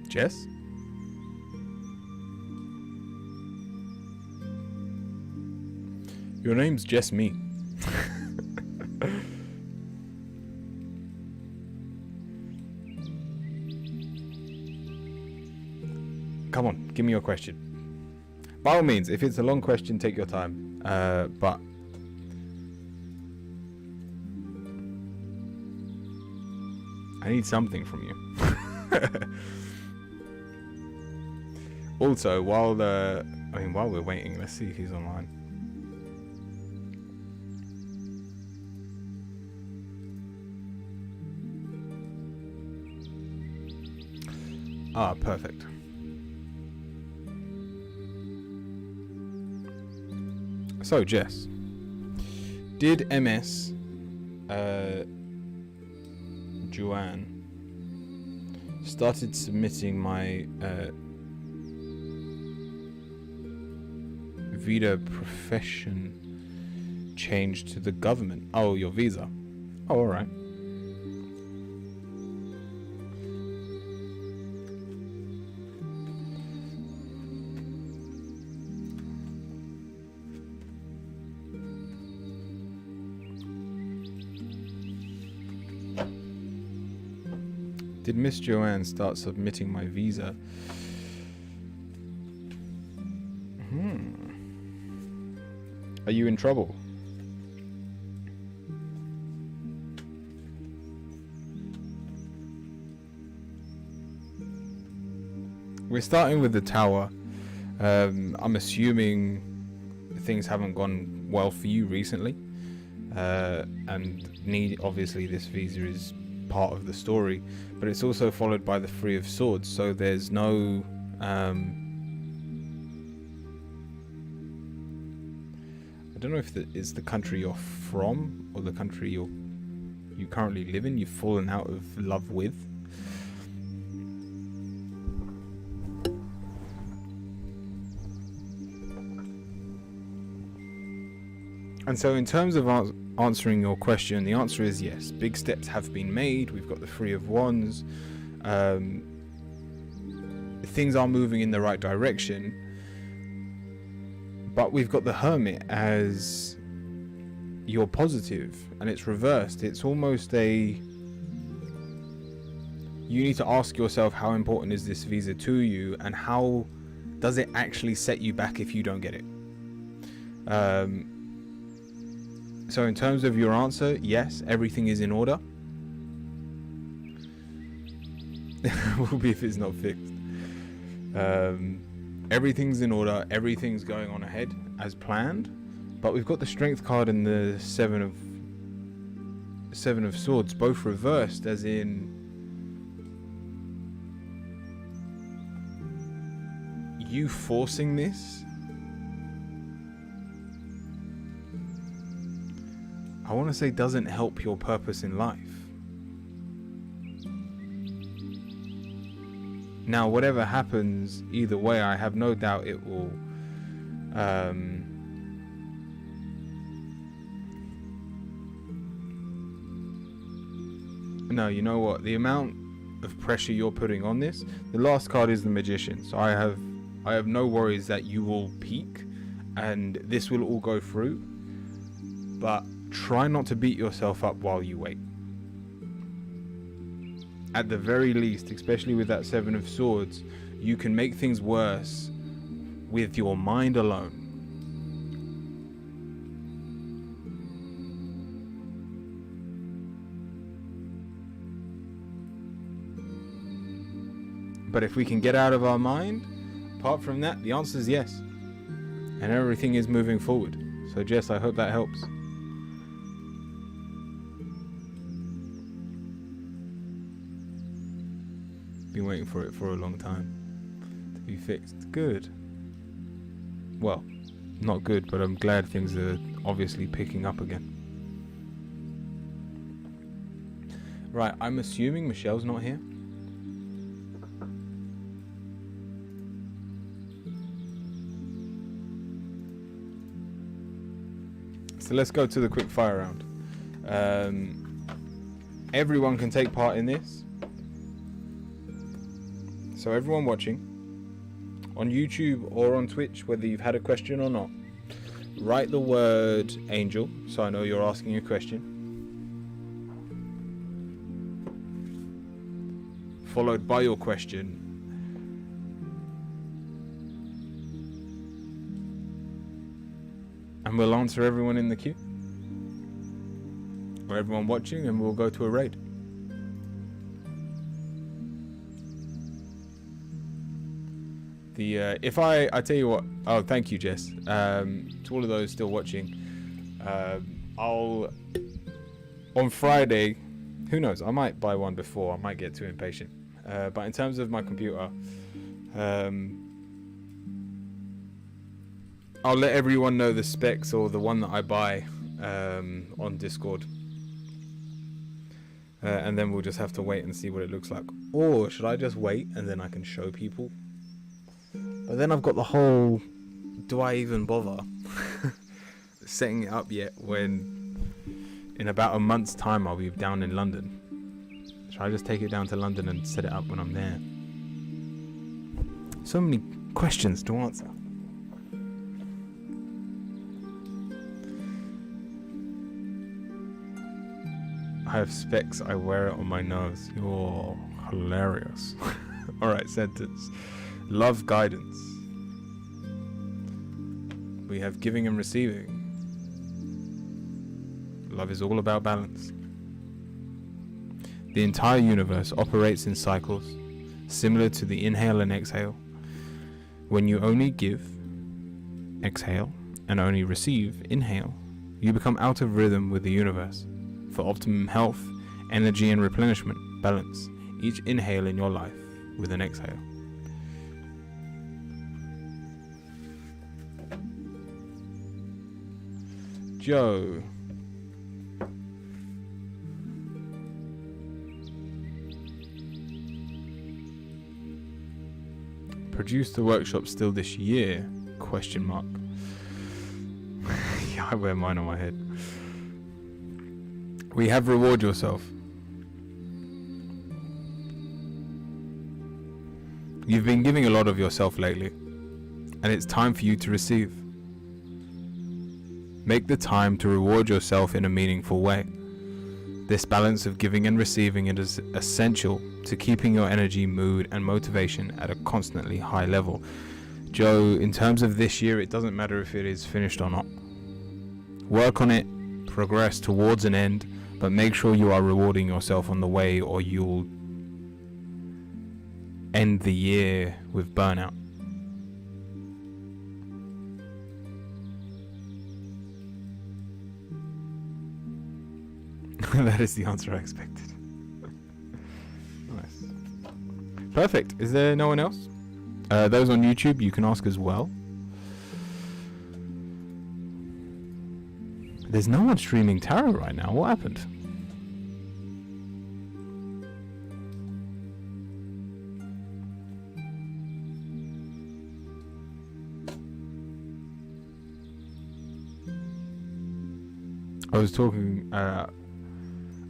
Jess? Your name's Jess Me. Come on, give me your question. By all means, if it's a long question, take your time. But I need something from you. Also, while we're waiting, let's see if he's online. Ah, perfect. So, Jess, did MS Joanne started submitting my Vida profession change to the government? Oh, your visa. Oh, all right. Did Miss Joanne start submitting my visa? Are you in trouble? We're starting with the tower. I'm assuming things haven't gone well for you recently. And obviously this visa is part of the story, but it's also followed by the Three of Swords, so there's no I don't know if it's the country you're from or the country you currently live in, you've fallen out of love with. And so in terms of answering your question, the answer is yes. Big steps have been made. We've got the Three of Wands. Things are moving in the right direction. But we've got the Hermit as your positive, and it's reversed. It's almost you need to ask yourself, how important is this visa to you, and how does it actually set you back if you don't get it? So in terms of your answer, yes, everything is in order. Will be if it's not fixed. Everything's in order, everything's going on ahead as planned, but we've got the Strength card and the Seven of Swords, both reversed, as in you forcing this. I want to say doesn't help your purpose in life. Now, whatever happens, either way, I have no doubt it will no, you know what? The amount of pressure you're putting on this, the last card is the Magician. So I have no worries that you will peak and this will all go through, but try not to beat yourself up while you wait. At the very least, especially with that Seven of Swords, you can make things worse with your mind alone. But if we can get out of our mind, apart from that, the answer is yes. And everything is moving forward. So Jess, I hope that helps. Been waiting for it for a long time to be fixed. Good. Well, not good, but I'm glad things are obviously picking up again. Right, I'm assuming Michelle's not here. So let's go to the quick fire round. Everyone can take part in this. So everyone watching on YouTube or on Twitch, whether you've had a question or not, write the word angel so I know you're asking a question, followed by your question, and we'll answer everyone in the queue or everyone watching, and we'll go to a raid. If I tell you what, oh, thank you, Jess. To all of those still watching, I'll, on Friday, who knows, I might buy one before, I might get too impatient. But in terms of my computer, I'll let everyone know the specs or the one that I buy on Discord. And then we'll just have to wait and see what it looks like. Or should I just wait and then I can show people? But then I've got the whole, do I even bother setting it up yet when in about a month's time I'll be down in London? Should I just take it down to London and set it up when I'm there? So many questions to answer. I have specs, I wear it on my nose. You're hilarious. Alright, sentence. Love guidance. We have giving and receiving. Love is all about balance. The entire universe operates in cycles, similar to the inhale and exhale. When you only give, exhale, and only receive, inhale, you become out of rhythm with the universe. For optimum health, energy, and replenishment, balance each inhale in your life with an exhale. Joe. Produce the workshop still this year? Question mark. Yeah, I wear mine on my head. We have reward yourself. You've been giving a lot of yourself lately, and it's time for you to receive. Make the time to reward yourself in a meaningful way. This balance of giving and receiving is essential to keeping your energy, mood, and motivation at a constantly high level. Joe, in terms of this year, it doesn't matter if it is finished or not. Work on it, progress towards an end, but make sure you are rewarding yourself on the way, or you'll end the year with burnout. That is the answer I expected. Nice. Perfect. Is there no one else? Those on YouTube, you can ask as well. There's no one streaming tarot right now. What happened? I was talking, I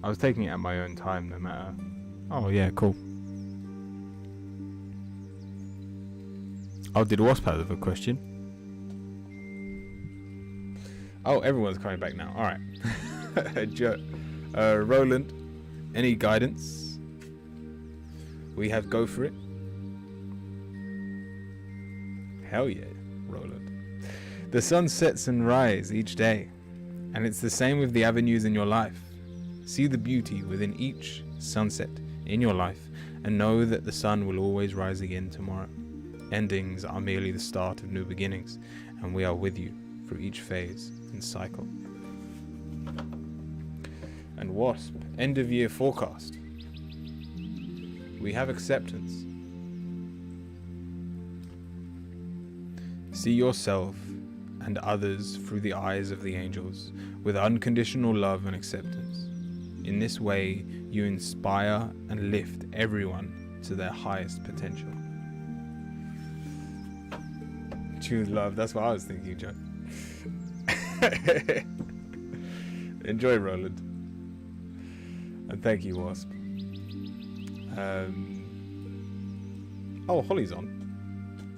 was taking it at my own time, no matter. Oh yeah, cool. Oh, did Wasp have a question? Oh, everyone's coming back now. All right. Roland, any guidance? We have go for it. Hell yeah, Roland. The sun sets and rises each day, and it's the same with the avenues in your life. See the beauty within each sunset in your life, and know that the sun will always rise again tomorrow. Endings are merely the start of new beginnings, and we are with you through each phase and cycle. And Wasp, end of year forecast. We have acceptance. See yourself and others through the eyes of the angels with unconditional love and acceptance. In this way, you inspire and lift everyone to their highest potential. Choose love, that's what I was thinking, John. Enjoy, Roland. And thank you, Wasp. Oh, Holly's on.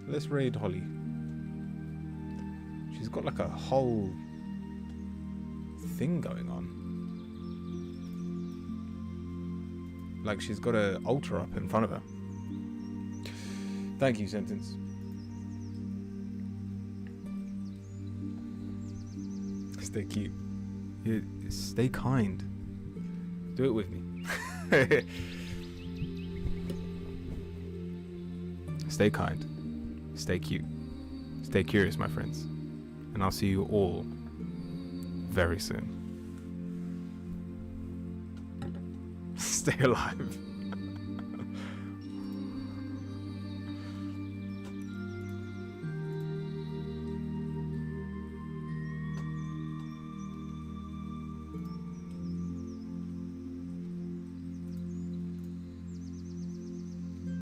Let's raid Holly. She's got like a whole thing going on. Like she's got an altar up in front of her. Thank you, Sentence. Stay cute. Stay kind. Do it with me. Stay kind. Stay cute. Stay curious, my friends. And I'll see you all very soon. Stay alive.